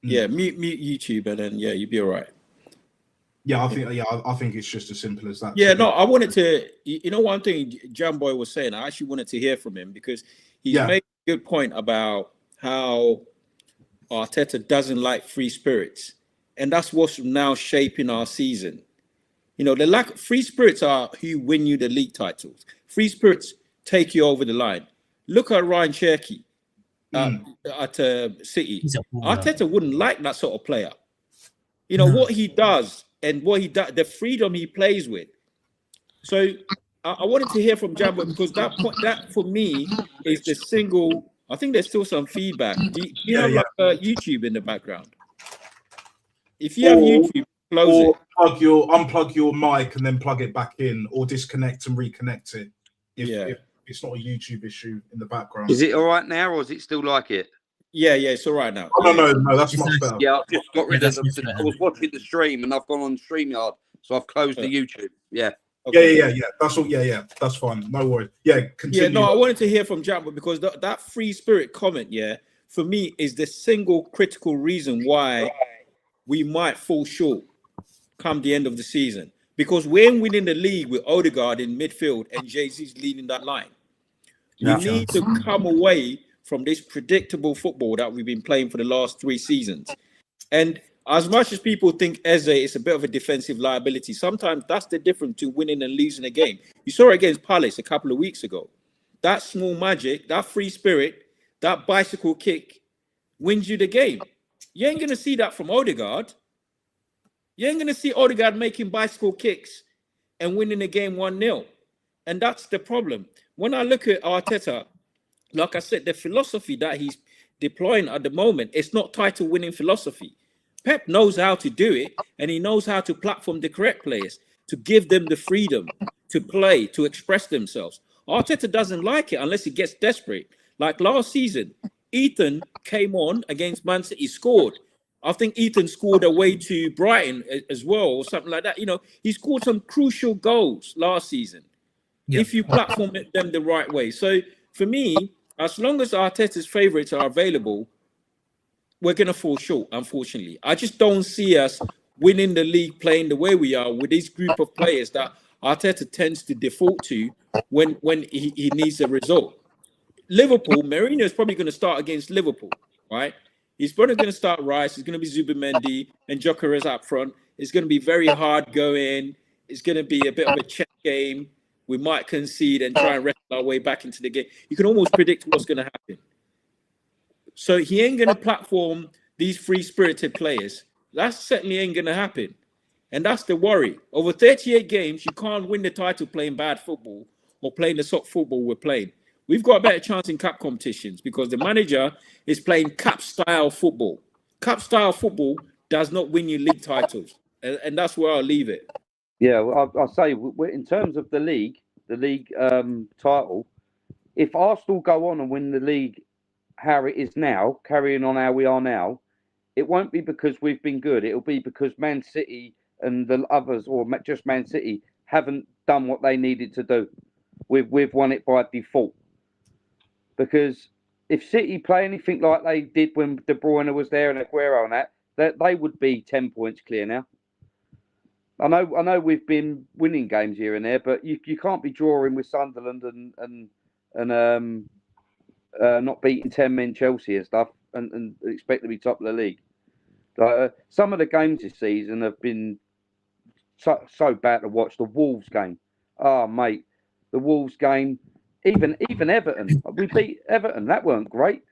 Yeah, mute YouTube, and then you'd be all right. Yeah, I think it's just as simple as that. Yeah, no, I wanted to. You know, one thing Jamboy was saying, I actually wanted to hear from him because he's made a good point about how Arteta doesn't like free spirits. And that's what's now shaping our season. You know, the lack of free spirits are who win you the league titles. Free spirits take you over the line. Look at Ryan Cherky at City. Arteta wouldn't like that sort of player. You know, what he does and the freedom he plays with. So I wanted to hear from Jambo because that for me is the single. I think there's still some feedback. Do you have YouTube in the background? If you have YouTube, close it. Unplug your mic and then plug it back in, or disconnect and reconnect it. If it's not a YouTube issue in the background. Is it all right now, or is it still like it? Yeah, it's all right now. Oh, no, that's much better. Yeah, I've just got rid of I was watching the stream and I've gone on StreamYard, so I've closed the YouTube. Yeah. Okay. Yeah. That's all. Yeah. That's fine. No worries. Yeah. Continue. Yeah. No, I wanted to hear from Jambo because that free spirit comment, for me is the single critical reason why we might fall short come the end of the season, because we're winning the league with Odegaard in midfield and Jay-Z's leading that line. We need to come away from this predictable football that we've been playing for the last 3 seasons. And as much as people think Eze is a bit of a defensive liability, sometimes that's the difference between winning and losing a game. You saw it against Palace a couple of weeks ago. That small magic, that free spirit, that bicycle kick wins you the game. You ain't going to see that from Odegaard. You ain't going to see Odegaard making bicycle kicks and winning the game 1-0. And that's the problem. When I look at Arteta, like I said, the philosophy that he's deploying at the moment, it's not title-winning philosophy. Pep knows how to do it, and he knows how to platform the correct players, to give them the freedom to play, to express themselves. Arteta doesn't like it unless he gets desperate. Like last season, Ethan came on against Man City, scored. I think Ethan scored away to Brighton as well, or something like that. You know, he scored some crucial goals last season. Yeah. If you platform them the right way. So for me, as long as Arteta's favourites are available, we're going to fall short, unfortunately. I just don't see us winning the league playing the way we are with this group of players that Arteta tends to default to when he needs a result. Liverpool, Mourinho is probably going to start against Liverpool, right? He's probably going to start Rice. It's going to be Zubimendi and Gyökeres up front. It's going to be very hard going. It's going to be a bit of a check game. We might concede and try and wrestle our way back into the game. You can almost predict what's going to happen. So he ain't going to platform these free-spirited players. That certainly ain't going to happen. And that's the worry. Over 38 games, you can't win the title playing bad football or playing the soft football we're playing. We've got a better chance in cup competitions because the manager is playing cup-style football. Cup-style football does not win you league titles. And that's where I'll leave it. Yeah, well, I'll say, in terms of the league title, if Arsenal go on and win the league how it is now, carrying on how we are now, it won't be because we've been good. It'll be because Man City and the others, or just Man City, haven't done what they needed to do. We've won it by default. Because if City play anything like they did when De Bruyne was there and Aguero and that they would be 10 points clear now. I know we've been winning games here and there, but you can't be drawing with Sunderland and not beating 10 men Chelsea and stuff and expect to be top of the league. Some of the games this season have been so bad to watch. The Wolves game, oh mate, the Wolves game, even Everton. We beat Everton. That weren't great.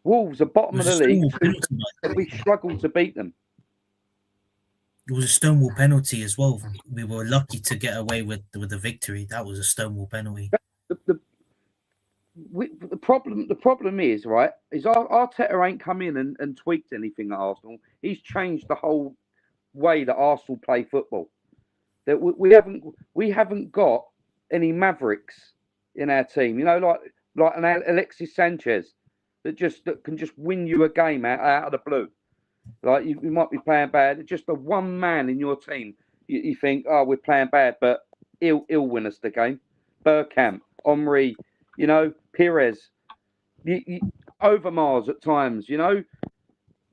Wolves are bottom of the league. We struggled to beat them. It was a Stonewall penalty as well. We were lucky to get away with the victory. That was a Stonewall penalty. The problem is, right, is Arteta ain't come in and tweaked anything at Arsenal. He's changed the whole way that Arsenal play football. That we haven't got any mavericks in our team. You know, like an Alexis Sanchez that can just win you a game out of the blue. Like you might be playing bad. Just the one man in your team, you think, oh, we're playing bad, but he'll win us the game. Bergkamp, Omri, you know, Pires, Overmars at times, you know.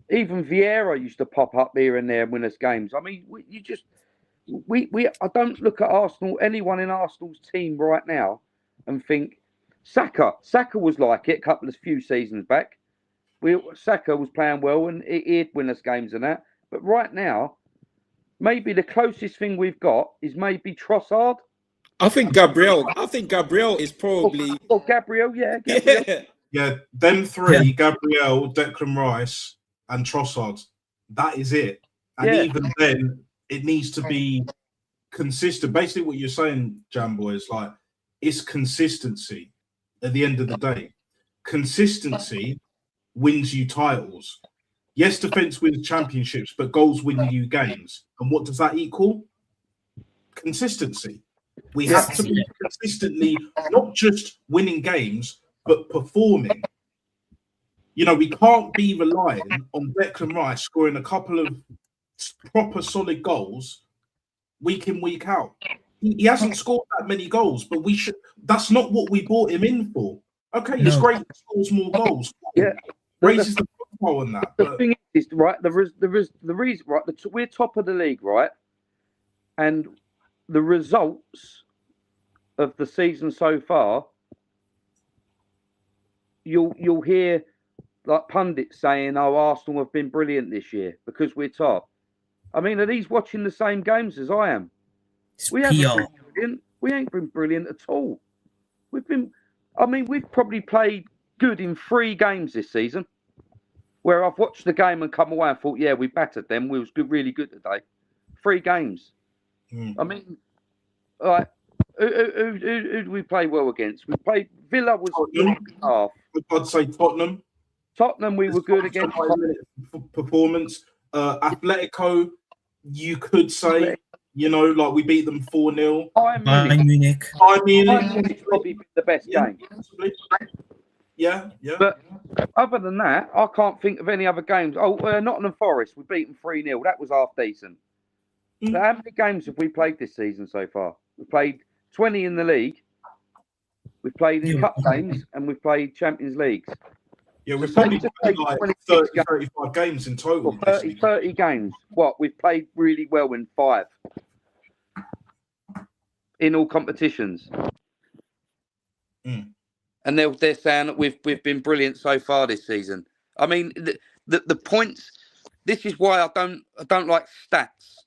Even Vieira used to pop up here and there and win us games. I mean, I don't look at Arsenal, anyone in Arsenal's team right now, and think Saka was like it a few seasons back. Saka was playing well and he'd win us games and that. But right now, maybe the closest thing we've got is maybe Trossard. I think Gabriel is probably. Oh, Gabriel, yeah. Gabriel. Yeah, them three, Gabriel, Declan Rice, and Trossard. That is it. And even then, it needs to be consistent. Basically, what you're saying, Jamboy, is like, it's consistency at the end of the day. Consistency wins you titles. Yes, defense wins championships, but goals win you games. And what does that equal? Consistency. We have to be consistently not just winning games, but performing. You know, we can't be relying on Declan Rice scoring a couple of proper solid goals week in, week out. He hasn't scored that many goals, but we should. That's not what we bought him in for. Okay, it's great he scores more goals. Yeah. Raises the profile on that. The thing is, right, the reason, right, we're top of the league, right? And the results of the season so far you'll hear like pundits saying, "Oh, Arsenal have been brilliant this year because we're top." I mean, are these watching the same games as I am? It's We haven't PR. been brilliant. We ain't been brilliant at all. We've probably played good in 3 games this season, where I've watched the game and come away and thought, yeah, we battered them. We was good, really good today. 3 games. I mean, like, who did we play well against? We played Villa was half. I'd say Tottenham. Tottenham, we were good against. Performance. Atletico, you could say, like we beat them 4-0. Bayern Munich. Bayern Munich probably been the best game. Yeah. But other than that, I can't think of any other games. Oh, Nottingham Forest, we beat them 3-0. That was half decent. So how many games have we played this season so far? We played 20 in the league. We've played in cup games and we've played Champions Leagues. Yeah, we've probably played like 30, 35 games in total. 30 games. What? We've played really well in 5. In all competitions. And they're saying that we've been brilliant so far this season. I mean, the points. This is why I don't like stats.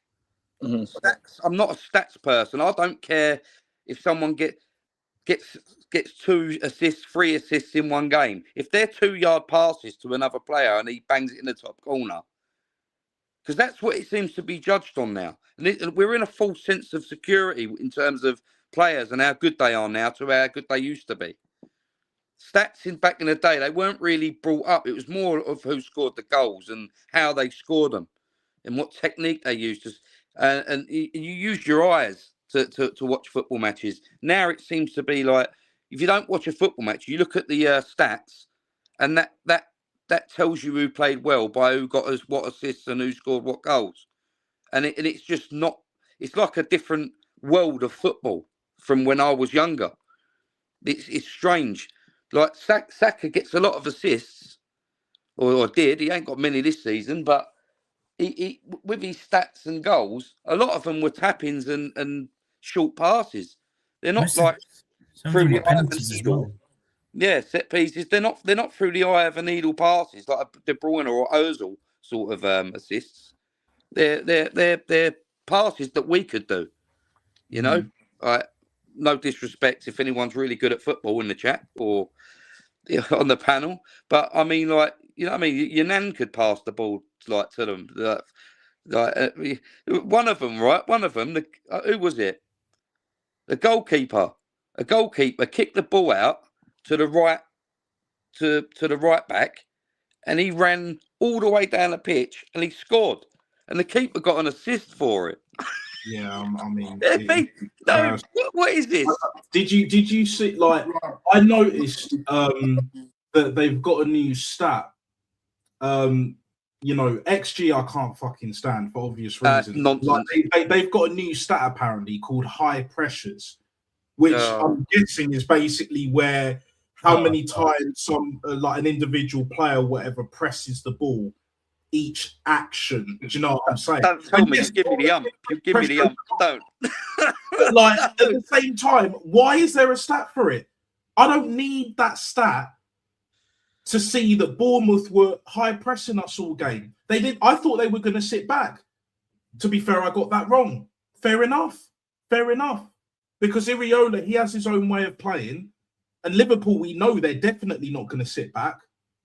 Stats. I'm not a stats person. I don't care if someone gets 2 assists, 3 assists in one game. If they're 2-yard passes to another player and he bangs it in the top corner, because that's what it seems to be judged on now. And we're in a false sense of security in terms of players and how good they are now to how good they used to be. Stats back in the day, they weren't really brought up. It was more of who scored the goals and how they scored them and what technique they used. And you use your eyes to watch football matches. Now it seems to be like, if you don't watch a football match, you look at the stats, and that tells you who played well by who got us what assists and who scored what goals. And it's just not. It's like a different world of football from when I was younger. It's strange. Like Saka gets a lot of assists, or did. He ain't got many this season, but he with his stats and goals, a lot of them were tap-ins and short passes. They're not like through the eye of a needle. Yeah, set pieces. They're not through the eye of a needle passes like De Bruyne or Ozil sort of assists. They're passes that we could do. You know, no disrespect if anyone's really good at football in the chat or on the panel, but I mean, like, you know what I mean? Your nan could pass the ball like to them. One of them, right? One of them. Who was it? The goalkeeper. A goalkeeper kicked the ball out to the right, to the right back, and he ran all the way down the pitch and he scored. And the keeper got an assist for it. Yeah, I mean, what is this? Did you see? Like, I noticed that they've got a new stat. XG I can't fucking stand for obvious reasons. Nonsense. Like, they've got a new stat apparently called high pressures, which I'm guessing is basically where how many times some like an individual player, whatever, presses the ball each action. Do you know what I'm saying? Don't tell me. Give me the ump. You give me the ump. Don't. But like at the same time, why is there a stat for it? I don't need that stat to see that Bournemouth were high pressing us all game. They did. I thought they were going to sit back. To be fair, I got that wrong. Fair enough. Because Iriola, he has his own way of playing, and Liverpool, we know they're definitely not going to sit back.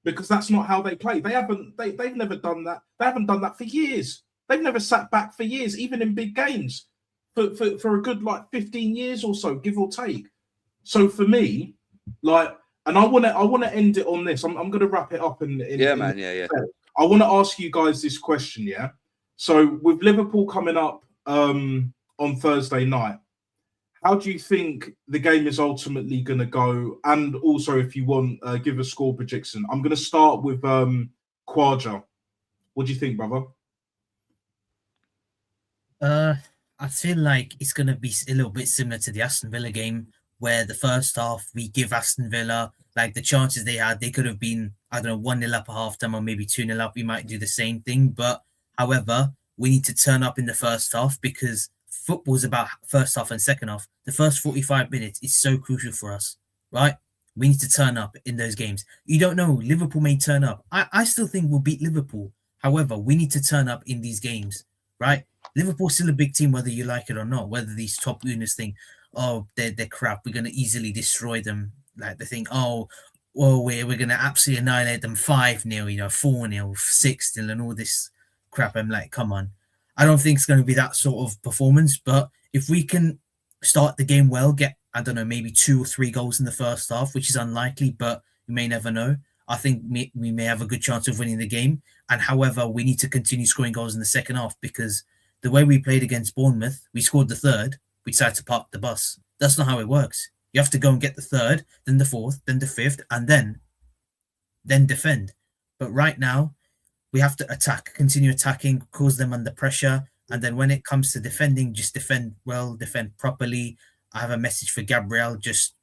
Because that's not how they play. They've never done that. They haven't done that for years. They've never sat back for years, even in big games, for a good like 15 years or so, give or take. So for me, like, and I want to end it on this. I'm going to wrap it up. Yeah. I want to ask you guys this question. Yeah. So with Liverpool coming up on Thursday night, how do you think the game is ultimately going to go? And also, if you want, give a score prediction. I'm going to start with Quadra. What do you think, brother? I feel like it's going to be a little bit similar to the Aston Villa game, where the first half we give Aston Villa, like the chances they had, they could have been, I don't know, 1-0 up at halftime or maybe 2-0 up. We might do the same thing. But however, we need to turn up in the first half because football is about first half and second half. The first 45 minutes is so crucial for us, right? We need to turn up in those games. You don't know. Liverpool may turn up. I still think we'll beat Liverpool. However, we need to turn up in these games, right? Liverpool's still a big team, whether you like it or not. Whether these top owners think, oh, they're crap, we're going to easily destroy them. Like they think, oh, well, we're going to absolutely annihilate them 5-0, 4-0, 6-0, and all this crap. I'm like, come on. I don't think it's going to be that sort of performance, but if we can start the game well, get, I don't know, maybe 2 or 3 goals in the first half, which is unlikely, but you may never know. I think we may have a good chance of winning the game. And however, we need to continue scoring goals in the second half because the way we played against Bournemouth, we scored the third, we decided to park the bus. That's not how it works. You have to go and get the third, then the fourth, then the fifth, and then defend. But right now, we have to attack, continue attacking, cause them under pressure. And then when it comes to defending, just defend well, defend properly. I have a message for Gabriel. Just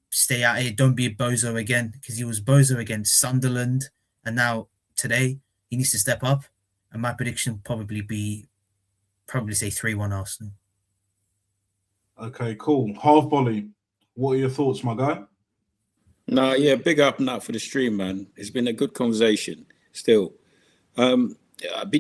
stay at it. Don't be a bozo again, because he was bozo against Sunderland. And now today, he needs to step up. And my prediction will probably say 3-1 Arsenal. Okay, cool. Half volley. What are your thoughts, my guy? Nah, yeah, big up and that for the stream, man. It's been a good conversation still.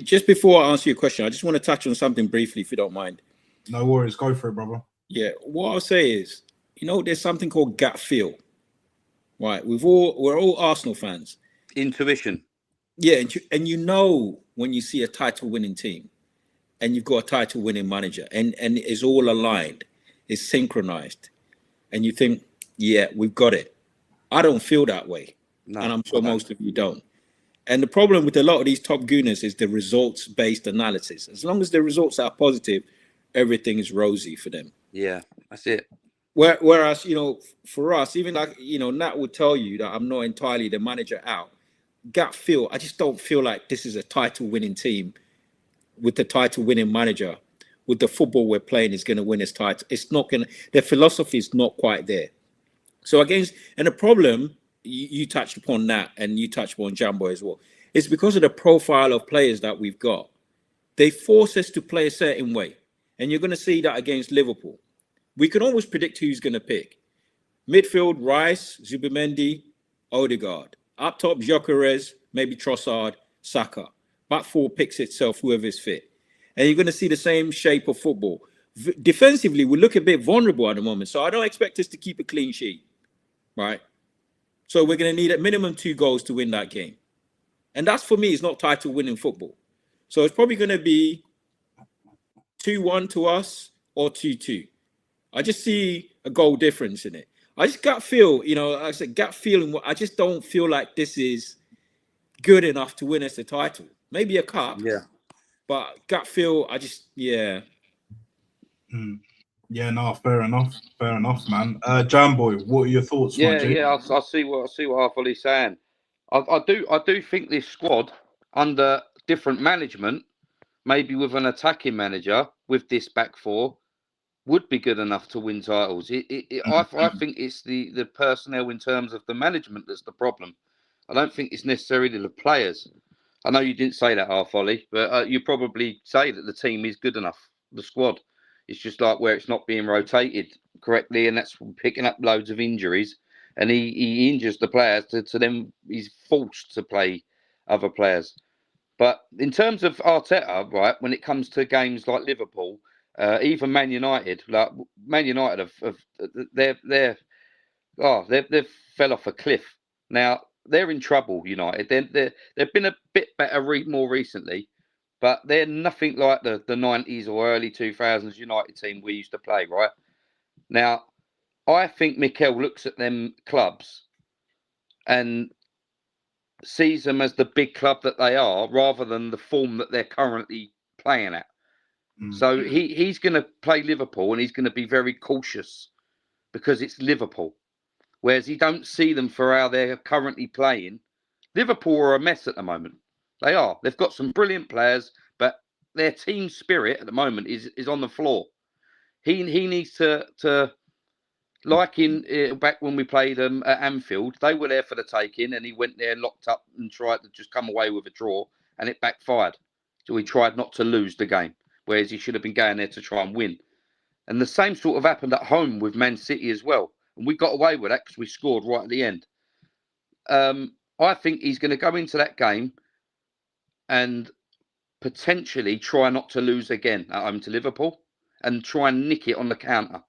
Just before I answer your question, I just want to touch on something briefly, if you don't mind. No worries. Go for it, brother. Yeah, what I'll say is, there's something called gut feel, right? We're all Arsenal fans. Intuition. Yeah, and when you see a title-winning team, and you've got a title-winning manager, and it's all aligned, it's synchronized, and you think, yeah, we've got it. I don't feel that way, and I'm sure most of you don't. And the problem with a lot of these top gooners is the results-based analysis. As long as the results are positive, everything is rosy for them. Yeah, that's it. Whereas, for us, even like, Nat would tell you that I'm not entirely the manager out. Gut feel, I just don't feel like this is a title-winning team with the title-winning manager. With the football we're playing is going to win this title. It's not going to, their philosophy is not quite there. So and the problem, you touched upon that, and you touched upon Jambo as well. It's because of the profile of players that we've got. They force us to play a certain way. And you're going to see that against Liverpool. We can almost predict who's going to pick. Midfield, Rice, Zubimendi, Odegaard. Up top, Gyökeres, maybe Trossard, Saka. Back four picks itself, whoever's fit. And you're going to see the same shape of football. Defensively, we look a bit vulnerable at the moment. So I don't expect us to keep a clean sheet. Right? So we're going to need at minimum 2 goals to win that game. And that's, for me, is not title-winning football. So it's probably going to be 2-1 to us or 2-2. I just see a goal difference in it. I just gut feel, like I said, gut feeling. I just don't feel like this is good enough to win us the title. Maybe a cup. Yeah. But gut feel, yeah. Yeah, no, fair enough. Fair enough, man. Jamboy, what are your thoughts? Yeah, I see what Arthur's saying. I do think this squad under different management, maybe with an attacking manager with this back four, would be good enough to win titles. I think it's the personnel in terms of the management that's the problem. I don't think it's necessarily the players. I know you didn't say that, Arthur, but you probably say that the team is good enough, the squad. It's just like where it's not being rotated correctly, and that's picking up loads of injuries. And he injures the players, to them he's forced to play other players. But in terms of Arteta, right, when it comes to games like Liverpool, even Man United, they've fell off a cliff. Now they're in trouble. United, they've been a bit better more recently, but they're nothing like the 90s or early 2000s United team we used to play. Right now, I think Mikel looks at them clubs and sees them as the big club that they are, rather than the form that they're currently playing at. So he's going to play Liverpool, and he's going to be very cautious because it's Liverpool. Whereas he don't see them for how they're currently playing. Liverpool are a mess at the moment. They are. They've got some brilliant players, but their team spirit at the moment is on the floor. He needs to like back when we played them at Anfield, they were there for the taking, and he went there locked up and tried to just come away with a draw, and it backfired. So he tried not to lose the game, whereas he should have been going there to try and win. And the same sort of happened at home with Man City as well. and we got away with that because we scored right at the end. I think he's going to go into that game and potentially try not to lose again at home to Liverpool and try and nick it on the counter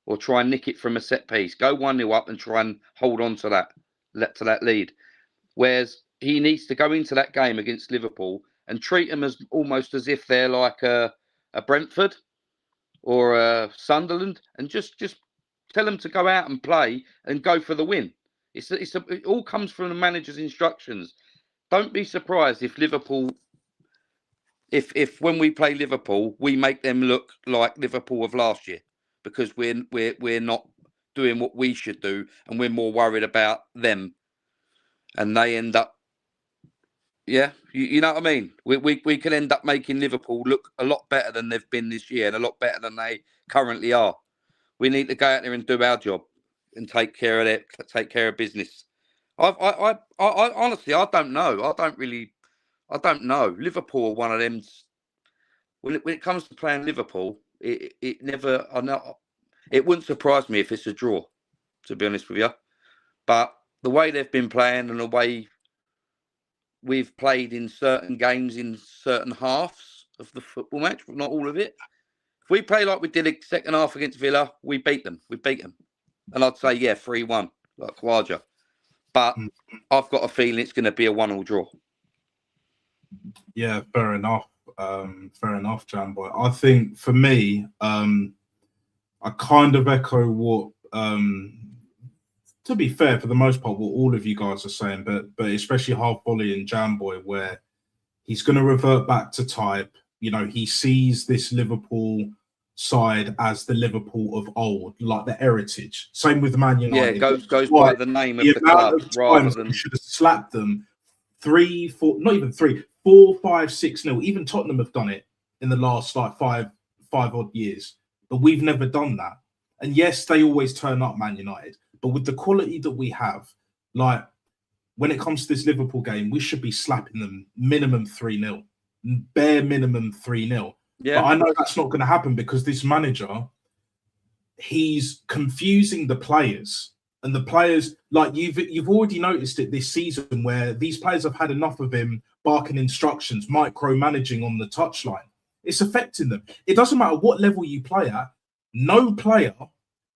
or try and nick it from a set piece. Go 1-0 up and try and hold on to that lead. Whereas he needs to go into that game against Liverpool and treat them as almost as if they're like a Brentford or a Sunderland, and just tell them to go out and play and go for the win. It all comes from the manager's instructions. Don't be surprised if Liverpool, if when we play Liverpool, we make them look like Liverpool of last year, because we're not doing what we should do, and we're more worried about them, and they end up, you know what I mean. We can end up making Liverpool look a lot better than they've been this year, and a lot better than they currently are. We need to go out there and do our job and take care of business. I honestly, I don't know. I don't know. Liverpool are one of them. When it comes to playing Liverpool, it never. It wouldn't surprise me if it's a draw, to be honest with you. But the way they've been playing and the way we've played in certain games in certain halves of the football match, but not all of it. If we play like we did the second half against Villa, we beat them. And I'd say, 3-1, like Khwaja. But I've got a feeling it's going to be a 1-1 draw. Yeah, fair enough. Fair enough, Jamboy. I think for me, I kind of echo what, to be fair, for the most part, what all of you guys are saying, but especially Half Volley and Jamboy, where he's going to revert back to type. You know, he sees this Liverpool side as the Liverpool of old, like the heritage. Same with Man United. Yeah, it goes by the name of the club rather than. We should have slapped them 4, 5, 6-0. Even Tottenham have done it in the last like five odd years, but we've never done that. And yes, they always turn up, Man United, but with the quality that we have, like when it comes to this Liverpool game, we should be slapping them minimum 3-0, bare minimum 3-0. Yeah. But I know that's not going to happen because this manager, he's confusing the players. And the players, like you've already noticed it this season, where these players have had enough of him barking instructions, micromanaging on the touchline. It's affecting them. It doesn't matter what level you play at. No player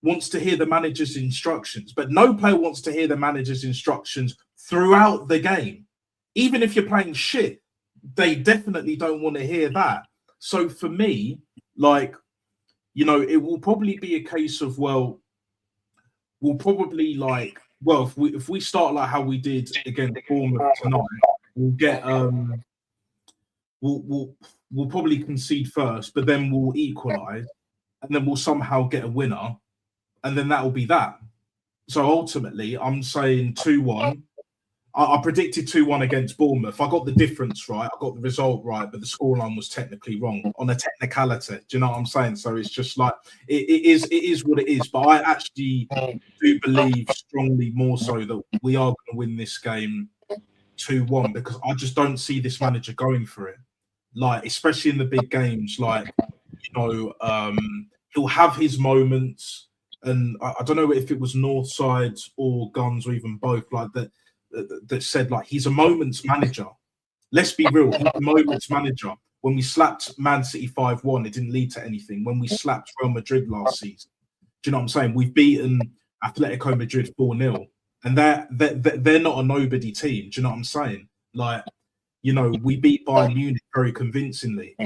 wants to hear the manager's instructions, but no player wants to hear the manager's instructions throughout the game. Even if you're playing shit, they definitely don't want to hear that. So for me, like, you know, it will probably be a case of, we'll probably if we start like how we did against Bournemouth tonight, we'll get we'll probably concede first, but then we'll equalise, and then we'll somehow get a winner, and then that will be that. So ultimately, I'm saying 2-1. I predicted 2-1 against Bournemouth. I got the difference right. I got the result right, but the scoreline was technically wrong on a technicality. Do you know what I'm saying? So it's just like it is what it is. But I actually do believe strongly more so that we are going to win this game 2-1, because I just don't see this manager going for it. Like, especially in the big games, like, you know, he'll have his moments, and I don't know if it was North Side or Guns or even both, like that said, like, he's a moments manager. Let's be real, he's a moments manager. When we slapped Man City 5-1, it didn't lead to anything. When we slapped Real Madrid last season, do you know what I'm saying? We've beaten Atletico Madrid 4-0, and they're not a nobody team. Do you know what I'm saying? Like, you know, we beat Bayern Munich very convincingly.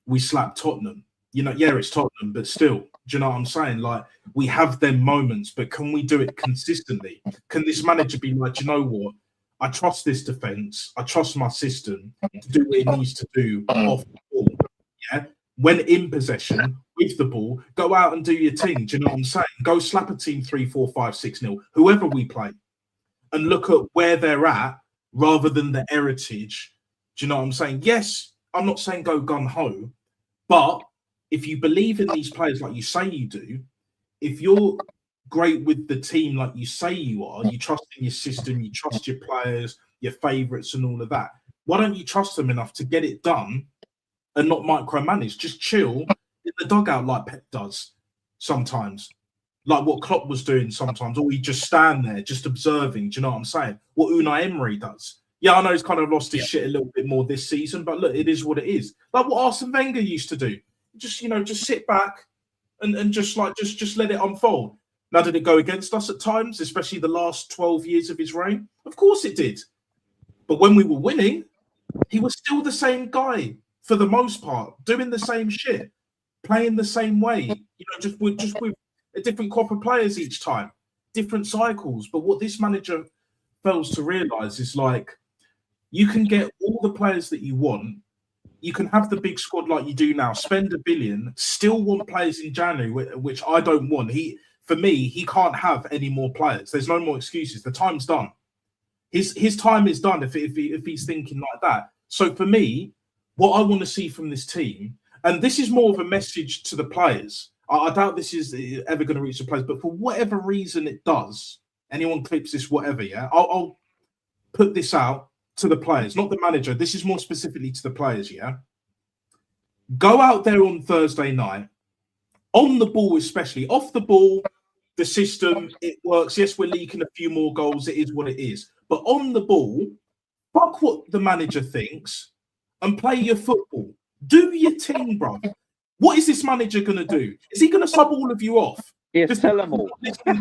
We slapped Tottenham. You know, yeah, it's Tottenham, but still, do you know what I'm saying? Like, we have them moments, but can we do it consistently? Can this manager be like, you know what? I trust this defense. I trust my system to do what it needs to do off the ball. Yeah. When in possession with the ball, go out and do your thing. Do you know what I'm saying? Go slap a team 3, 4, 5, 6-0, whoever we play, and look at where they're at rather than the heritage. Do you know what I'm saying? Yes, I'm not saying go gun ho, but if you believe in these players like you say you do, if you're great with the team like you say you are, you trust in your system, you trust your players, your favourites and all of that, why don't you trust them enough to get it done and not micromanage? Just chill in the dugout like Pep does sometimes. like what Klopp was doing sometimes, or he just stand there, just observing. Do you know what I'm saying? What Unai Emery does. Yeah, I know he's kind of lost his shit a little bit more this season, but look, it is what it is. Like what Arsene Wenger used to do. Just just sit back and just let it unfold. Now, did it go against us at times, especially the last 12 years of his reign? Of course it did. But when we were winning, he was still the same guy for the most part, doing the same shit, playing the same way, just with a different crop of players each time, different cycles. But what this manager fails to realise is like, you can get all the players that you want. You can have the big squad like you do now, spend $1 billion, still want players in January, which I don't want. For me, he can't have any more players. There's no more excuses. The time's done. His time is done if he's thinking like that. So for me, what I want to see from this team, and this is more of a message to the players. I doubt this is ever going to reach the players, but for whatever reason it does, anyone clips this, whatever, yeah, I'll put this out to the players, not the manager. This is more specifically to the players, yeah? Go out there on Thursday night, on the ball especially, off the ball, the system, it works. Yes, we're leaking a few more goals. It is what it is. But on the ball, fuck what the manager thinks and play your football. Do your team, bro. What is this manager going to do? Is he going to sub all of you off? Yeah, tell them all. Tell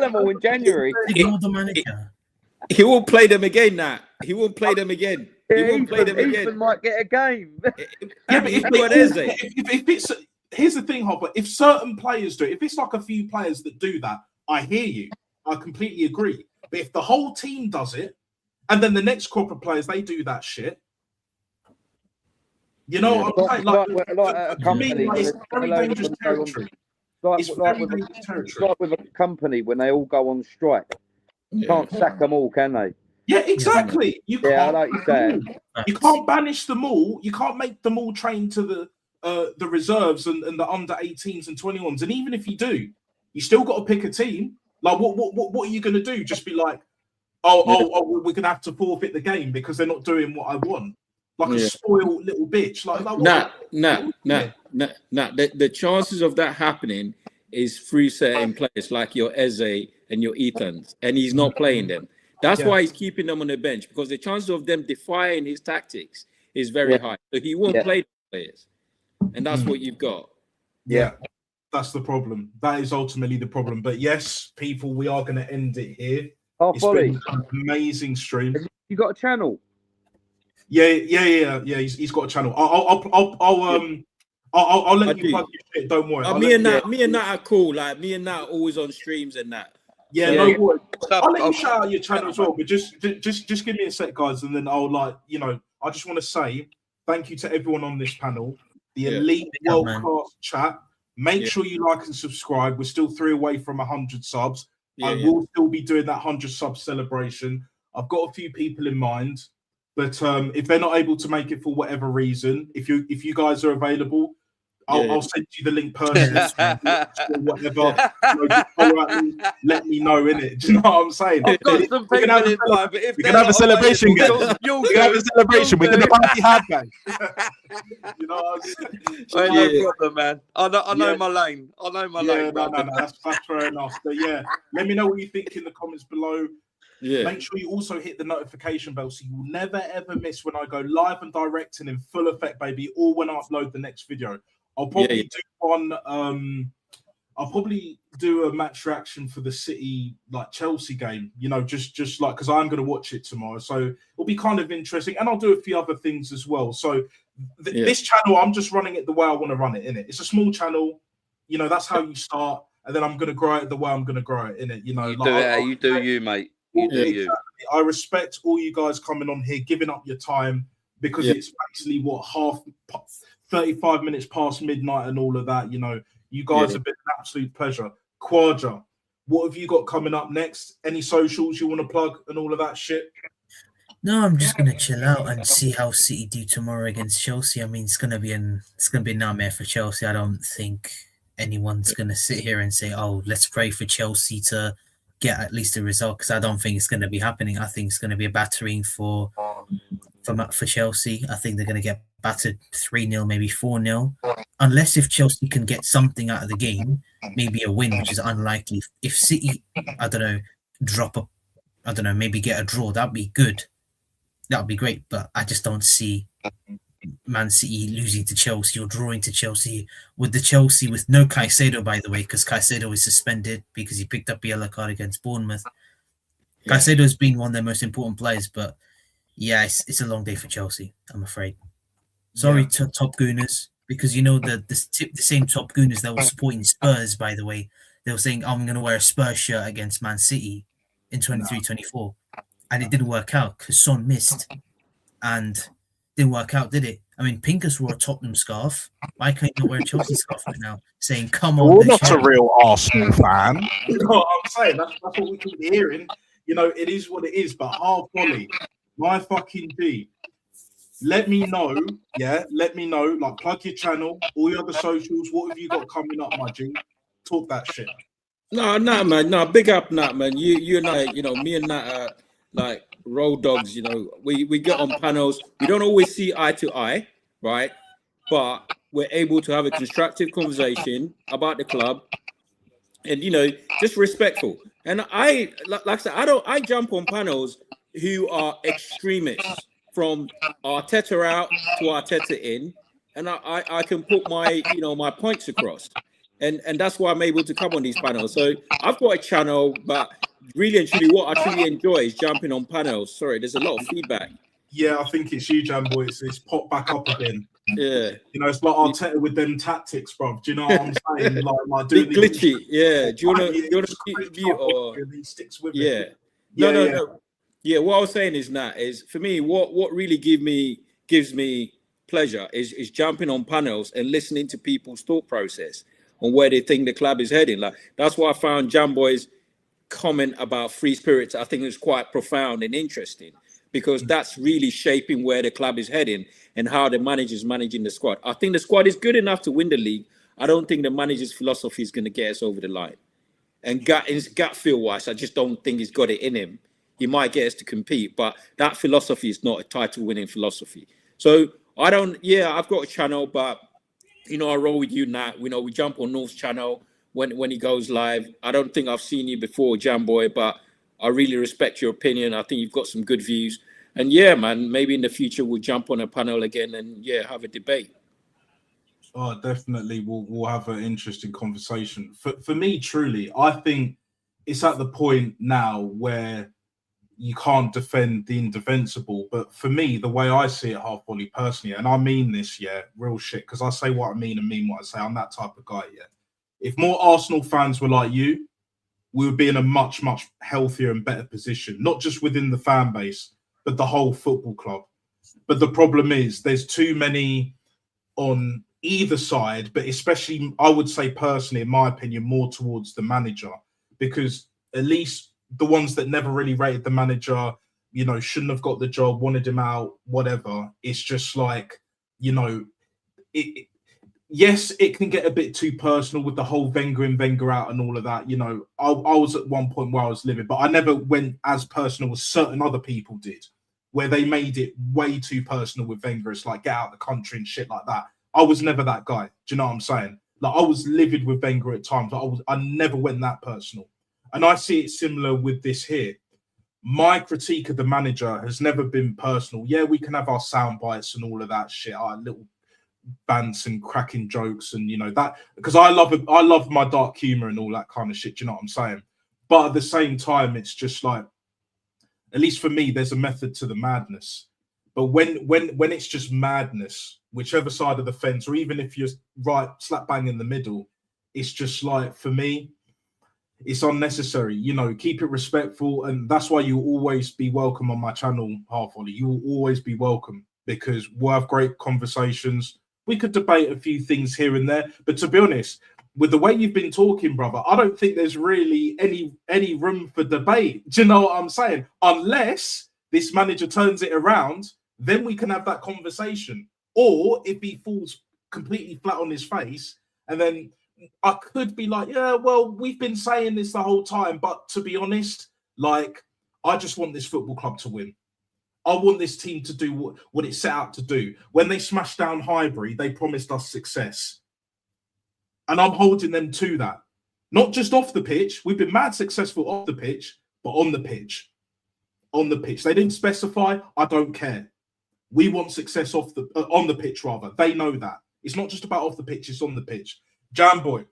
them all in January. Ignore the manager. He won't play them again now. He won't play them again. He won't play them Ethan again. might get a game. Yeah, but if it's here's the thing, Hopper. If certain players do it, if it's like a few players that do that, I hear you. I completely agree. But if the whole team does it, and then the next crop of players they do that shit, I'm saying, like for me, it's very dangerous territory. It's very dangerous territory. It's like with a company when they all go on strike. You can't sack them all, can they? Yeah, exactly. You can't. I like you saying. You can't banish them all. You can't make them all train to the reserves and the under 18s and 21s. And even if you do, you still got to pick a team. Like, what are you going to do? Just be like, we're going to have to forfeit the game because they're not doing what I want. Like a spoiled little bitch. The chances of that happening is through certain players like your Eze and your Ethans, and he's not playing them. That's why he's keeping them on the bench, because the chances of them defying his tactics is very high. So he won't play the players, and that's what you've got. Yeah, that's the problem. That is ultimately the problem. But yes, people, we are going to end it here. It's been an amazing stream. You got a channel? Yeah. He's got a channel. I'll let you plug your shit. Don't worry. Me and Nat are cool. Like me and Nat are always on streams and that. Yeah, no worries. I'll let you shout out your channel as well. But just give me a sec, guys, and then I'll I just want to say thank you to everyone on this panel, the elite world class chat. Make sure you like and subscribe. We're still 3 away from 100 subs. I will still be doing that 100 sub celebration. I've got a few people in mind, but if they're not able to make it for whatever reason, if you guys are available, I'll send you the link personally or whatever. Let me know, innit? Do you know what I'm saying? I've got some people in mind, but if we can have a celebration, guys. We can have a celebration. We're going to party hard, guys. You know what I'm saying? No problem, man. I know my lane. I know my lane. No, that's fair enough. But yeah, let me know what you think in the comments below. Yeah. Make sure you also hit the notification bell so you will never ever miss when I go live and direct and in full effect, baby, or when I upload the next video. I'll probably do one. I'll probably do a match reaction for the City Chelsea game. Just like because I'm going to watch it tomorrow, so it'll be kind of interesting. And I'll do a few other things as well. So this channel, I'm just running it the way I want to run it. It's a small channel. That's how you start, and then I'm going to grow it the way I'm going to grow it. You do you, mate. You do you. I respect all you guys coming on here, giving up your time because it's actually 35 minutes past midnight and all of that. You guys have been an absolute pleasure. Quadra, what have you got coming up next? Any socials you want to plug and all of that shit? No, I'm just gonna chill out and see how City do tomorrow against Chelsea. I mean, it's gonna be a nightmare for Chelsea. I don't think anyone's gonna sit here and say, "Oh, let's pray for Chelsea to get at least a result," because I don't think it's gonna be happening. I think it's gonna be a battering for Chelsea. I think they're gonna get battered 3-0, maybe 4-0. Unless if Chelsea can get something out of the game, maybe a win, which is unlikely. If City, I don't know, maybe get a draw, that'd be good. That'd be great. But I just don't see Man City losing to Chelsea or drawing to Chelsea with no Caicedo, by the way, because Caicedo is suspended because he picked up a yellow card against Bournemouth. Yeah. Caicedo has been one of their most important players, but yeah, it's a long day for Chelsea, I'm afraid. Sorry to Top Gooners, because you know the same Top Gooners that were supporting Spurs, by the way, they were saying, I'm going to wear a Spurs shirt against Man City in 23-24. And it didn't work out because Son missed and didn't work out, did it? I mean, Pincus wore a Tottenham scarf. Why can't you not wear a Chelsea scarf right now? Saying, come on. You're not a real Arsenal fan. You know what I'm saying? That's what we keep hearing. You know, it is what it is, but half volley, my fucking D. Let me know, let me know. Like, plug your channel, all your other socials. What have you got coming up, my G? Talk that shit. No, man. No, big up, Nat, man. You and I, you know, me and Nat are like road dogs. You know, we get on panels. We don't always see eye to eye, right? But we're able to have a constructive conversation about the club, and you know, just respectful. And I, like I said, I jump on panels who are extremists. From Arteta out to Arteta in, and I can put my my points across, and that's why I'm able to come on these panels. So I've got a channel, but really and truly, what I truly enjoy is jumping on panels. Sorry, there's a lot of feedback. Yeah, I think it's you, Jamboy. It's popped back up again. Yeah, you know, it's like Arteta with them tactics, bro. Do you know what I'm saying? like doing glitchy. Yeah, do you want to view or he sticks with it? No. Yeah, what I was saying is for me, what really gives me pleasure is jumping on panels and listening to people's thought process on where they think the club is heading. Like that's why I found Jamboy's comment about free spirits. I think it was quite profound and interesting because that's really shaping where the club is heading and how the manager's managing the squad. I think the squad is good enough to win the league. I don't think the manager's philosophy is going to get us over the line. And gut feel wise, I just don't think he's got it in him. He might get us to compete, but that philosophy is not a title-winning philosophy. So I've got a channel, but I roll with you, Nat. We jump on North's channel when he goes live. I don't think I've seen you before, Jamboy, but I really respect your opinion. I think you've got some good views, and yeah, man, maybe in the future we'll jump on a panel again and have a debate. Oh, definitely, we'll have an interesting conversation. For me, truly, I think it's at the point now where you can't defend the indefensible. But for me, the way I see it, half volley personally, and I mean this, real shit, because I say what I mean and mean what I say. I'm that type of guy, If more Arsenal fans were like you, we would be in a much, much healthier and better position, not just within the fan base, but the whole football club. But the problem is there's too many on either side, but especially, I would say personally, in my opinion, more towards the manager, because at least the ones that never really rated the manager, shouldn't have got the job, wanted him out, whatever. It's just like, yes, it can get a bit too personal with the whole Wenger and Wenger out and all of that. I was at one point where I was livid, but I never went as personal as certain other people did, where they made it way too personal with Wenger. It's like, get out of the country and shit like that. I was never that guy. Do you know what I'm saying? Like, I was livid with Wenger at times. I never went that personal. And I see it similar with this here. My critique of the manager has never been personal. Yeah, we can have our sound bites and all of that shit, our little bants and cracking jokes and that, because I love my dark humor and all that kind of shit. Do you know what I'm saying? But at the same time, it's just like, at least for me, there's a method to the madness. But when it's just madness, whichever side of the fence, or even if you're right slap bang in the middle, it's just like, for me, it's unnecessary. Keep it respectful, and that's why you'll always be welcome on my channel, Half Volley. You will always be welcome, because we'll have great conversations. We could debate a few things here and there, but to be honest, with the way you've been talking, brother, I don't think there's really any room for debate. Do you know what I'm saying? Unless this manager turns it around, then we can have that conversation. Or if he falls completely flat on his face, and then I could be like, yeah, well, we've been saying this the whole time, but to be honest, like, I just want this football club to win. I want this team to do what it set out to do. When they smashed down Highbury, they promised us success. And I'm holding them to that. Not just off the pitch. We've been mad successful off the pitch, but on the pitch. On the pitch. They didn't specify. I don't care. We want success on the pitch, rather. They know that. It's not just about off the pitch, it's on the pitch. Jamboy,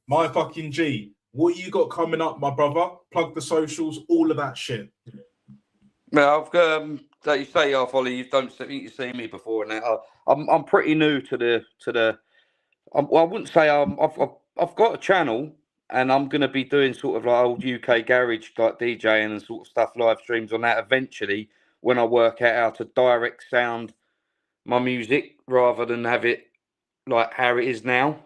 my fucking G, what you got coming up, my brother? Plug the socials, all of that shit. Now, I've like you say, Ollie, you don't think you've seen me before, and I'm pretty new to the. Well, I wouldn't say I've got a channel, and I'm going to be doing sort of like old UK garage like DJing and sort of stuff, live streams on that eventually when I work out how to direct sound my music rather than have it like how it is now.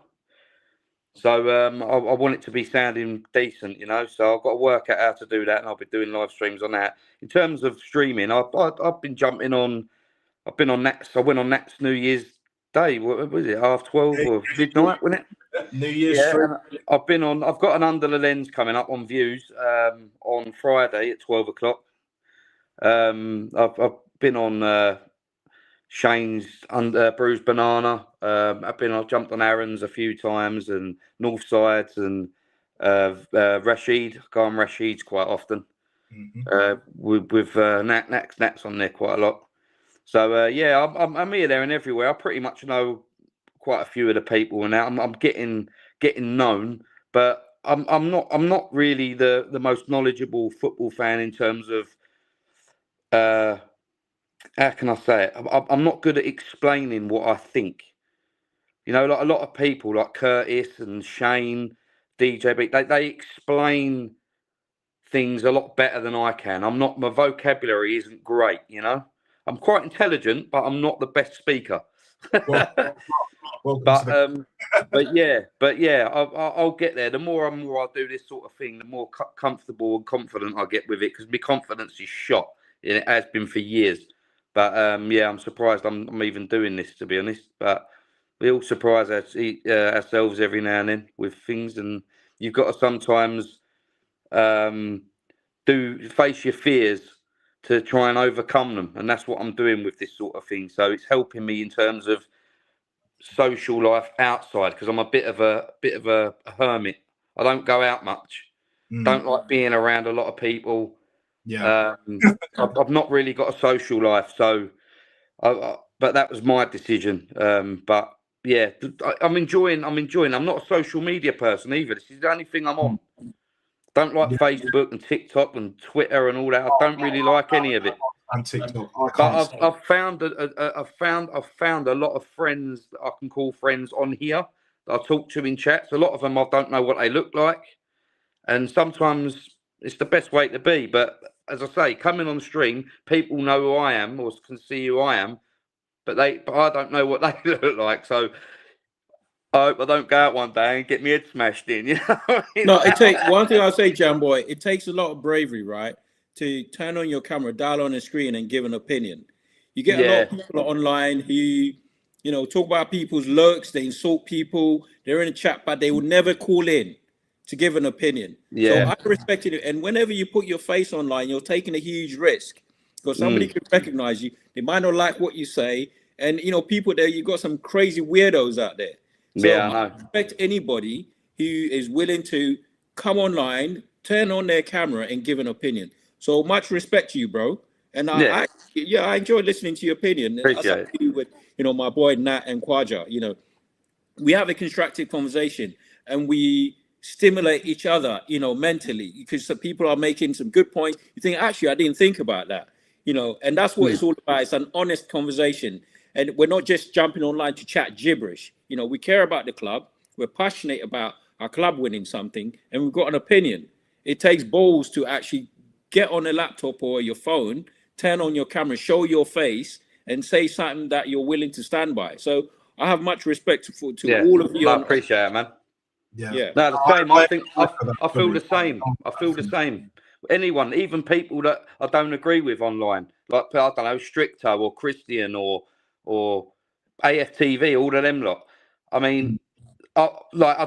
So I want it to be sounding decent, you know. So I've got to work out how to do that, and I'll be doing live streams on that. In terms of streaming, I've been jumping on. I've been on Nats. I went on Nats New Year's Day. What was it? 12:30 or midnight, wasn't it? New Year's. Yeah. I've been on. I've got an Under the Lens coming up on Views on Friday at 12 o'clock. I've been on Shane's Bruised Banana. I've jumped on Aaron's a few times and Northsides and Rashid. I go on Rashid's quite often. With Nats on there quite a lot. So yeah, I'm here, there, and everywhere. I pretty much know quite a few of the people, and now I'm getting known. But I'm not really the most knowledgeable football fan in terms of how can I say it? I'm not good at explaining what I think. You know, like a lot of people, like Curtis and Shane, DJB, they explain things a lot better than I can. My vocabulary isn't great, you know. I'm quite intelligent, but I'm not the best speaker. But yeah, I'll get there. The more I do this sort of thing, the more comfortable and confident I get with it, because my confidence is shot. It has been for years. But yeah, I'm surprised I'm even doing this, to be honest. But we all surprise ourselves every now and then with things, and you've got to sometimes face your fears to try and overcome them, and that's what I'm doing with this sort of thing. So it's helping me in terms of social life outside, because I'm a bit of a hermit. I don't go out much. Don't like being around a lot of people. Yeah, I've not really got a social life, so but that was my decision. But yeah, I'm enjoying. I'm not a social media person either. This is the only thing I'm on. Don't like Facebook and TikTok and Twitter and all that. I don't really like any of it. And TikTok. But I've found a lot of friends that I can call friends on here that I talk to in chats. A lot of them I don't know what they look like, and sometimes it's the best way to be. But as I say, coming on stream, people know who I am or can see who I am, but I don't know what they look like. So I hope I don't go out one day and get my head smashed in. You know? No, it takes one thing I'll say, Jamboy. It takes a lot of bravery, right, to turn on your camera, dial on the screen, and give an opinion. You get a lot of people online who, you know, talk about people's looks, they insult people, they're in a chat, but they will never call in to give an opinion. Yeah. So I respected it. And whenever you put your face online, you're taking a huge risk, because somebody can recognize you. They might not like what you say. And, you know, people there, you got some crazy weirdos out there. So yeah, I know. respect anybody who is willing to come online, turn on their camera, and give an opinion. So much respect to you, bro. And I enjoy listening to your opinion. Appreciate it. With, you know, my boy Nat and Kwaja. You know, we have a constructive conversation and we stimulate each other, you know, mentally, because some people are making some good points. You think, actually, I didn't think about that, you know, and that's what it's all about. It's an honest conversation. And we're not just jumping online to chat gibberish. You know, we care about the club. We're passionate about our club winning something, and we've got an opinion. It takes balls to actually get on a laptop or your phone, turn on your camera, show your face, and say something that you're willing to stand by. So I have much respect to all of you. I appreciate it, man. Yeah. No, the same. I feel the same. I feel the same. Anyone, even people that I don't agree with online, like, I don't know, Stricto or Christian or AFTV, all of them lot. I mean, I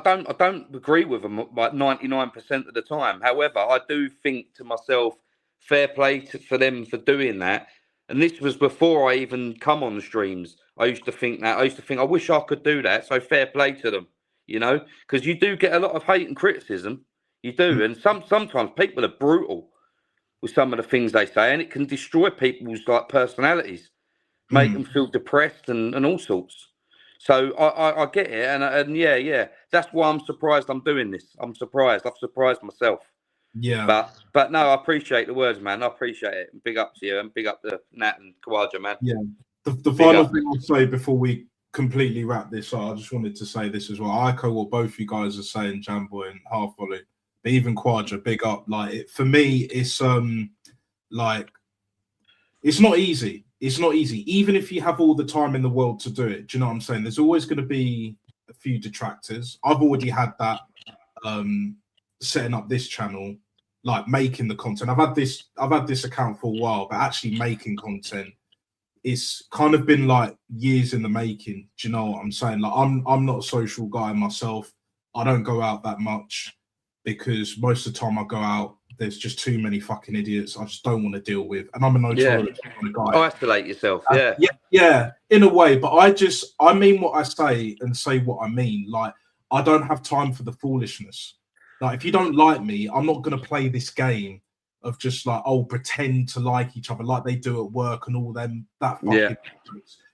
don't agree with them like 99% of the time. However, I do think to myself, fair play for them for doing that. And this was before I even come on the streams. I used to think that. I wish I could do that. So fair play to them, you know, because you do get a lot of hate and criticism. You do. And sometimes people are brutal with some of the things they say, and it can destroy people's like personalities, make them feel depressed and all sorts. So I get it. And yeah, that's why I'm surprised I'm doing this. I'm surprised. I've surprised myself. Yeah. But no, I appreciate the words, man. I appreciate it. Big up to you and big up to Nat and Kawaja, man. Yeah. The final thing I'll say before we completely wrap this up, I just wanted to say this as well. I echo what both you guys are saying, Jamboy and Half Volley, but even Kawaja, big up. Like for me, it's like it's not easy. It's not easy, even if you have all the time in the world to do it. Do you know what I'm saying? There's always going to be a few detractors. I've already had that setting up this channel, like making the content. I've had this account for a while, but actually making content, it's kind of been like years in the making. Do you know what I'm saying? Like I'm not a social guy myself. I don't go out that much because most of the time I go out, there's just too many fucking idiots I just don't want to deal with. And I'm a no tolerance kind of guy. Isolate yourself, yeah, in a way. But I mean what I say and say what I mean. Like, I don't have time for the foolishness. Like, if you don't like me, I'm not going to play this game of just like, pretend to like each other like they do at work and all them. That fucking,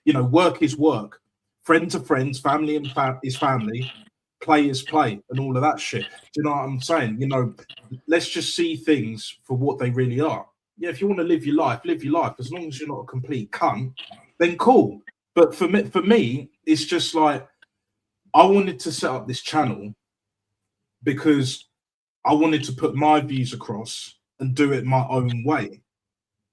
you know, work is work. Friends are friends. Family is family. Play is play and all of that shit. Do you know what I'm saying? You know, let's just see things for what they really are. Yeah, if you want to live your life, live your life. As long as you're not a complete cunt, then cool. But for me, it's just like I wanted to set up this channel because I wanted to put my views across and do it my own way.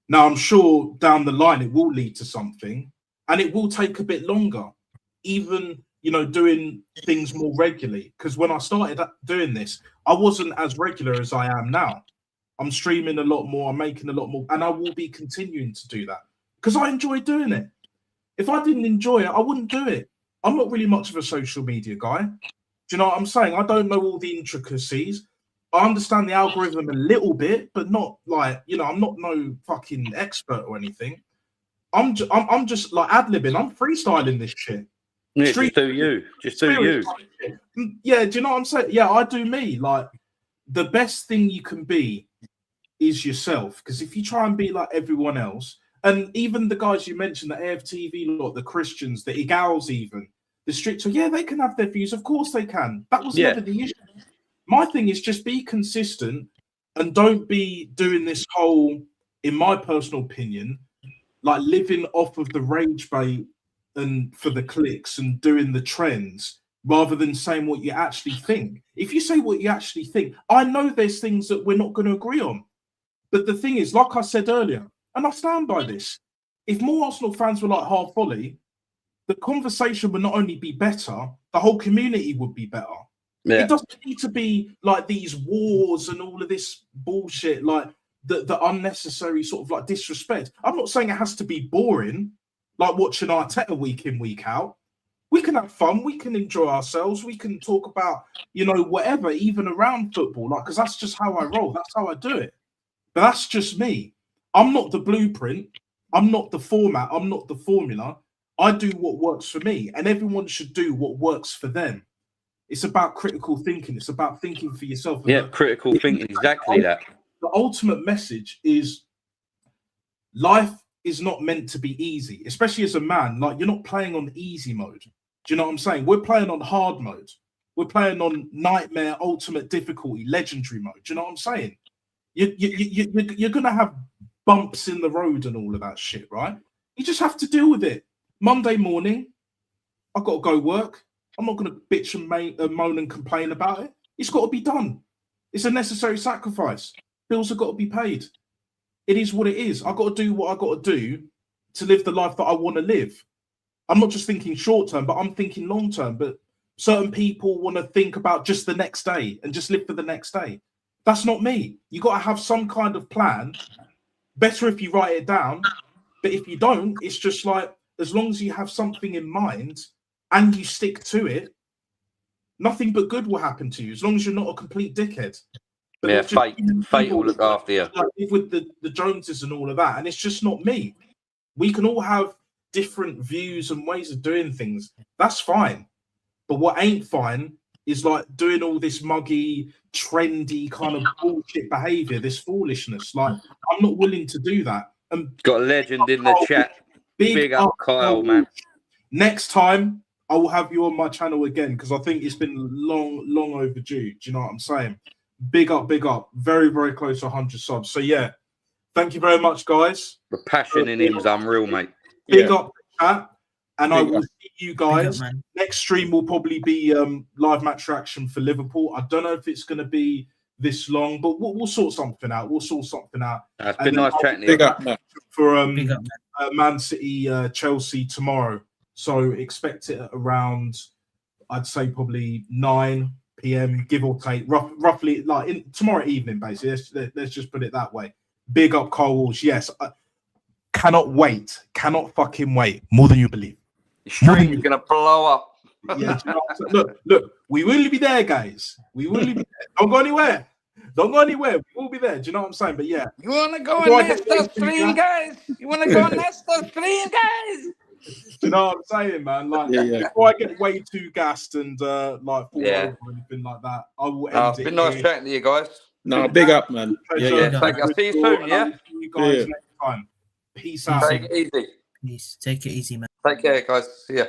Now, I'm sure down the line it will lead to something and it will take a bit longer, even, you know, doing things more regularly. Because when I started doing this, I wasn't as regular as I am now. I'm streaming a lot more, I'm making a lot more, and I will be continuing to do that because I enjoy doing it. If I didn't enjoy it, I wouldn't do it. I'm not really much of a social media guy. Do you know what I'm saying? I don't know all the intricacies. I understand the algorithm a little bit, but not like, you know, I'm not no fucking expert or anything. I'm just like ad-libbing. I'm freestyling this shit. Yeah, just do you. Just do you. Yeah, do you know what I'm saying? Yeah, I do me. Like, the best thing you can be is yourself. Because if you try and be like everyone else, and even the guys you mentioned, the AFTV lot, the Christians, the Igals even, the strict, yeah, they can have their views. Of course they can. That was never the issue. My thing is just be consistent and don't be doing this whole, in my personal opinion, like living off of the rage bait and for the clicks and doing the trends rather than saying what you actually think. If you say what you actually think, I know there's things that we're not going to agree on. But the thing is, like I said earlier, and I stand by this, if more Arsenal fans were like Half Volley, the conversation would not only be better, the whole community would be better. Yeah. It doesn't need to be like these wars and all of this bullshit, like the unnecessary sort of like disrespect. I'm not saying it has to be boring, like watching Arteta week in, week out. We can have fun. We can enjoy ourselves. We can talk about, you know, whatever, even around football, like, because that's just how I roll. That's how I do it. But that's just me. I'm not the blueprint. I'm not the format. I'm not the formula. I do what works for me, and everyone should do what works for them. It's about critical thinking. It's about thinking for yourself. Yeah, critical thinking. Exactly that. The ultimate message is life is not meant to be easy, especially as a man. Like, you're not playing on easy mode. Do you know what I'm saying? We're playing on hard mode. We're playing on nightmare, ultimate difficulty, legendary mode. Do you know what I'm saying? You're going to have bumps in the road and all of that shit, right? You just have to deal with it. Monday morning, I've got to go work. I'm not going to bitch and moan and complain about it. It's got to be done. It's a necessary sacrifice. Bills have got to be paid. It is what it is. I've got to do what I've got to do to live the life that I want to live. I'm not just thinking short term, but I'm thinking long term. But certain people want to think about just the next day and just live for the next day. That's not me. You got to have some kind of plan. Better if you write it down. But if you don't, it's just like, as long as you have something in mind and you stick to it, nothing but good will happen to you, as long as you're not a complete dickhead. But yeah, fate will look after you. Like with the Joneses and all of that, and it's just not me. We can all have different views and ways of doing things. That's fine. But what ain't fine is like doing all this muggy, trendy kind of bullshit behavior, this foolishness. Like, I'm not willing to do that. And got a legend in the chat. Big up Kyle, man. Next time, I will have you on my channel again because I think it's been long overdue. Do you know what I'm saying? Big up. Very, very close to 100 subs. So, yeah, thank you very much, guys. The passion in him is unreal, mate. Big up, chat. And I will up. see you guys. Up, next stream will probably be live match reaction for Liverpool. I don't know if it's going to be this long, but we'll sort something out. It's been nice chatting to you. Big up, man. For Man City, Chelsea tomorrow. So expect it at around, I'd say probably 9 p.m, give or take, roughly like tomorrow evening, basically. Let's just put it that way. Big up, Carl Walsh. Yes, cannot wait. Cannot fucking wait. More than you believe. The stream's gonna blow up. Yeah, you know, look, we will be there, guys. We will be there. Don't go anywhere. We will be there. Do you know what I'm saying? But yeah. You wanna go on Nesta stream, guys? You wanna go on Nesta stream, guys? Do you know what I'm saying, man? Like, before I get way too gassed and like fall over or anything like that, I will end it's been nice chatting to you guys. No, big up, man. I'll see you soon, yeah? See you guys next time. Peace out. Take it easy. Peace. Take it easy, man. Take care, guys. See ya.